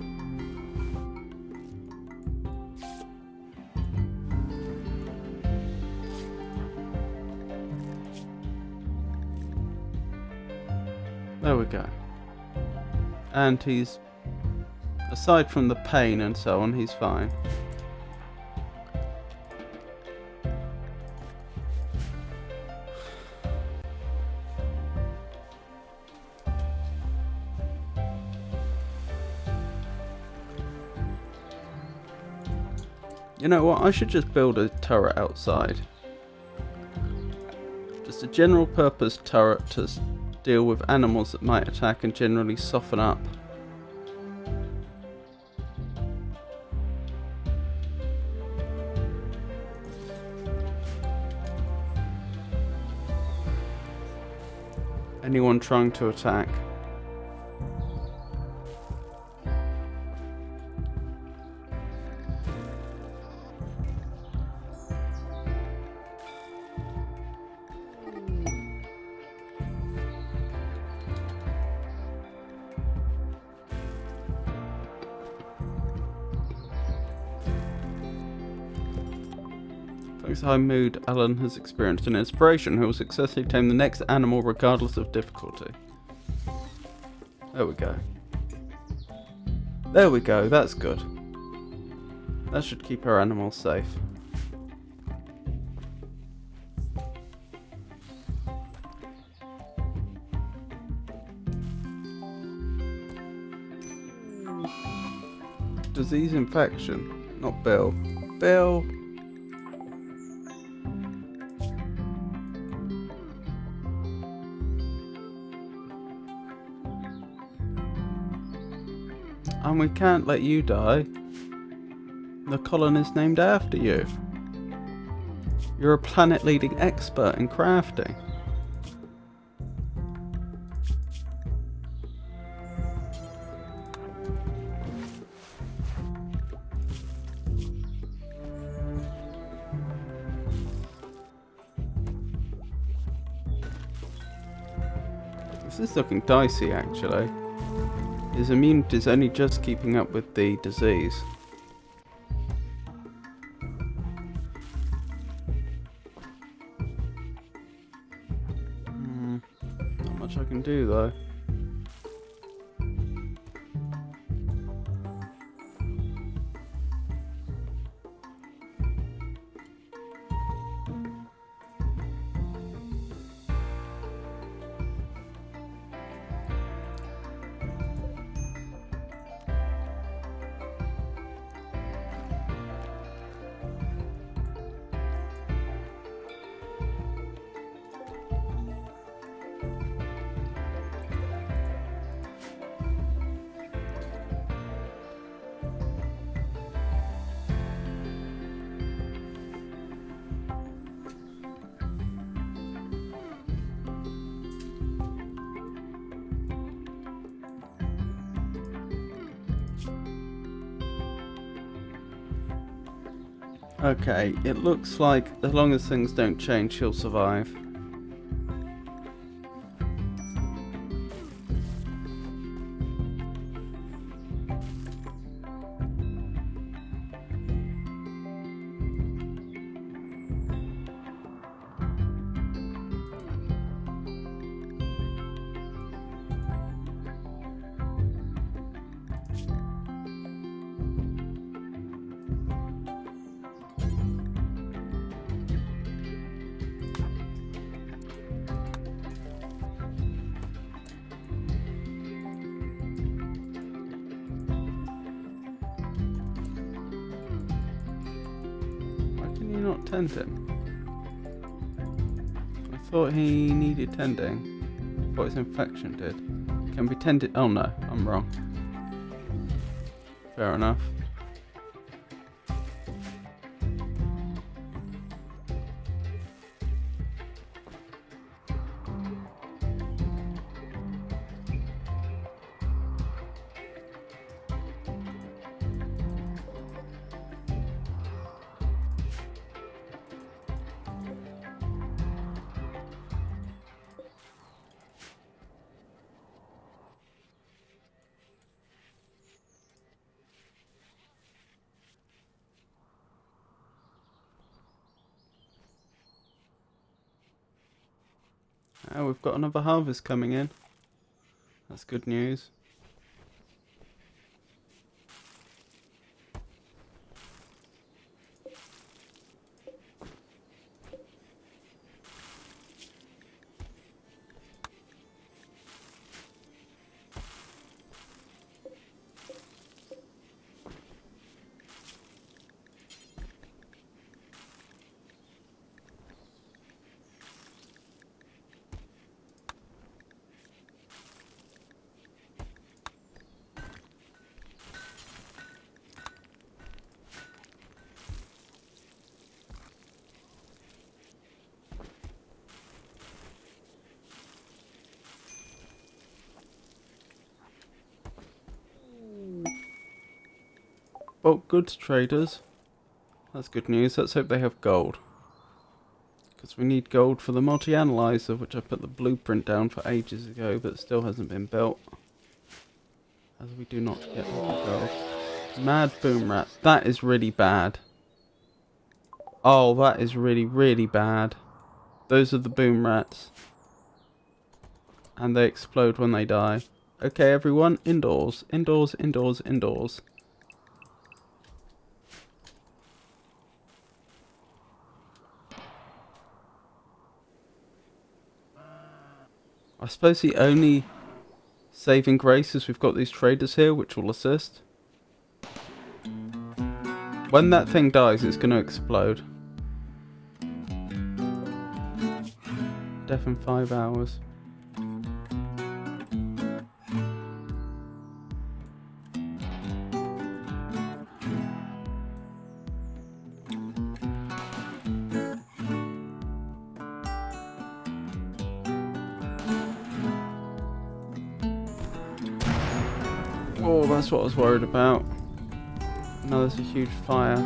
S1: There we go. And he's, aside from the pain and so on, he's fine. You know what, I should just build a turret outside. Just a general purpose turret to deal with animals that might attack and generally soften up. Anyone trying to attack. Thanks to high mood, Alan has experienced an inspiration who will successfully tame the next animal regardless of difficulty. There we go. There we go, that's good. That should keep our animals safe. Disease infection, not Bill. Bill! And we can't let you die. The colonist named after you. You're a planet-leading expert in crafting. This is looking dicey, actually. His immunity is only just keeping up with the disease. Not much I can do though. Okay, it looks like as long as things don't change, he'll survive. Not tend him. I thought he needed tending. I thought his infection did. Can be tended. Oh no, I'm wrong. Fair enough. Oh, we've got another harvest coming in. That's good news. Bulk goods traders. That's good news. Let's hope they have gold. Because we need gold for the multi-analyzer, which I put the blueprint down for ages ago, but still hasn't been built. As we do not get all the gold. Mad boom rats. That is really bad. Oh, that is really, really bad. Those are the boom rats. And they explode when they die. Okay, everyone, indoors. Indoors, indoors, indoors. I suppose the only saving grace is we've got these traders here which will assist. When that thing dies, it's going to explode. Death in 5 hours. Oh, that's what I was worried about. Now there's a huge fire.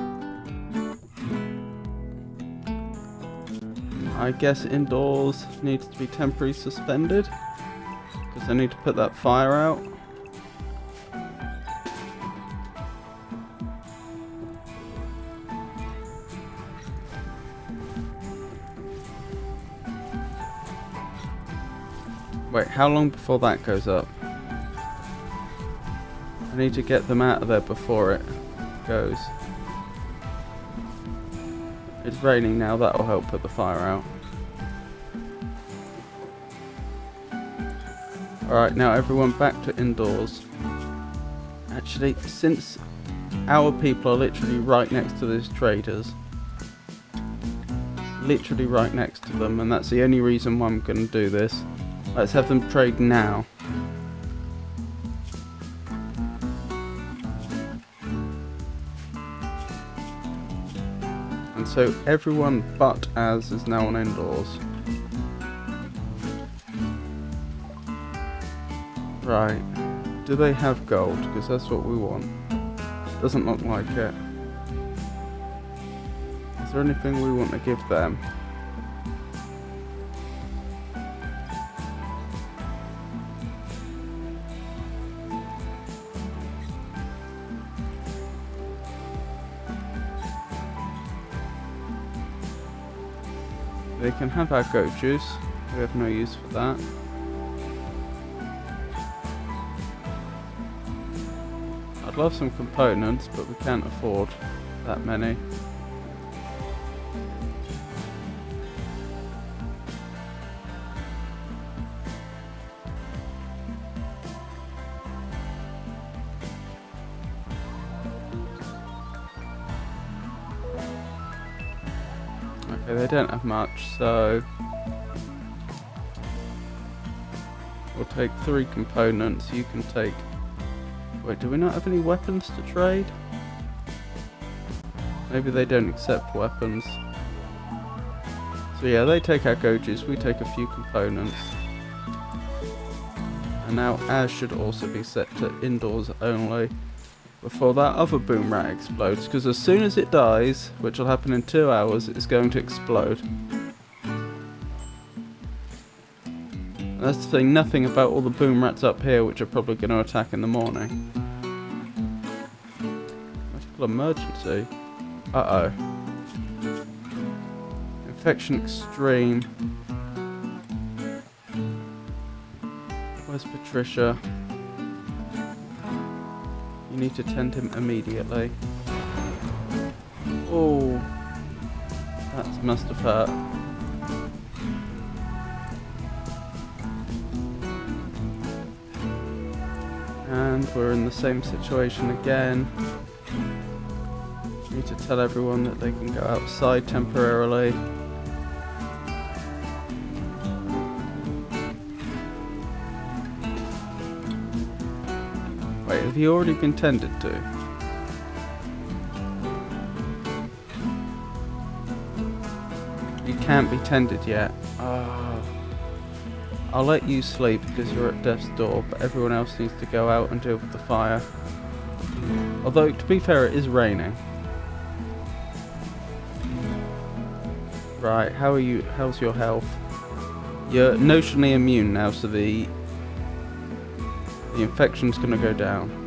S1: I guess indoors needs to be temporarily suspended. Because I need to put that fire out. Wait, how long before that goes up? I need to get them out of there before it goes. It's raining now, that'll help put the fire out. Alright, now everyone back to indoors. Actually, since our people are literally right next to these traders, literally right next to them, and that's the only reason why I'm going to do this, let's have them trade now. And so everyone but Az is now on indoors. Right. Do they have gold? Because that's what we want. Doesn't look like it. Is there anything we want to give them? They can have our goat juice. We have no use for that. I'd love some components, but we can't afford that many. Okay, they don't have much, so we'll take 3 components. You can take... Wait, do we not have any weapons to trade? Maybe they don't accept weapons. So yeah, they take our gojis, we take a few components. And now Az should also be set to indoors only before that other boom rat explodes, because as soon as it dies, which will happen in 2 hours, it's going to explode. And that's the thing, nothing about all the boom rats up here, which are probably going to attack in the morning. Medical emergency. Uh-oh. Infection extreme. Where's Patricia? You need to tend him immediately. Oh, that must have hurt. And we're in the same situation again. Need to tell everyone that they can go outside temporarily. Wait, have you already been tended to? You can't be tended yet. I'll let you sleep because you're at death's door, but everyone else needs to go out and deal with the fire. Although, to be fair, it is raining. Right, how are you? How's your health? You're notionally immune now, so the infection's gonna go down.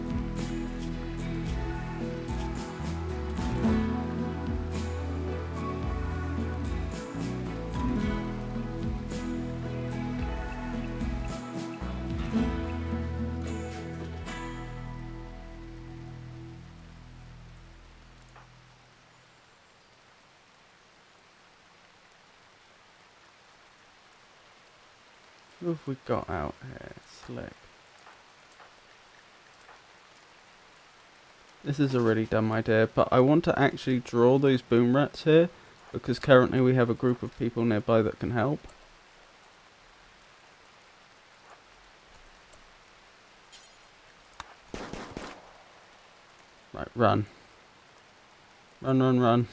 S1: Who have we got out here? Slick. This is a really dumb idea, but I want to actually draw those boom rats here, because currently we have a group of people nearby that can help. Right, run. Run, run, run.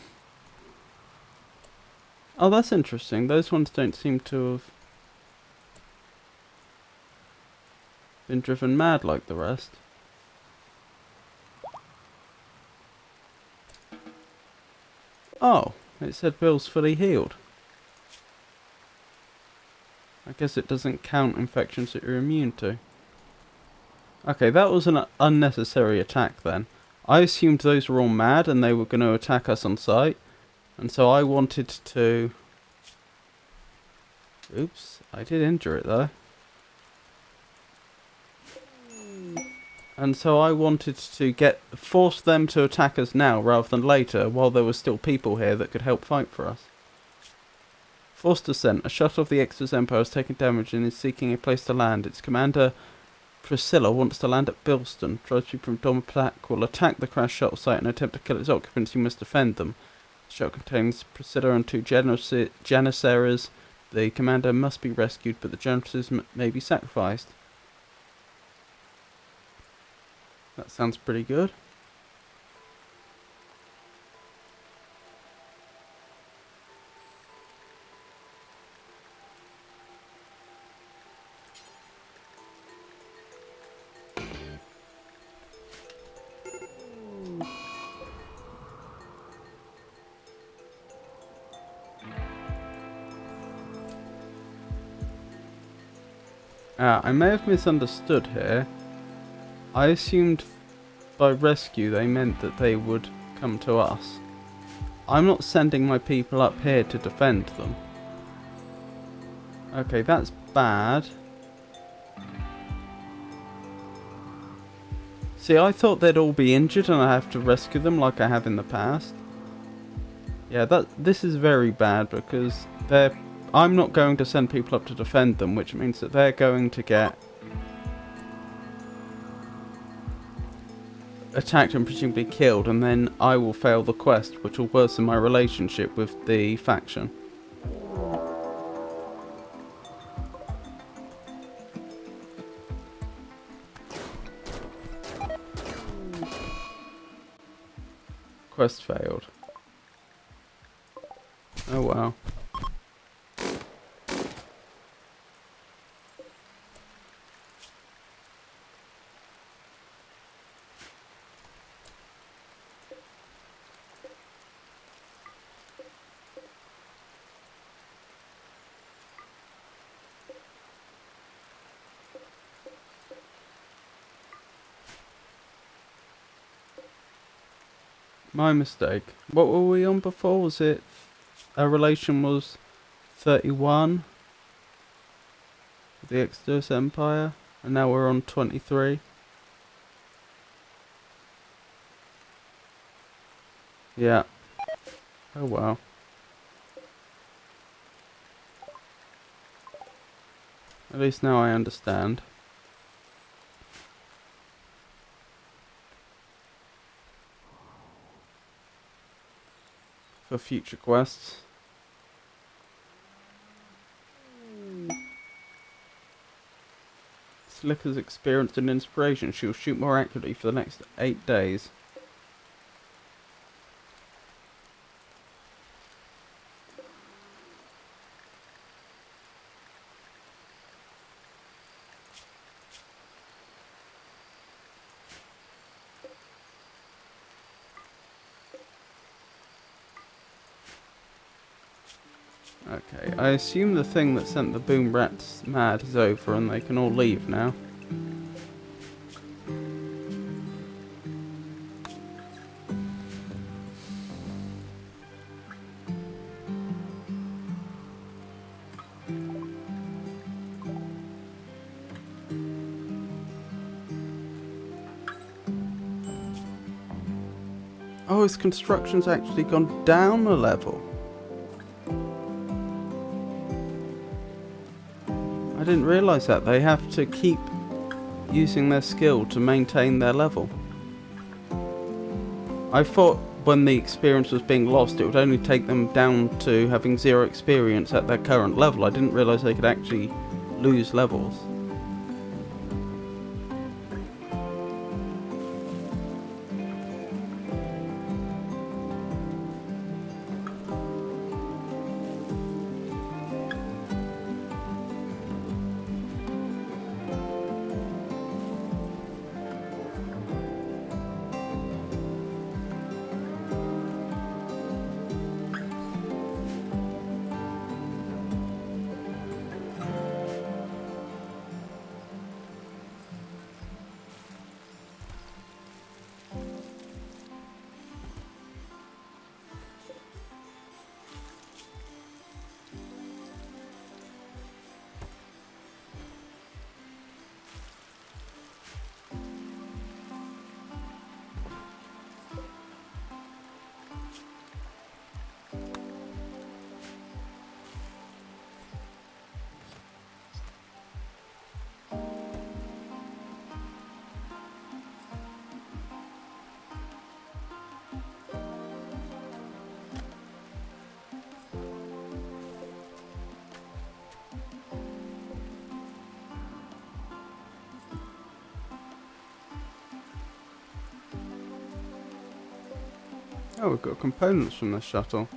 S1: Oh, that's interesting. Those ones don't seem to have been driven mad like the rest. Oh, it said Bill's fully healed. I guess it doesn't count infections that you're immune to. Okay, that was an unnecessary attack then. I assumed those were all mad and they were going to attack us on sight. And so I wanted to... Oops, I did injure it though. And so I wanted to force them to attack us now rather than later, while there were still people here that could help fight for us. Forced descent. A shuttle of the Exodus Empire has taken damage and is seeking a place to land. Its commander, Priscilla, wants to land at Bilston. Tribes from Domaplac will attack the crash shuttle site and attempt to kill its occupants. You must defend them. The shuttle contains Priscilla and two Janissaries. The commander must be rescued, but the Janissaries may be sacrificed. That sounds pretty good. I may have misunderstood here. I assumed by rescue they meant that they would come to us. I'm not sending my people up here to defend them. Okay, that's bad. See, I thought they'd all be injured and I have to rescue them like I have in the past. Yeah, this is very bad because I'm not going to send people up to defend them, which means that they're going to get attacked and presumably killed, and then I will fail the quest, which will worsen my relationship with the faction. Quest failed. Oh well. My mistake. What were we on before? Was it... Our relation was 31? The Exodus Empire? And now we're on 23. Yeah. Oh well. At least now I understand. For future quests. Slicker's experienced an inspiration. She'll shoot more accurately for the next 8 days. Okay, I assume the thing that sent the boom rats mad is over and they can all leave now. Oh, his construction's actually gone down a level. I didn't realise that. They have to keep using their skill to maintain their level. I thought when the experience was being lost, it would only take them down to having 0 experience at their current level. I didn't realise they could actually lose levels. Oh, we've got components from the shuttle.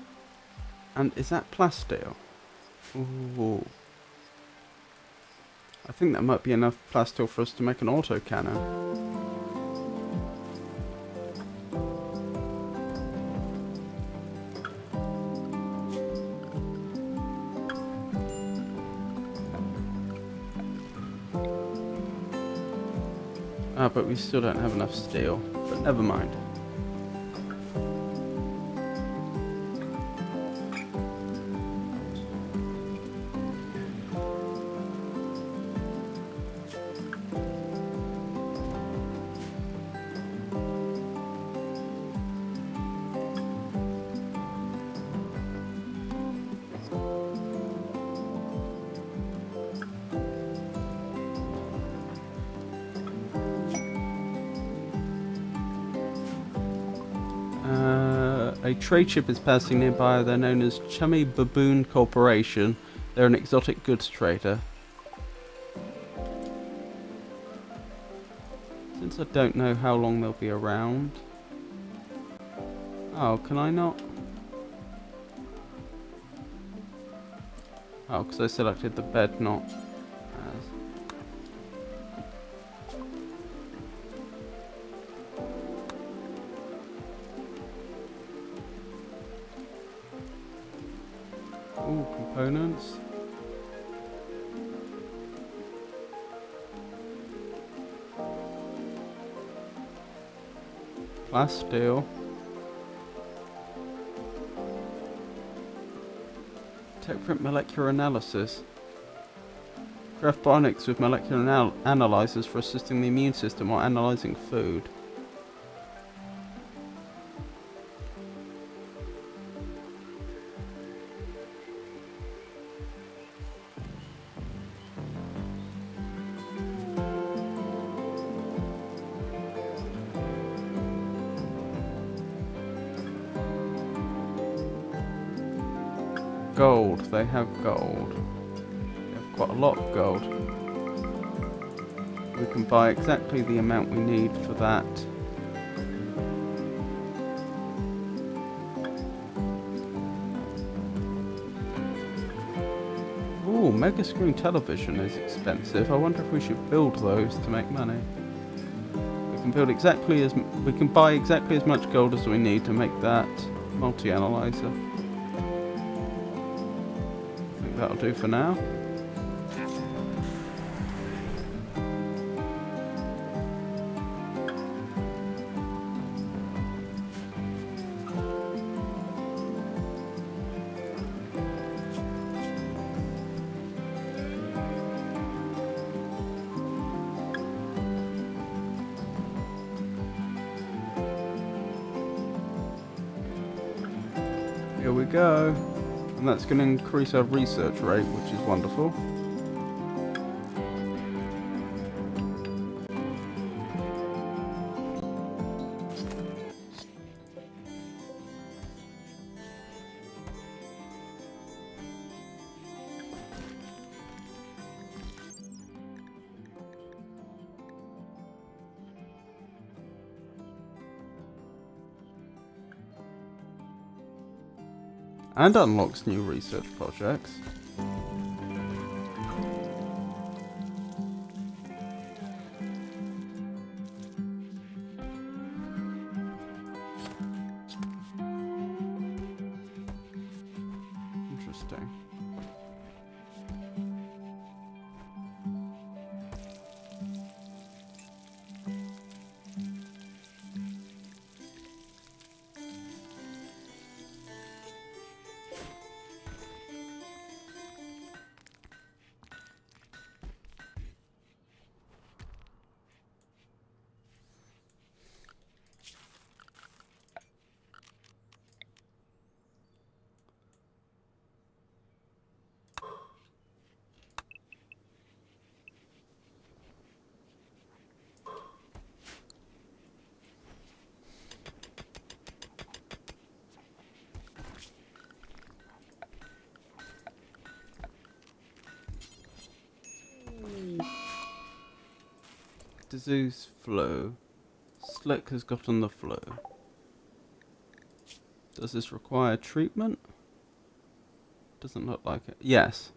S1: And is that plasteel? Ooh. I think that might be enough plasteel for us to make an autocannon. Ah, but we still don't have enough steel. But never mind. A trade ship is passing nearby. They're known as Chummy Baboon Corporation. They're an exotic goods trader. Since I don't know how long they'll be around... Oh, can I not? Oh, because I selected the bed, not as... Ooh, components. Plasteel. Tech print molecular analysis. Craft bionics with molecular analyzers for assisting the immune system while analyzing food. Gold, they have gold. They have quite a lot of gold. We can buy exactly the amount we need for that. Ooh, mega screen television is expensive. I wonder if we should build those to make money. We can build exactly as we can buy exactly as much gold as we need to make that multi-analyzer. That'll do for now. Here we go. And that's going to increase our research rate, which is wonderful. And unlocks new research projects. Interesting. Disease flu. Slick has gotten the flu. Does this require treatment? Doesn't look like it. Yes.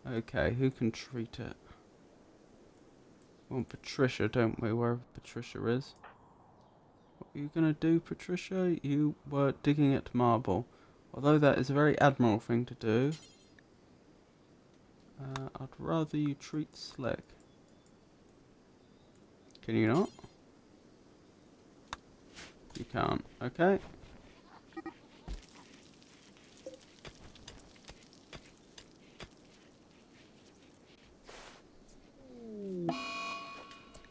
S1: Okay, who can treat it? We want Patricia, don't we? Wherever Patricia is. What were you going to do, Patricia? You were digging at marble. Although that is a very admirable thing to do. I'd rather you treat Slick. Can you not? You can't. Okay.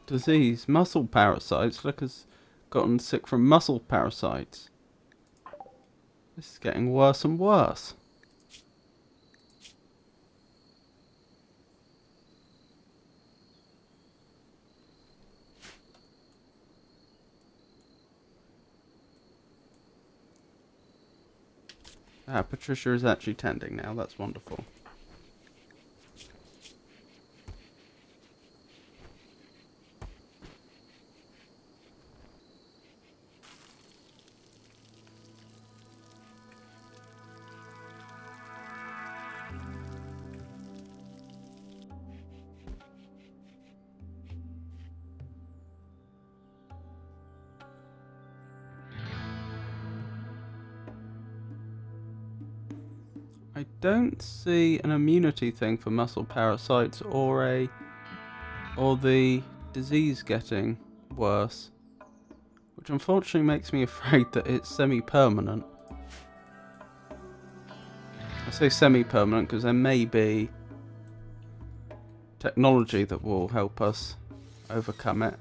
S1: Disease. Muscle parasites. Slick has gotten sick from muscle parasites. This is getting worse and worse. Patricia is actually tending now. That's wonderful. I don't see an immunity thing for muscle parasites or the disease getting worse, which unfortunately makes me afraid that it's semi-permanent. I say semi-permanent because there may be technology that will help us overcome it.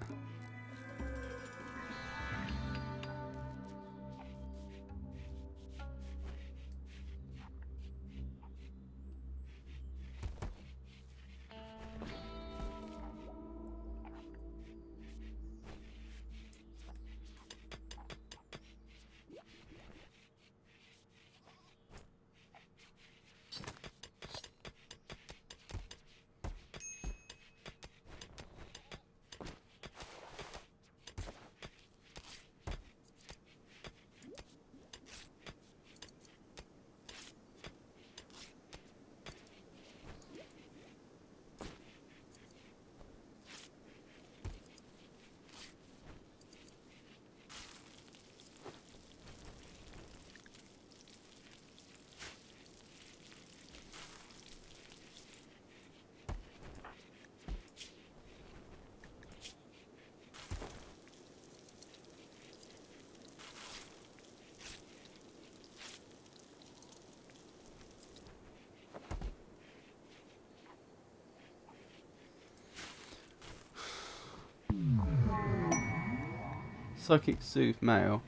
S1: Psychic soothe male.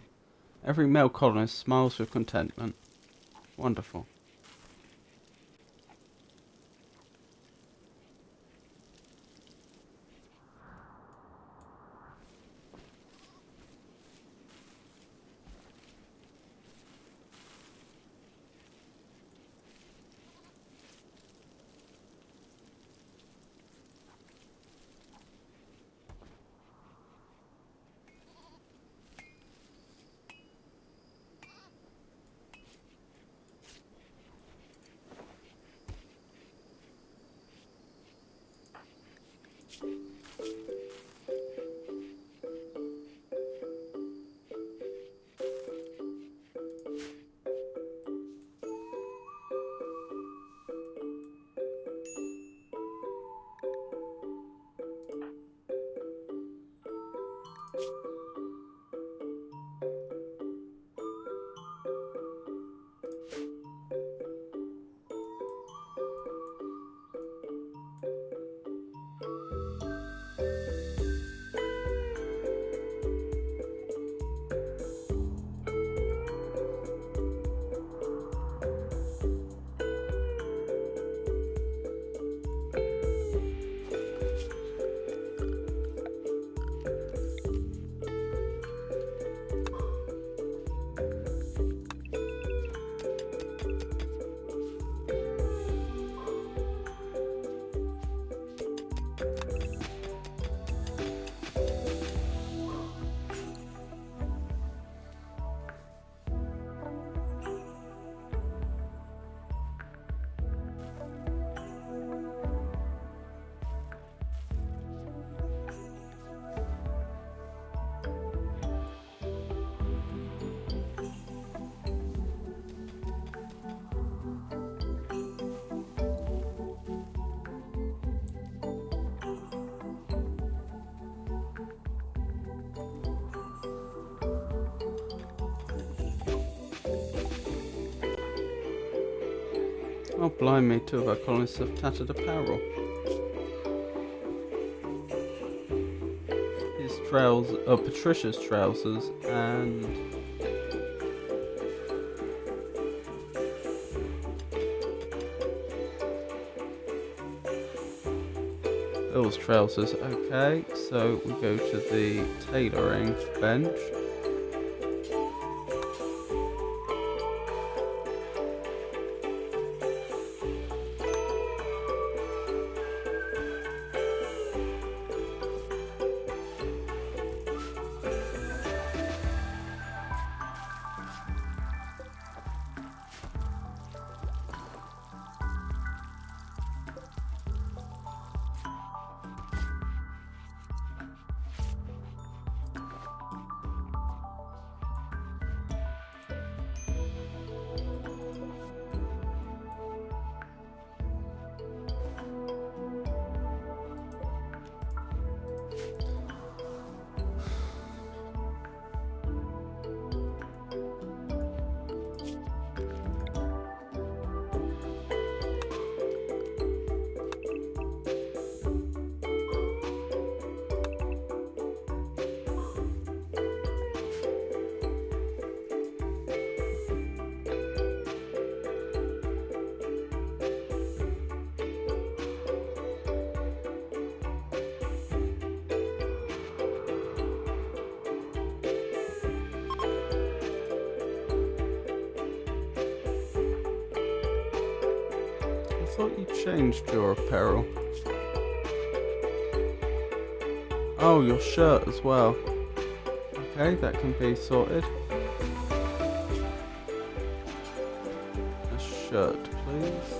S1: Every male colonist smiles with contentment. Wonderful. Oh, blimey, two of our colonists have tattered apparel. His trousers, Patricia's trousers, and Bill's trousers. Okay, so we go to the tailoring bench. thought you changed your apparel. Oh, your shirt as well. Okay, that can be sorted. A shirt, please.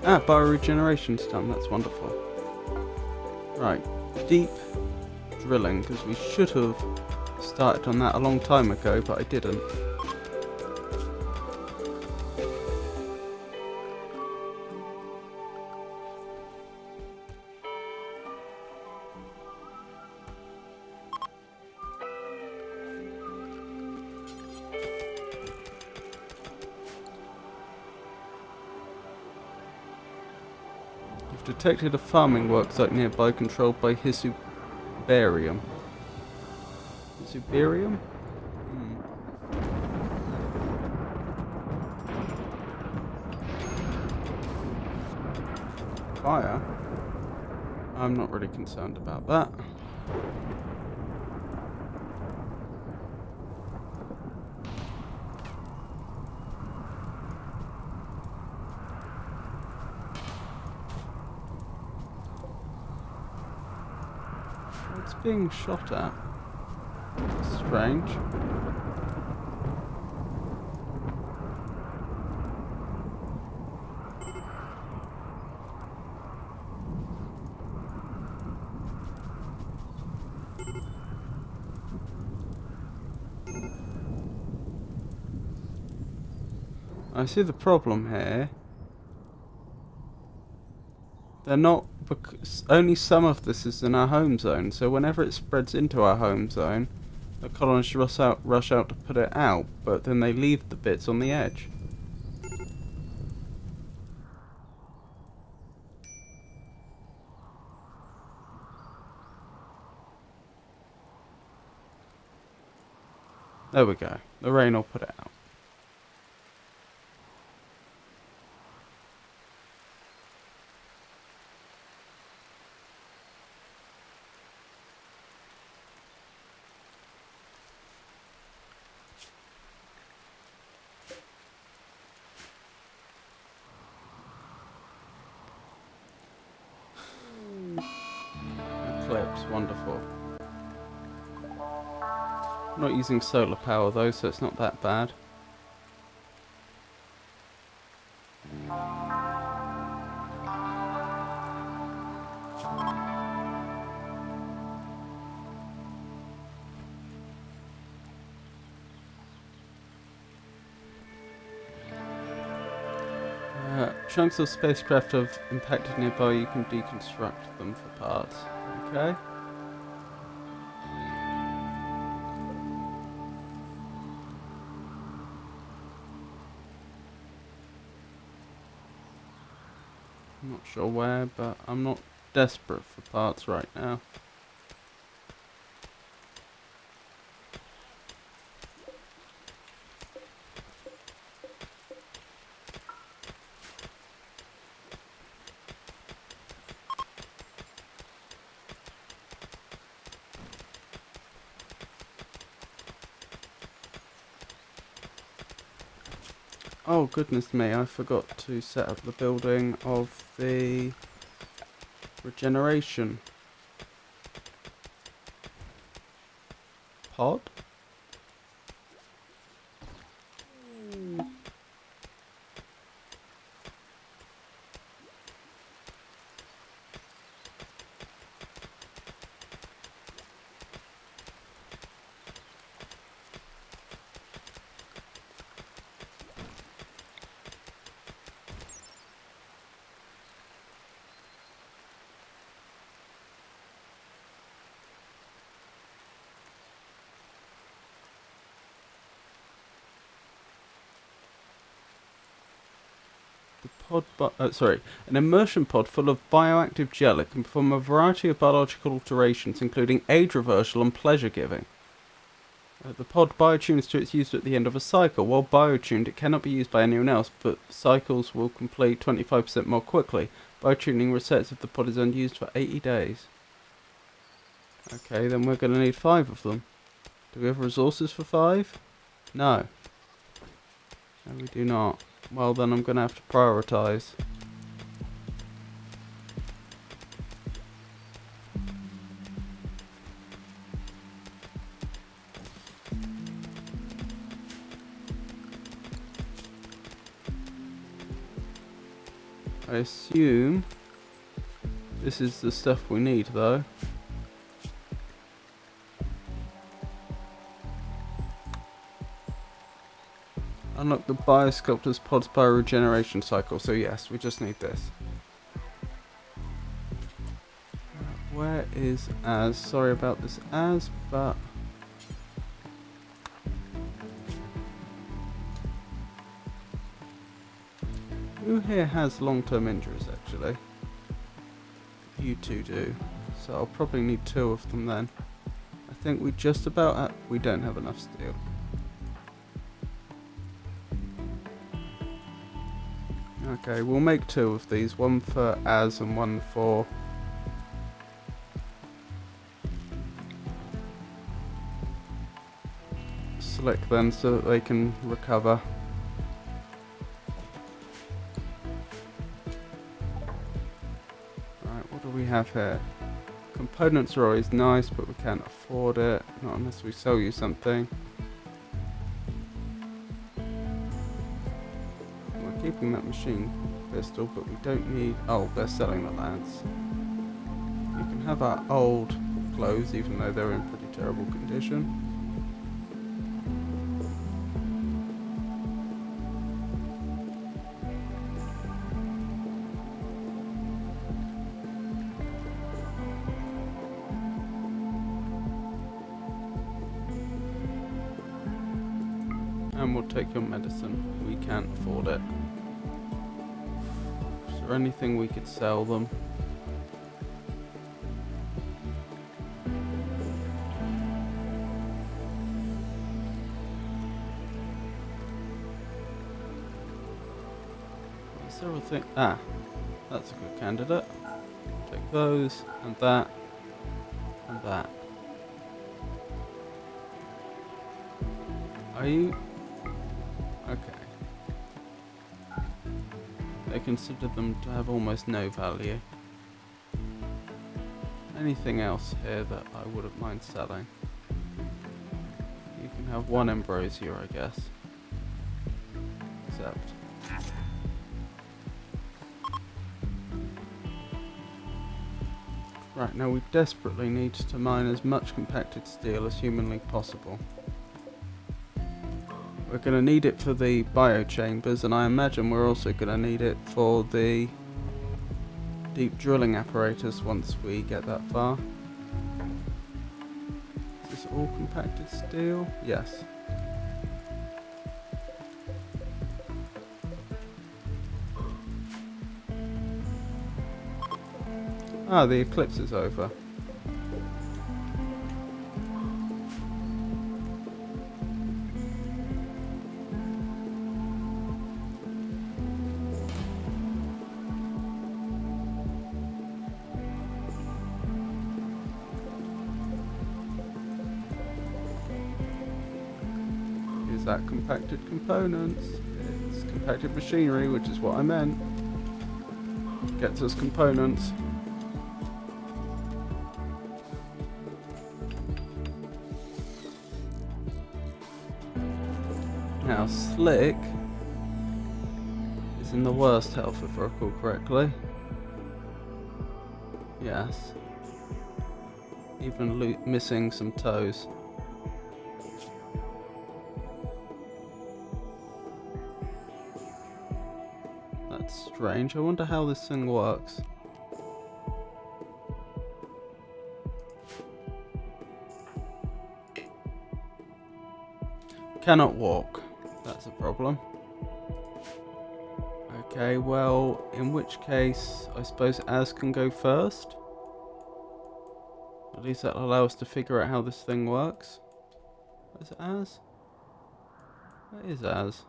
S1: Ah, bioregeneration's done, that's wonderful. Right, deep drilling, because we should have started on that a long time ago, but I didn't. You've detected a farming worksite nearby controlled by Hisubarium. Hisubarium? Fire? I'm not really concerned about that. It's being shot at. Strange. I see the problem here. They're not, because only some of this is in our home zone, so whenever it spreads into our home zone, the colonists rush out to put it out, but then they leave the bits on the edge. There we go. The rain will put it out. Eclipse, wonderful. I'm not using solar power though, so it's not that bad. Chunks of spacecraft have impacted nearby. You can deconstruct them for parts. Okay. I'm not sure where, but I'm not desperate for parts right now. Oh goodness me, I forgot to set up the building of the regeneration pod. an immersion pod full of bioactive gel. It can perform a variety of biological alterations, including age reversal and pleasure giving. The pod biotunes to its use at the end of a cycle. While biotuned, it cannot be used by anyone else, but cycles will complete 25% more quickly. Biotuning resets if the pod is unused for 80 days. Okay, then we're going to need 5 of them. Do we have resources for 5? No. No, we do not. Well, then I'm going to have to prioritise. I assume this is the stuff we need, though. Unlock the Biosculptor's Pod's bioregeneration cycle. So yes, we just need this. Where is Az? Sorry about this, Az, but... Who here has long-term injuries, actually? You two do. So I'll probably need 2 of them then. I think we just about... we don't have enough steel. Okay, we'll make 2 of these. One for Az and one for... Slick then, so that they can recover. What do we have here? Components are always nice, but we can't afford it. Not unless we sell you something. We're keeping that machine pistol, but we don't need... Oh, they're selling the lance. You can have our old clothes, even though they're in pretty terrible condition. And we'll take your medicine. We can't afford it. Is there anything we could sell them? What's there a thing? Ah, that's a good candidate. Take those, and that, and that. Are you... Okay. They consider them to have almost no value. Anything else here that I wouldn't mind selling? You can have 1 ambrosia, I guess. Except... Right, now we desperately need to mine as much compacted steel as humanly possible. We're going to need it for the biochambers, and I imagine we're also going to need it for the deep drilling apparatus once we get that far. Is this all compacted steel? Yes. Ah, the eclipse is over. Is that compacted components? It's compacted machinery, which is what I meant. Gets us components. Now, Slick is in the worst health, if I recall correctly. Yes. Even missing some toes. That's strange. I wonder how this thing works. Cannot walk. That's a problem. Okay, well, in which case, I suppose Az can go first. At least that'll allow us to figure out how this thing works. Is it Az? It is Az.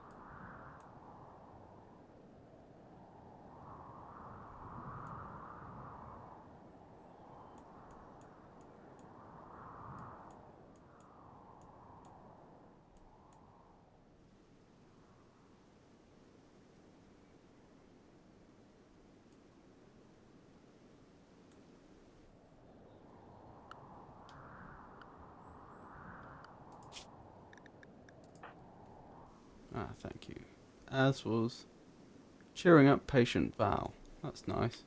S1: Ah, thank you. Az was cheering up patient Val. That's nice.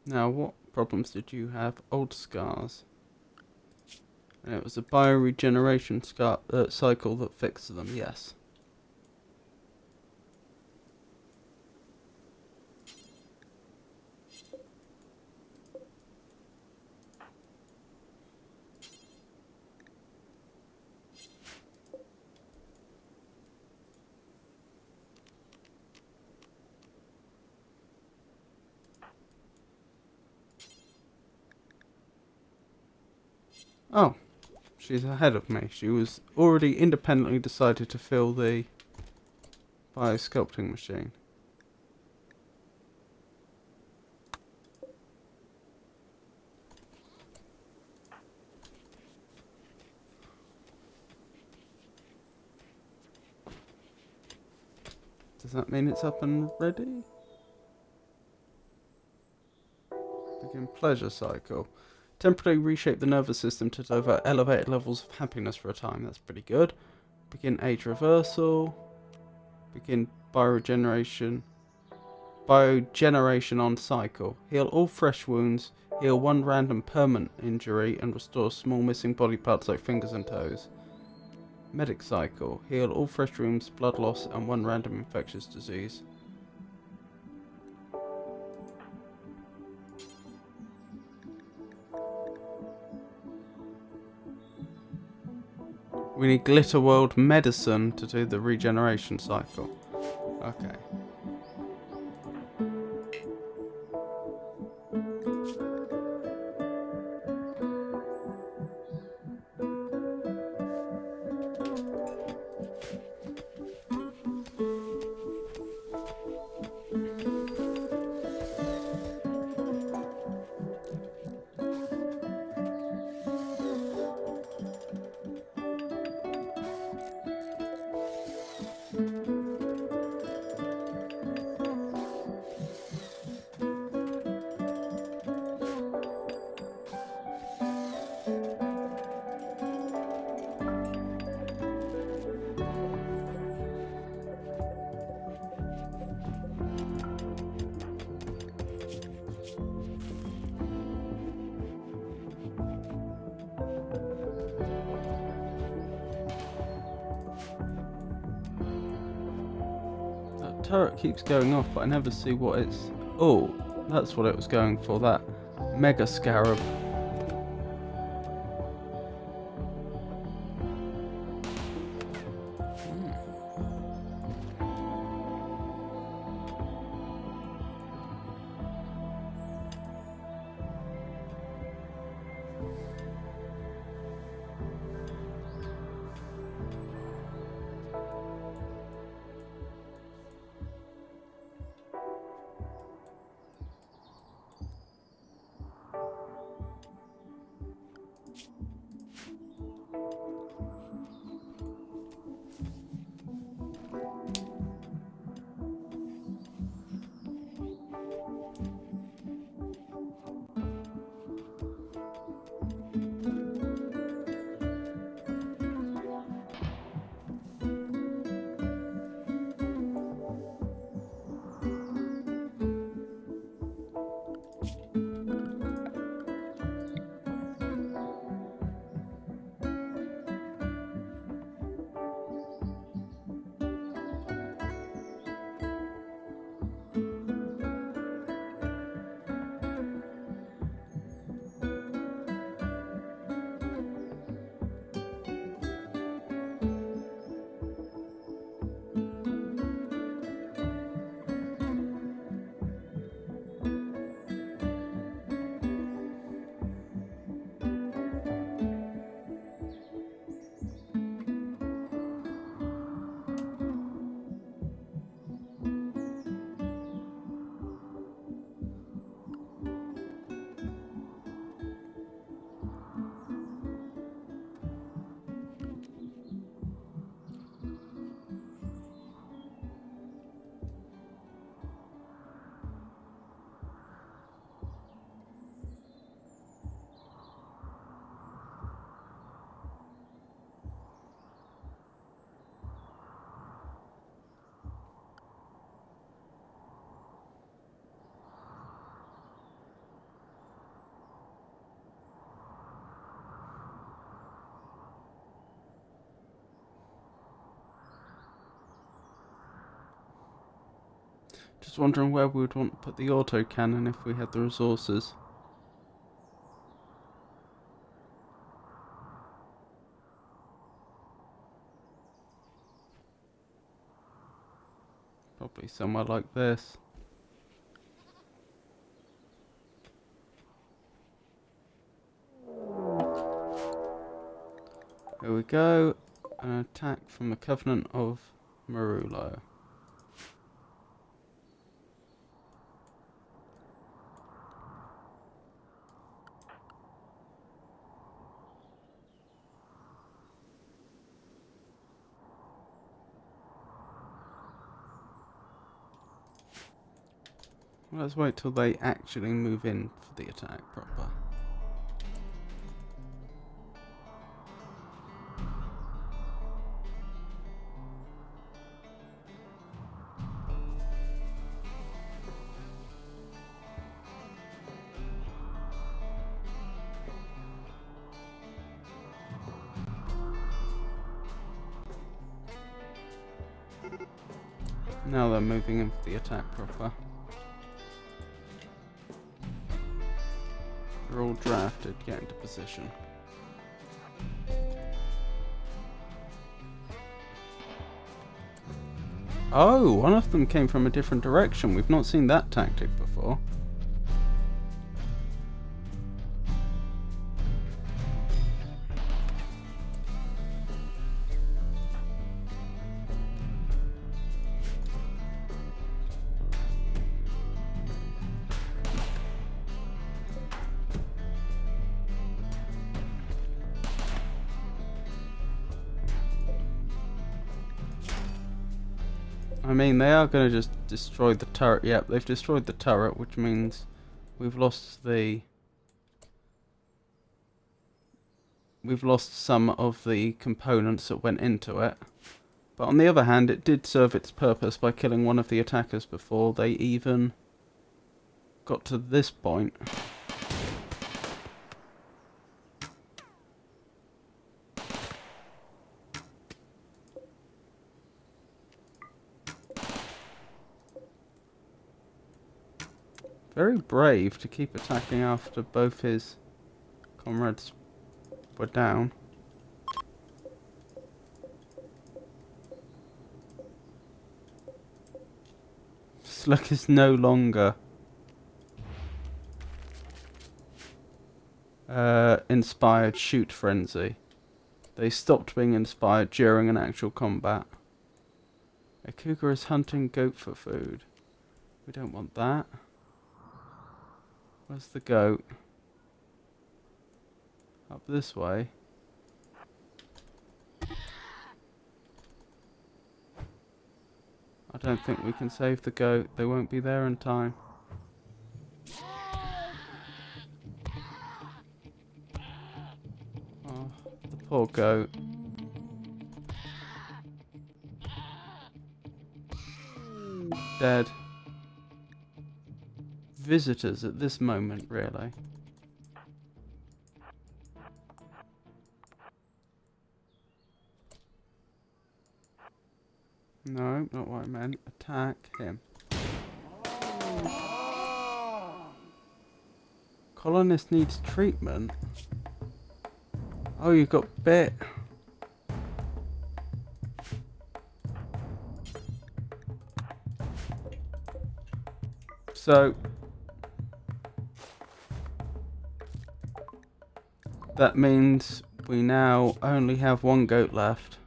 S1: Now, what problems did you have? Old scars. And it was a bioregeneration cycle that fixed them, yes. Oh, she's ahead of me. She was already independently decided to fill the biosculpting machine. Does that mean it's up and ready? Begin pleasure cycle. Temporarily reshape the nervous system to deliver elevated levels of happiness for a time. That's pretty good. Begin age reversal. Begin bioregeneration. Biogeneration on cycle. Heal all fresh wounds. Heal one random permanent injury and restore small missing body parts like fingers and toes. Medic cycle. Heal all fresh wounds, blood loss, and one random infectious disease. We need Glitter World Medicine to do the regeneration cycle. Okay. Turret keeps going off, but I never see what it's... Oh, that's what it was going for, that Mega Scarab. Just wondering where we would want to put the autocannon if we had the resources. Probably somewhere like this. Here we go. An attack from the Covenant of Marulo. Let's wait till they actually move in for the attack proper. Now they're moving in for the attack proper. They're all drafted, get into position. Oh, one of them came from a different direction. We've not seen that tactic before. I mean, they are going to just destroy the turret. Yep, they've destroyed the turret, which means we've lost the... We've lost some of the components that went into it. But on the other hand, it did serve its purpose by killing one of the attackers before they even got to this point. Very brave to keep attacking after both his comrades were down. Slug is no longer inspired shoot frenzy. They stopped being inspired during an actual combat. A cougar is hunting goat for food. We don't want that. Where's the goat? Up this way. I don't think we can save the goat. They won't be there in time. Oh, the poor goat. Dead. Visitors at this moment, really. No, not what I meant. Attack him. Colonist needs treatment. Oh, you got bit. So that means we now only have one goat left.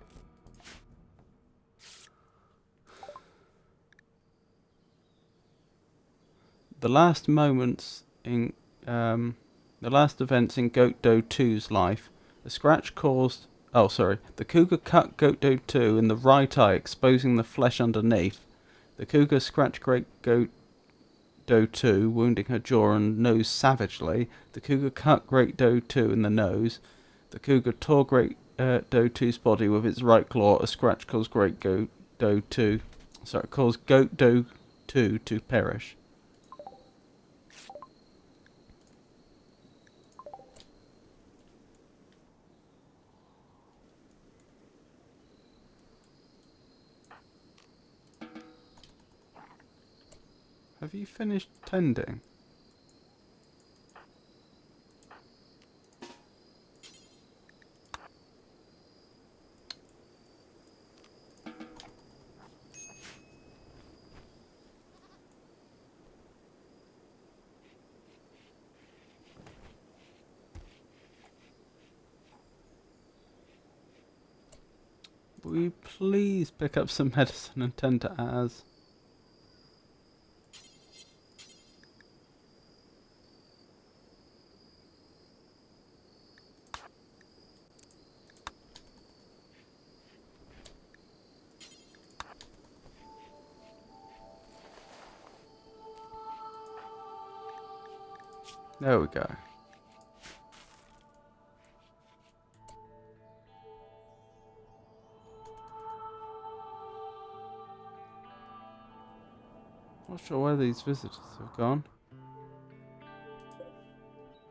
S1: The last moments in the last events in Goat Doe 2's life, a scratch caused the cougar cut Goat Doe 2 in the right eye, exposing the flesh underneath. The cougar scratched Great Goat Doe 2, wounding her jaw and nose savagely. The cougar cut Great Doe 2 in the nose. The cougar tore Great Doe 2's body with its right claw. A scratch caused Goat Doe 2 to perish. Have you finished tending? Will you please pick up some medicine and tend to Az? There we go. Not sure where these visitors have gone.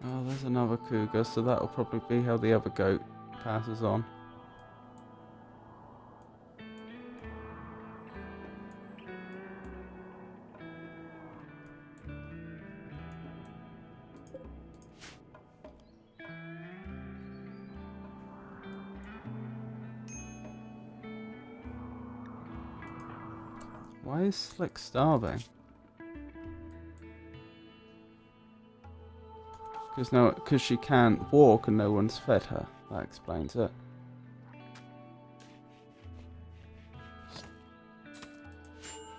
S1: Oh, there's another cougar, so that'll probably be how the other goat passes on. Why is Slick starving? Because she can't walk and no one's fed her. That explains it.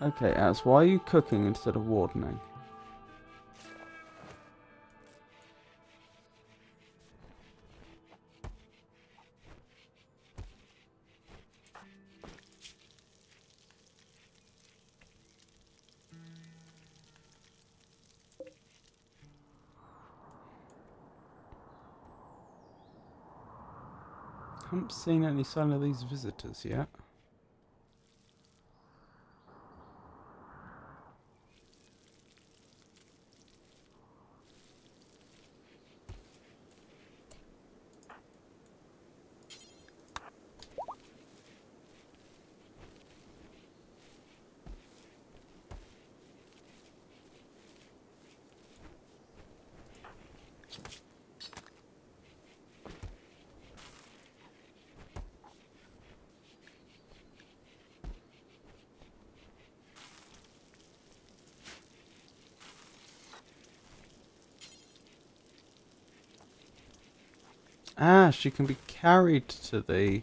S1: Okay, Az, why are you cooking instead of wardening? Haven't seen any sign of these visitors yet. Ah, she can be carried to the...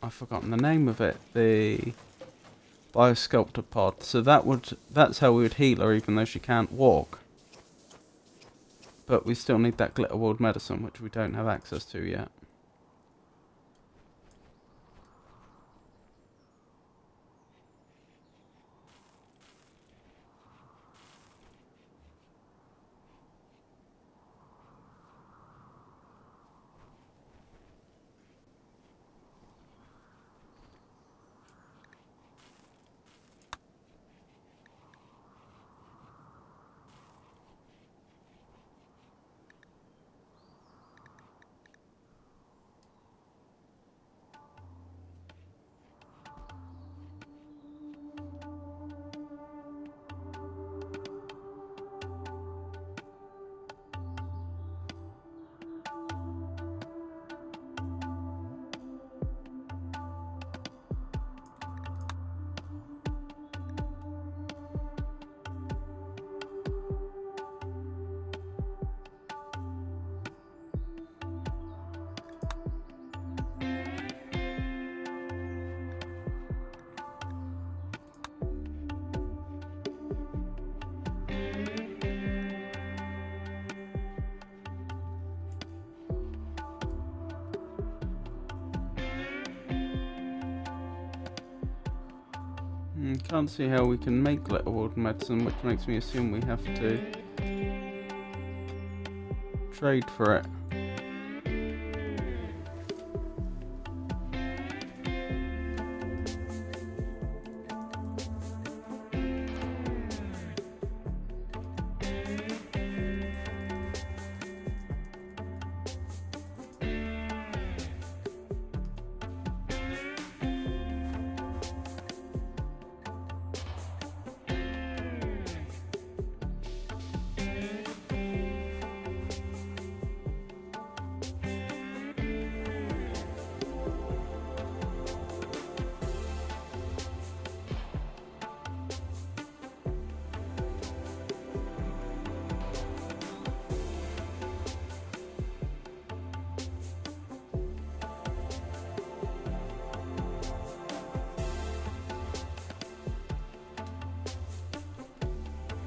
S1: I've forgotten the name of it. The biosculptor pod. So that's how we would heal her, even though she can't walk. But we still need that glitterworld medicine, which we don't have access to yet. Can't see how we can make glitterworld medicine, which makes me assume we have to trade for it.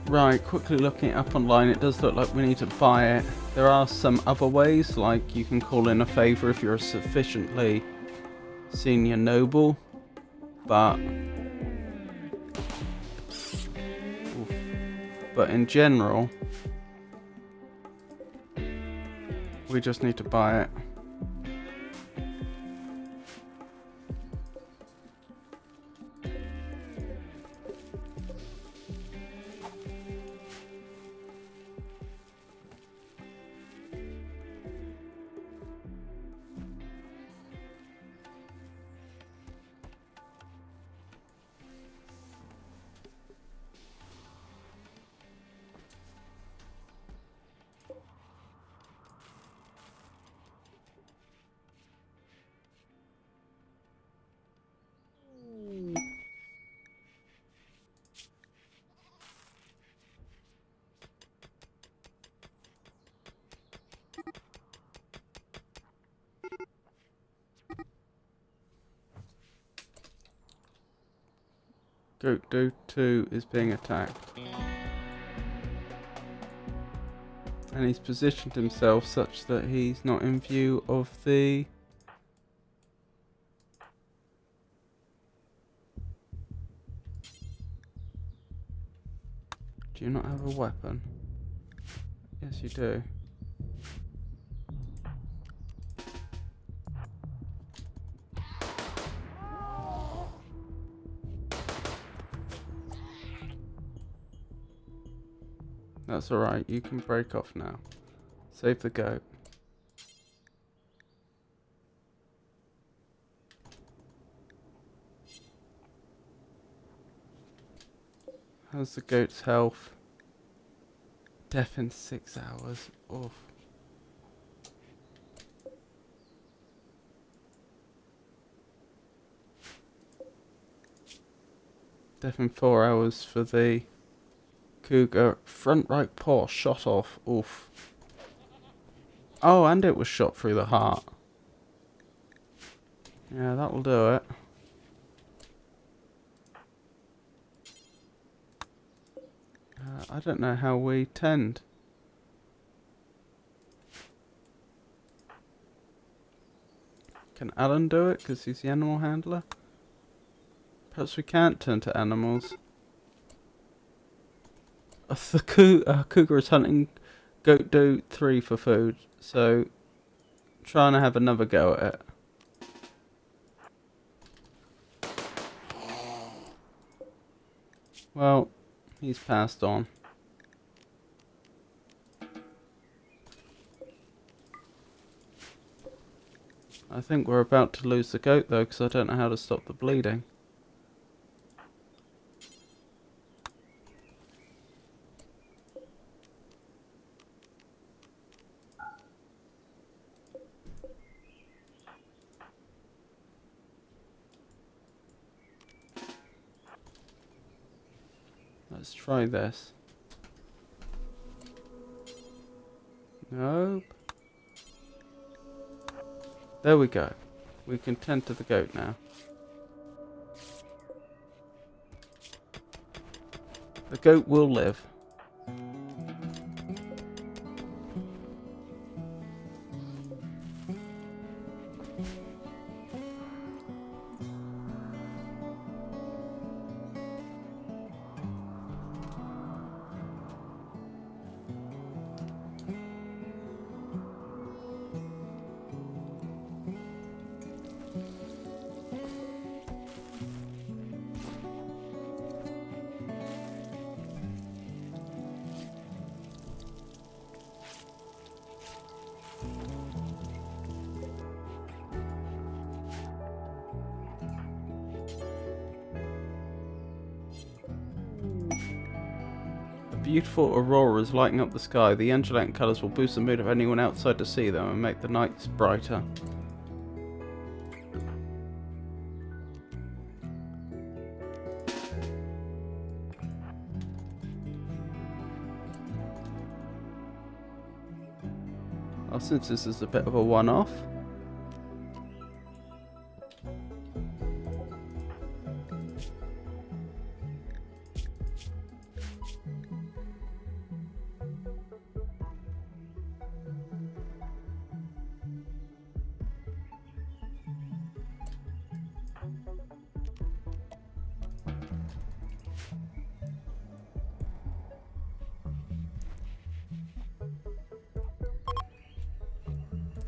S1: Right, quickly looking it up online, it does look like we need to buy it. There are some other ways, like you can call in a favour if you're a sufficiently senior noble, but in general, we just need to buy it. Goat 2 is being attacked. And he's positioned himself such that he's not in view of the... Do you not have a weapon? Yes, you do. That's alright, you can break off now. Save the goat. How's the goat's health? Death in 6 hours. Oof. Death in 4 hours for the cougar. Front right paw shot off. Oof. Oh, and it was shot through the heart. Yeah, that'll do it. I don't know how we tend. Can Alan do it because he's the animal handler? Perhaps we can't turn to animals. The cougar is hunting goat 3 for food, so trying to have another go at it. Well, he's passed on. I think we're about to lose the goat though, because I don't know how to stop the bleeding. Let's try this. Nope. There we go. We can tend to the goat now. The goat will live. Beautiful auroras lighting up the sky. The undulating colours will boost the mood of anyone outside to see them and make the nights brighter. Well, since this is a bit of a one-off,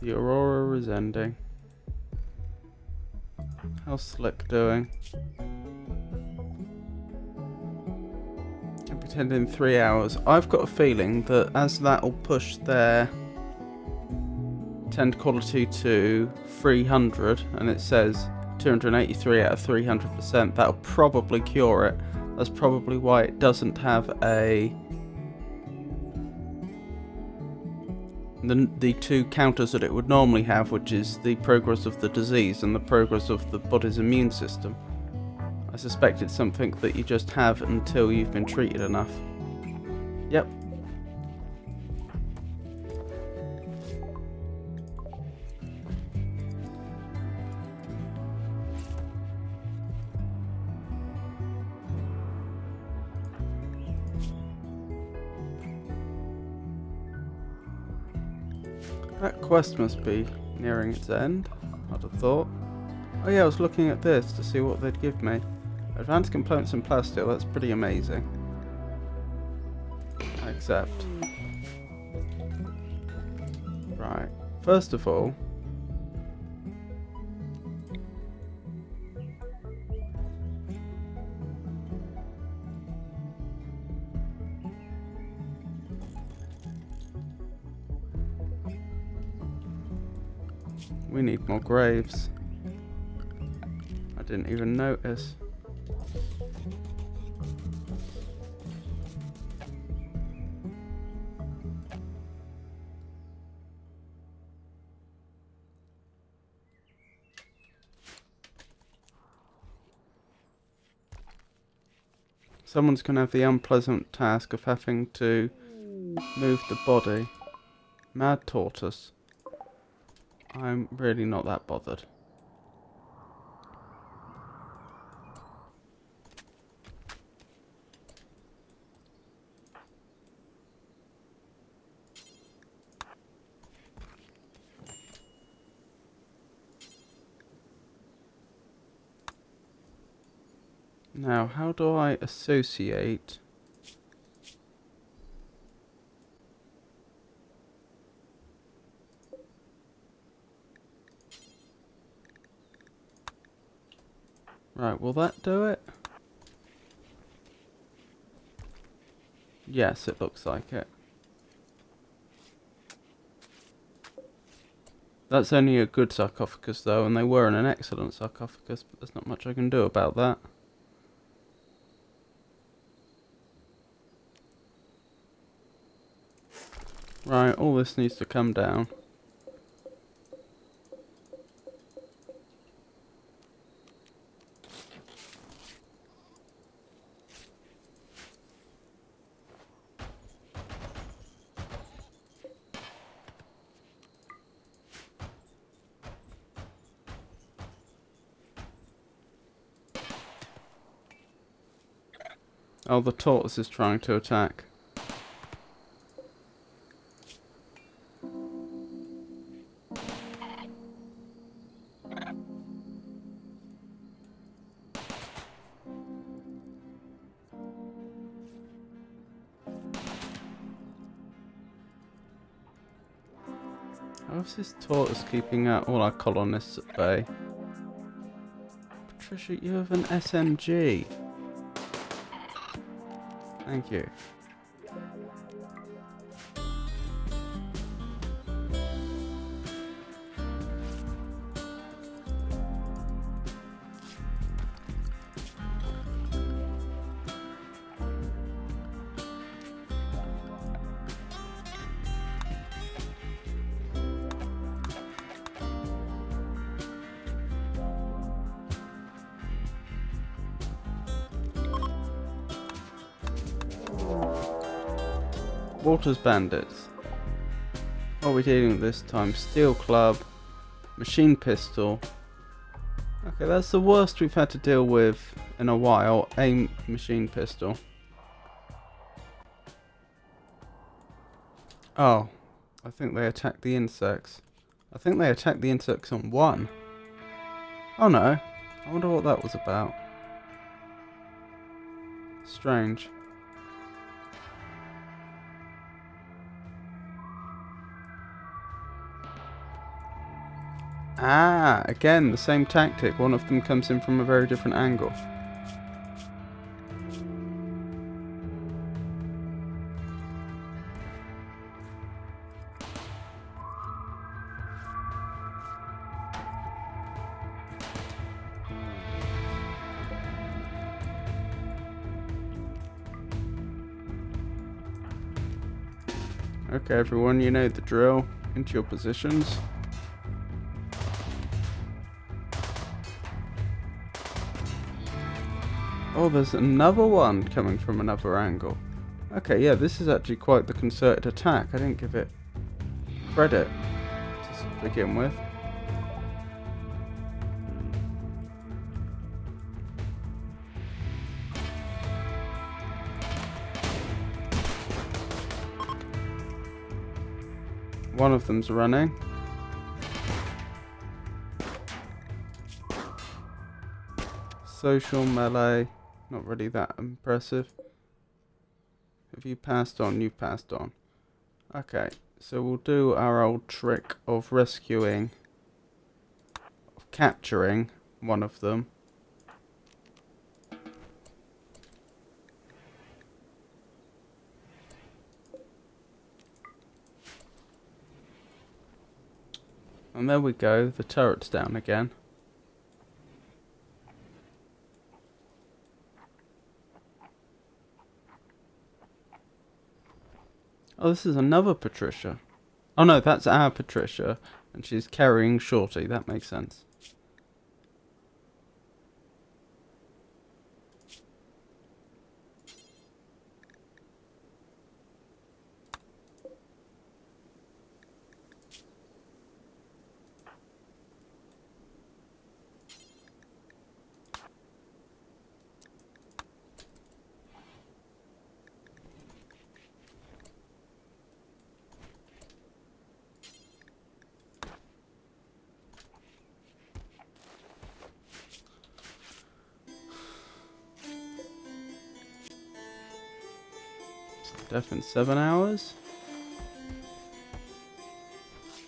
S1: The aurora is ending. How's Slick doing? I'll pretend in 3 hours. I've got a feeling that as that will push their tend quality to 300, and it says 283 out of 300%, that'll probably cure it. That's probably why it doesn't have the two counters that it would normally have, which is the progress of the disease and the progress of the body's immune system. I suspect it's something that you just have until you've been treated enough. Yep. That quest must be nearing its end, I'd have thought. Oh yeah, I was looking at this to see what they'd give me. Advanced components in plastic, that's pretty amazing. I accept. Right, first of all, we need more graves. I didn't even notice. Someone's going to have the unpleasant task of having to move the body. Mad tortoise. I'm really not that bothered. Now, how do I associate? Right, will that do it? Yes, it looks like it. That's only a good sarcophagus though, and they were in an excellent sarcophagus, but there's not much I can do about that. Right, all this needs to come down. Oh, the tortoise is trying to attack. How's this tortoise keeping out all our colonists at bay? Patricia, you have an SMG. Thank you. Walters Bandits. What are we dealing with this time? Steel Club, Machine Pistol. Okay, that's the worst we've had to deal with in a while. A Machine Pistol. Oh, I think they attacked the insects. I think they attacked the insects on one. Oh no, I wonder what that was about. Strange. Ah, again, the same tactic. One of them comes in from a very different angle. Okay, everyone, you know the drill. Into your positions. Oh, there's another one coming from another angle. Okay, yeah, this is actually quite the concerted attack. I didn't give it credit to begin with. One of them's running. Social melee, not really that impressive. Have you passed on? You've passed on. Okay, so we'll do our old trick of rescuing, of capturing one of them. And there we go, the turret's down again. Oh, this is another Patricia. Oh no, that's our Patricia, and she's carrying Shorty, that makes sense. Death in 7 hours.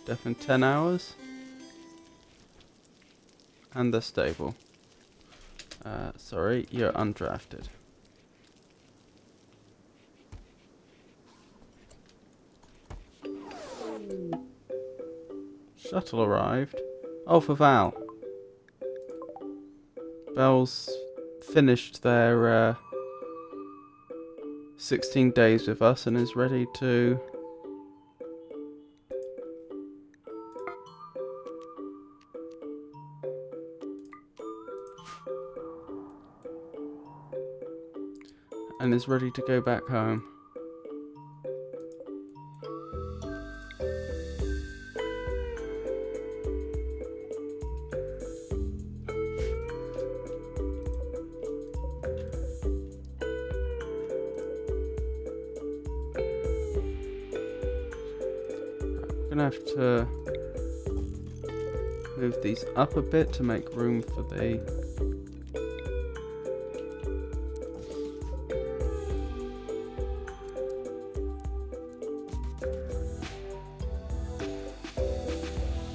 S1: Death in 10 hours. And they're stable. Sorry, you're undrafted. Shuttle arrived. Oh, for Val. Val's finished their 16 days with us and is ready to go back home. I'm gonna have to move these up a bit to make room for the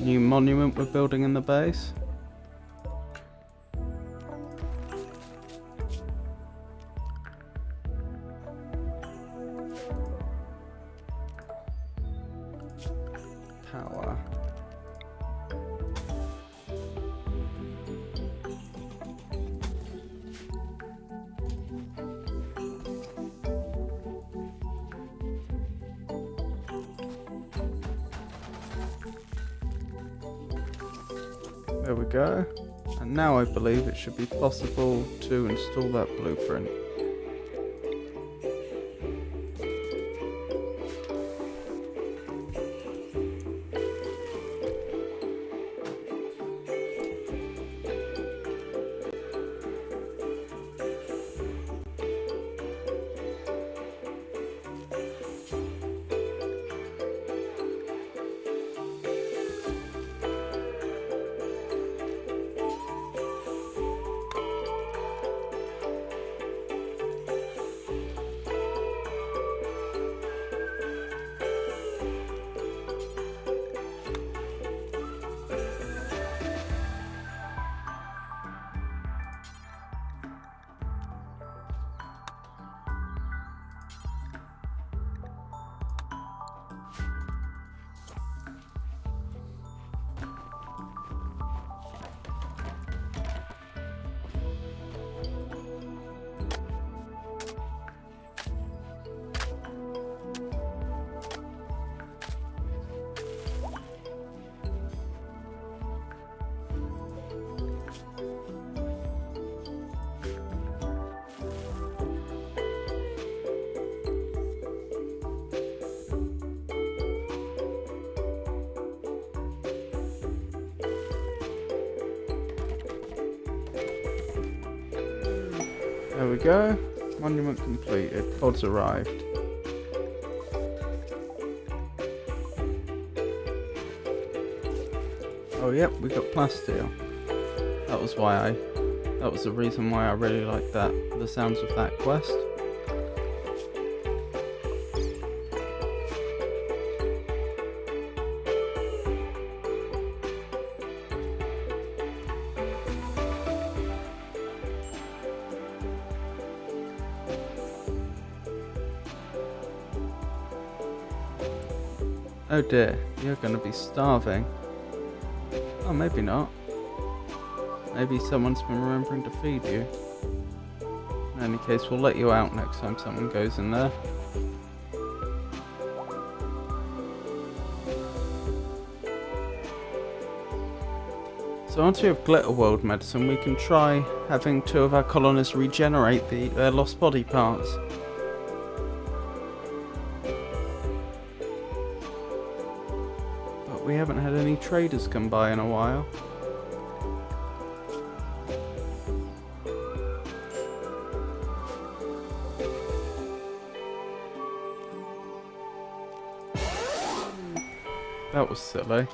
S1: new monument we're building in the base. Power. There we go. And now I believe it should be possible to install that blueprint. There we go. Monument completed. Pods arrived. Oh yep, we got plasteel. That was the reason why I really liked the sounds of that quest. Oh dear, you're gonna be starving. Oh, maybe not. Maybe someone's been remembering to feed you. In any case, we'll let you out next time someone goes in there. So once we have Glitter World medicine, we can try having 2 of our colonists regenerate their lost body parts. But we haven't had any traders come by in a while. That was silly.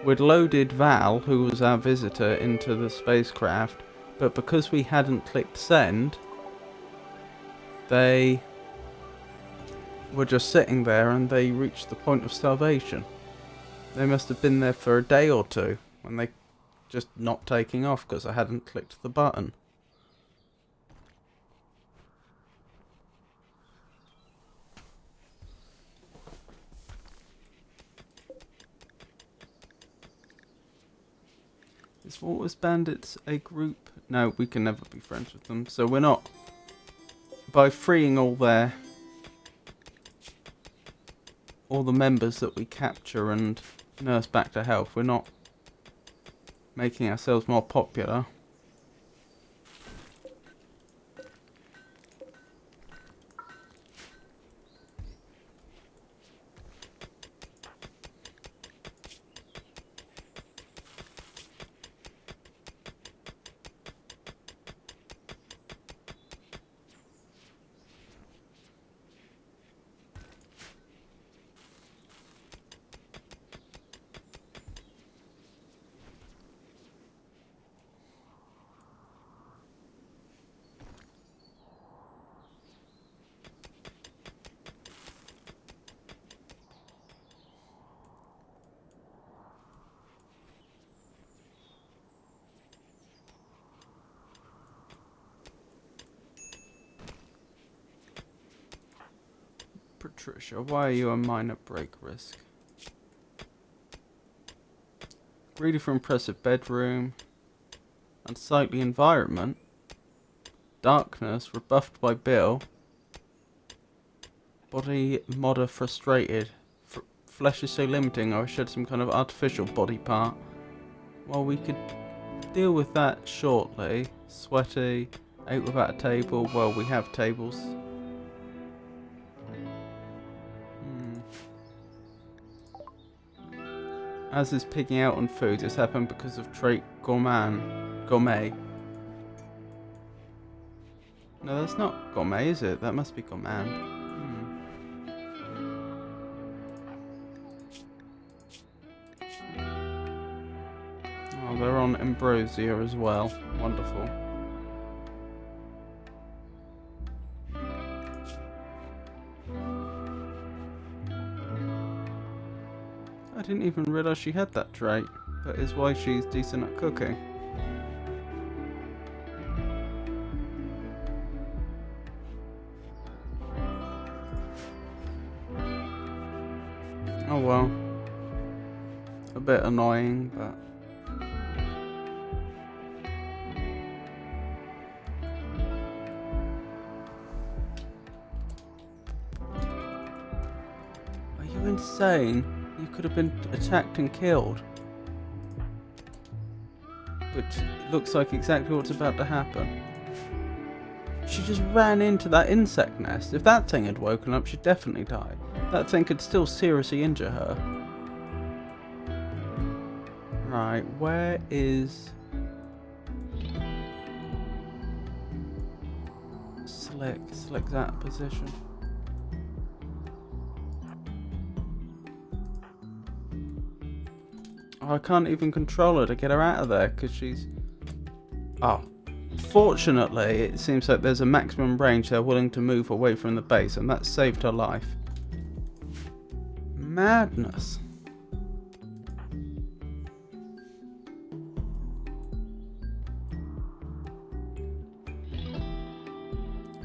S1: We'd loaded Val, who was our visitor, into the spacecraft, but because we hadn't clicked send, they were just sitting there and they reached the point of starvation. They must have been there for a day or two when they just not taking off because I hadn't clicked the button. Is Waters Bandits a group? No, we can never be friends with them. So we're not... By freeing all the members that we capture and nurse back to health, we're not making ourselves more popular. Patricia, why are you a minor break risk? Greedy for impressive bedroom. Unsightly environment. Darkness, rebuffed by Bill. Body modder frustrated. Flesh is so limiting, I shed some kind of artificial body part. Well, we could deal with that shortly. Sweaty. Ate without a table. Well, we have tables. As is pigging out on food, this happened because of trait gourmet. No, that's not gourmet, is it? That must be gourmand. Oh, they're on ambrosia as well. Wonderful. I didn't even realise she had that trait. That is why she's decent at cooking. Oh well. A bit annoying, but... Are you insane? You could have been attacked and killed. Which looks like exactly what's about to happen. She just ran into that insect nest. If that thing had woken up, she'd definitely die. That thing could still seriously injure her. Right, where is Slick's out of position. Oh, I can't even control her to get her out of there because she's... Oh. Fortunately, it seems like there's a maximum range they're willing to move away from the base, and that saved her life. Madness.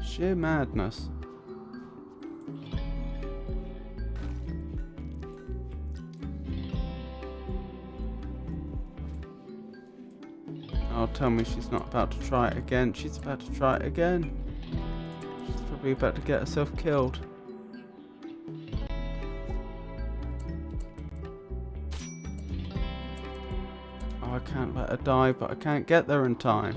S1: Sheer madness. Oh, tell me she's not about to try it again. She's about to try it again. She's probably about to get herself killed. Oh, I can't let her die, but I can't get there in time.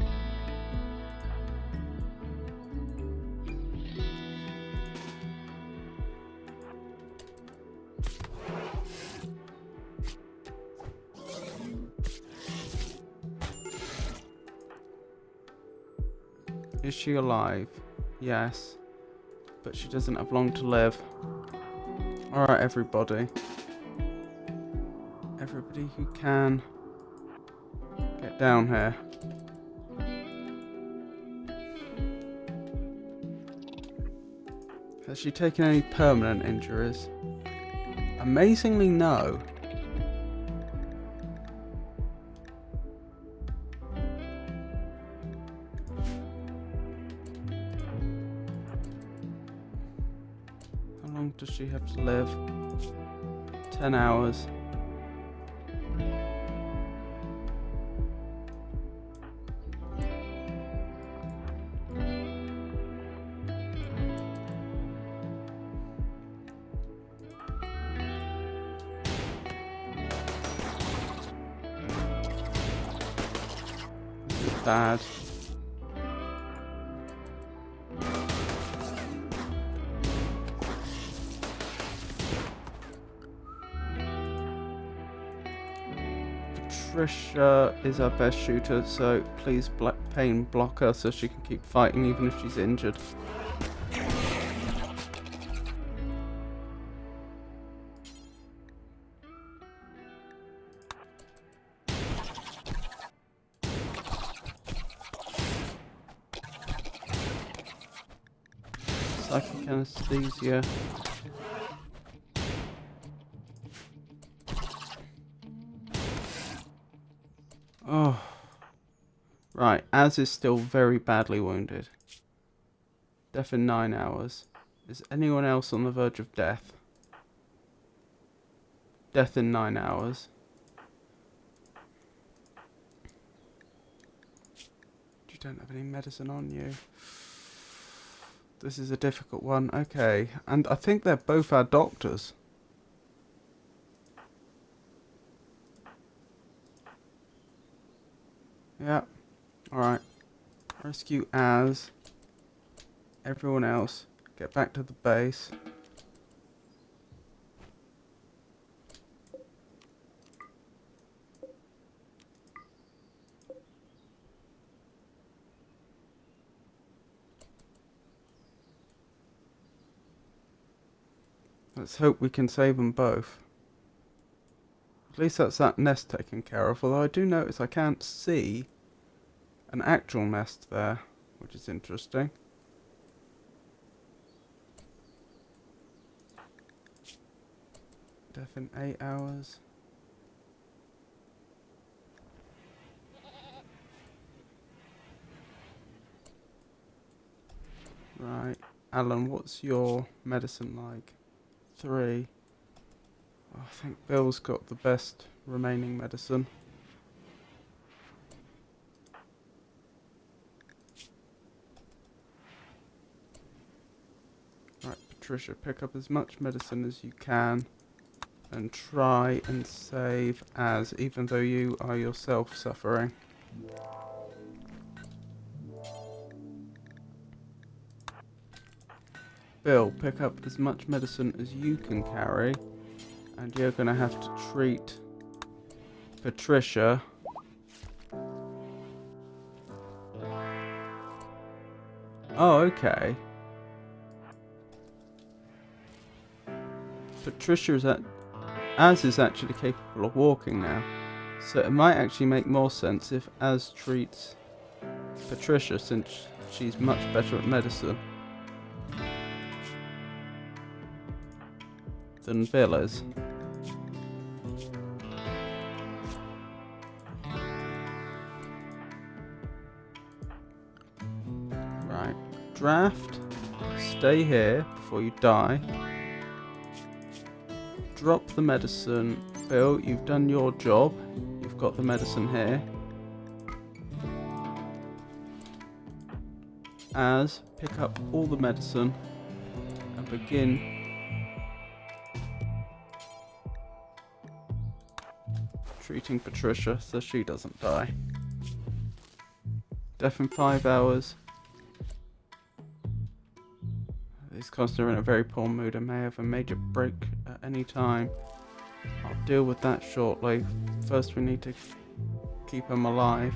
S1: Is she alive? Yes. But she doesn't have long to live. Alright, everybody. Everybody who can. Get down here. Has she taken any permanent injuries? Amazingly, no. How long does she have to live? 10 hours. This is bad. Patricia is our best shooter, so please pain block her so she can keep fighting even if she's injured. Psychic anesthesia. Oh. Right, Az is still very badly wounded. Death in 9 hours. Is anyone else on the verge of death? Death in 9 hours. You don't have any medicine on you. This is a difficult one. Okay, and I think they're both our doctors. Yeah. Alright. Rescue Az. Everyone else. Get back to the base. Let's hope we can save them both. At least that's that nest taken care of, although I do notice I can't see an actual nest there, which is interesting. Death in 8 hours. Right, Alan, what's your medicine like? 3. Oh, I think Bill's got the best remaining medicine. Right, Patricia, pick up as much medicine as you can and try and save Az, even though you are yourself suffering. Bill, pick up as much medicine as you can carry, and you're going to have to treat Patricia. Oh, okay. Patricia is actually capable of walking now. So it might actually make more sense if Az treats Patricia, since she's much better at medicine than Bill is. Right. Draft. Stay here before you die. Drop the medicine. Bill, you've done your job. You've got the medicine here. Az, pick up all the medicine and begin treating Patricia so she doesn't die. Death in 5 hours. These constants are in a very poor mood and may have a major break at any time. I'll deal with that shortly. First we need to keep him alive.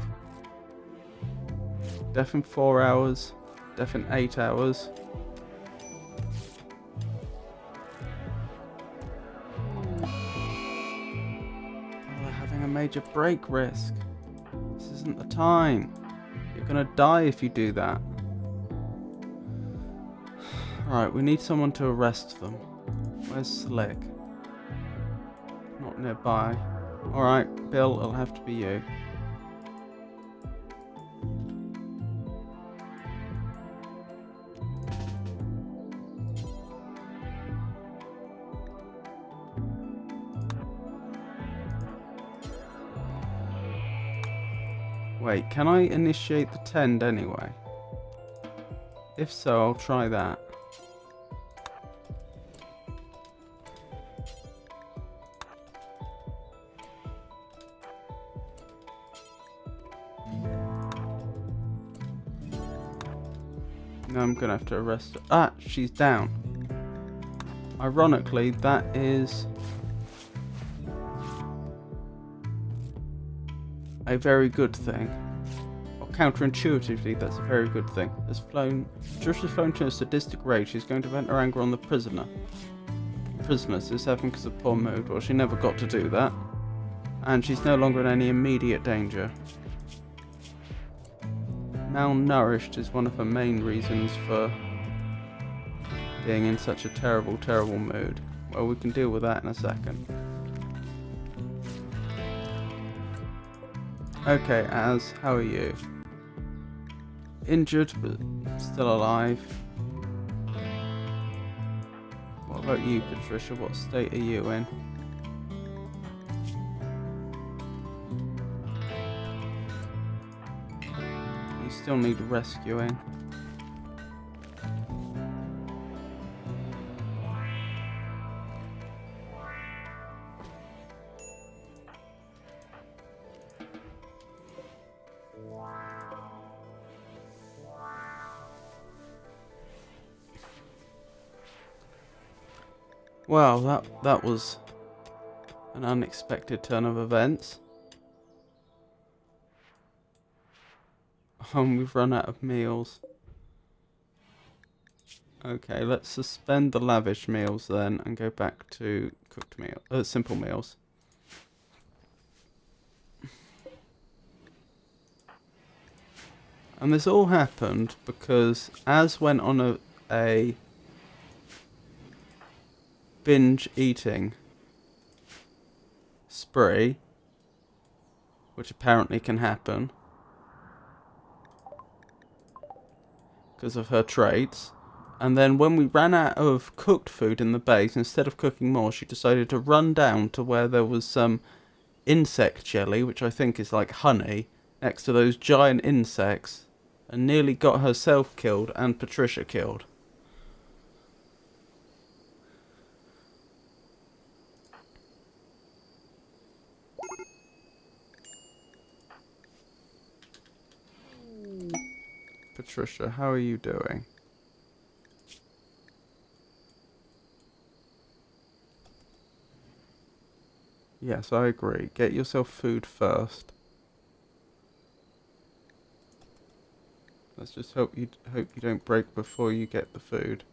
S1: Death in 4 hours. Death in 8 hours. Oh, they're having a major break risk. This isn't the time. You're gonna die if you do that. Right, we need someone to arrest them. Where's Slick? Not nearby. Alright, Bill, it'll have to be you. Wait, can I initiate the tend anyway? If so, I'll try that. Now I'm gonna have to arrest her. Ah, she's down. Ironically, that is a very good thing. Or counterintuitively, that's a very good thing. Patricia's flown to a sadistic rage. She's going to vent her anger on the prisoners. This happened because of poor mood. Well, she never got to do that. And she's no longer in any immediate danger. Malnourished is one of her main reasons for being in such a terrible, terrible mood. Well, we can deal with that in a second. Okay, Az, how are you? Injured, but still alive. What about you, Patricia? What state are you in? You still need rescuing. Well, that was an unexpected turn of events. We've run out of meals. Okay, let's suspend the lavish meals then and go back to cooked meals, simple meals. And this all happened because Az went on a binge eating spree, which apparently can happen because of her traits. And then when we ran out of cooked food in the base, instead of cooking more, she decided to run down to where there was some insect jelly, which I think is like honey, next to those giant insects, and nearly got herself killed and Patricia killed. Patricia, how are you doing? Yes, I agree. Get yourself food first. Let's just hope you don't break before you get the food.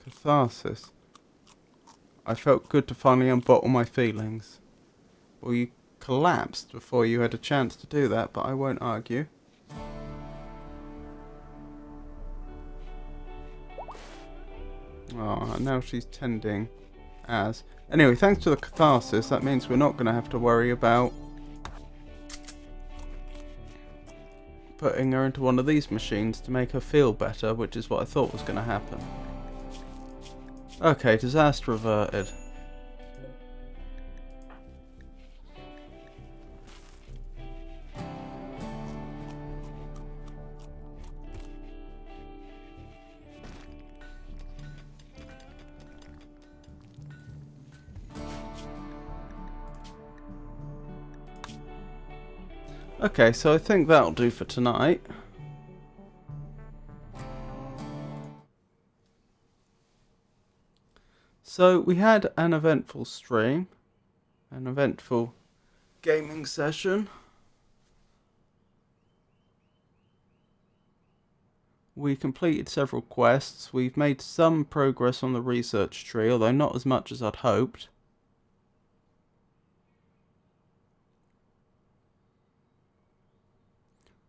S1: Catharsis. I felt good to finally unbottle my feelings. Well, you collapsed before you had a chance to do that, but I won't argue. Oh, now she's tending as. Anyway, thanks to the catharsis, that means we're not going to have to worry about putting her into one of these machines to make her feel better, which is what I thought was going to happen. Okay, disaster averted. Okay, so I think that'll do for tonight. So we had an eventful stream, an eventful gaming session. We completed several quests. We've made some progress on the research tree, although not as much as I'd hoped.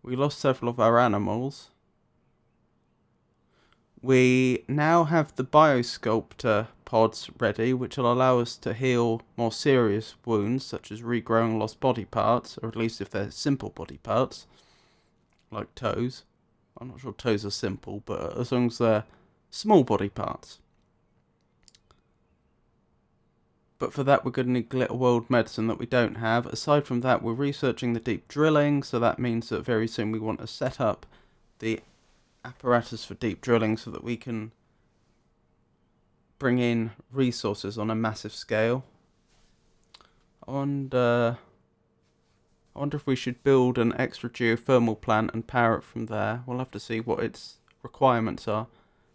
S1: We lost several of our animals. We now have the biosculptor pods ready, which will allow us to heal more serious wounds, such as regrowing lost body parts, or at least if they're simple body parts, like toes. I'm not sure toes are simple, but as long as they're small body parts. But for that, we're going to need glitter world medicine that we don't have. Aside from that, we're researching the deep drilling, so that means that very soon we want to set up the apparatus for deep drilling so that we can bring in resources on a massive scale. I wonder if we should build an extra geothermal plant and power it from there. We'll have to see what its requirements are.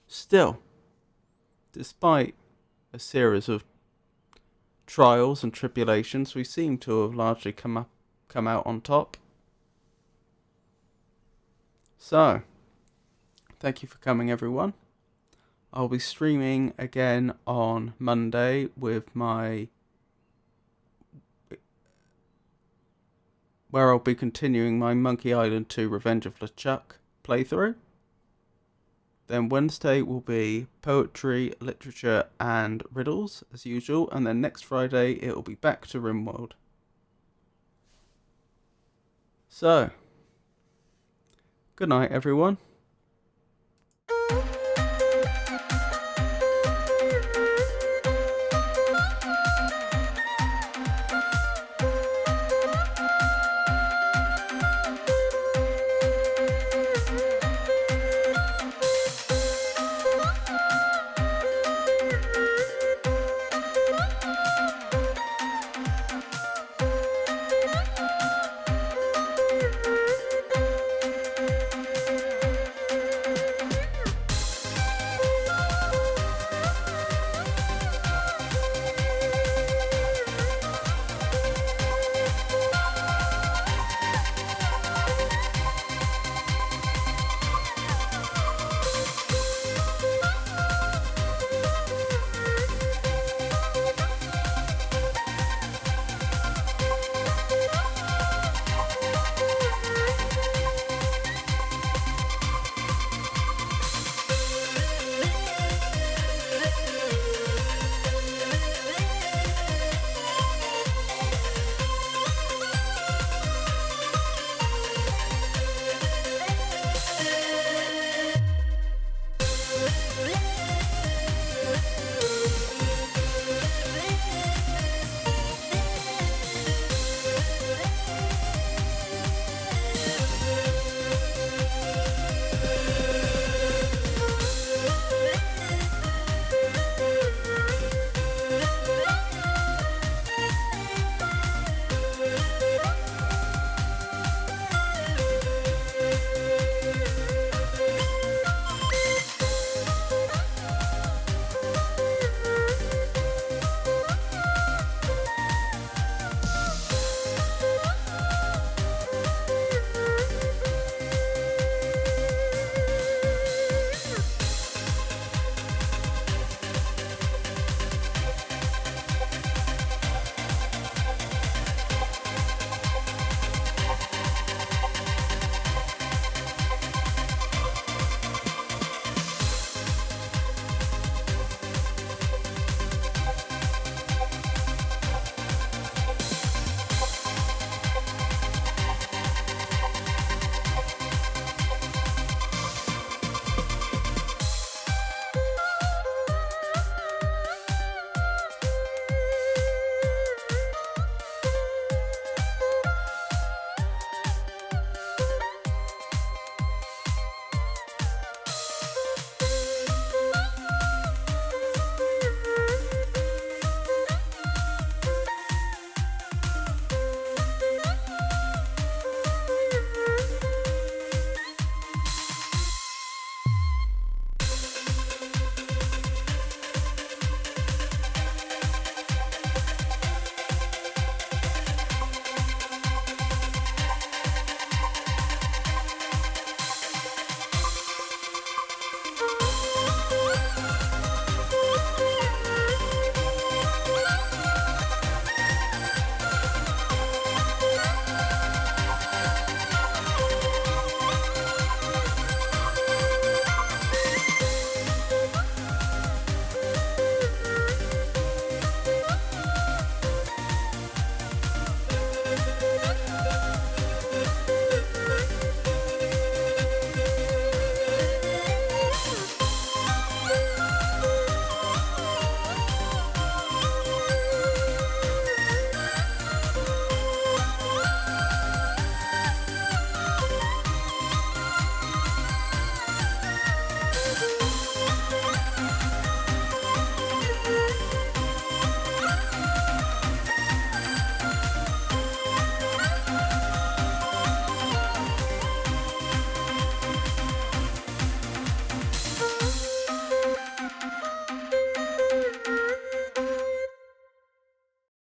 S1: Still, despite a series of trials and tribulations, we seem to have largely come out on top. So, thank you for coming, everyone. I'll be streaming again on Monday with where I'll be continuing my Monkey Island 2 Revenge of LeChuck playthrough. Then Wednesday will be poetry, literature, and riddles, as usual. And then next Friday, it will be back to RimWorld. So, good night, everyone.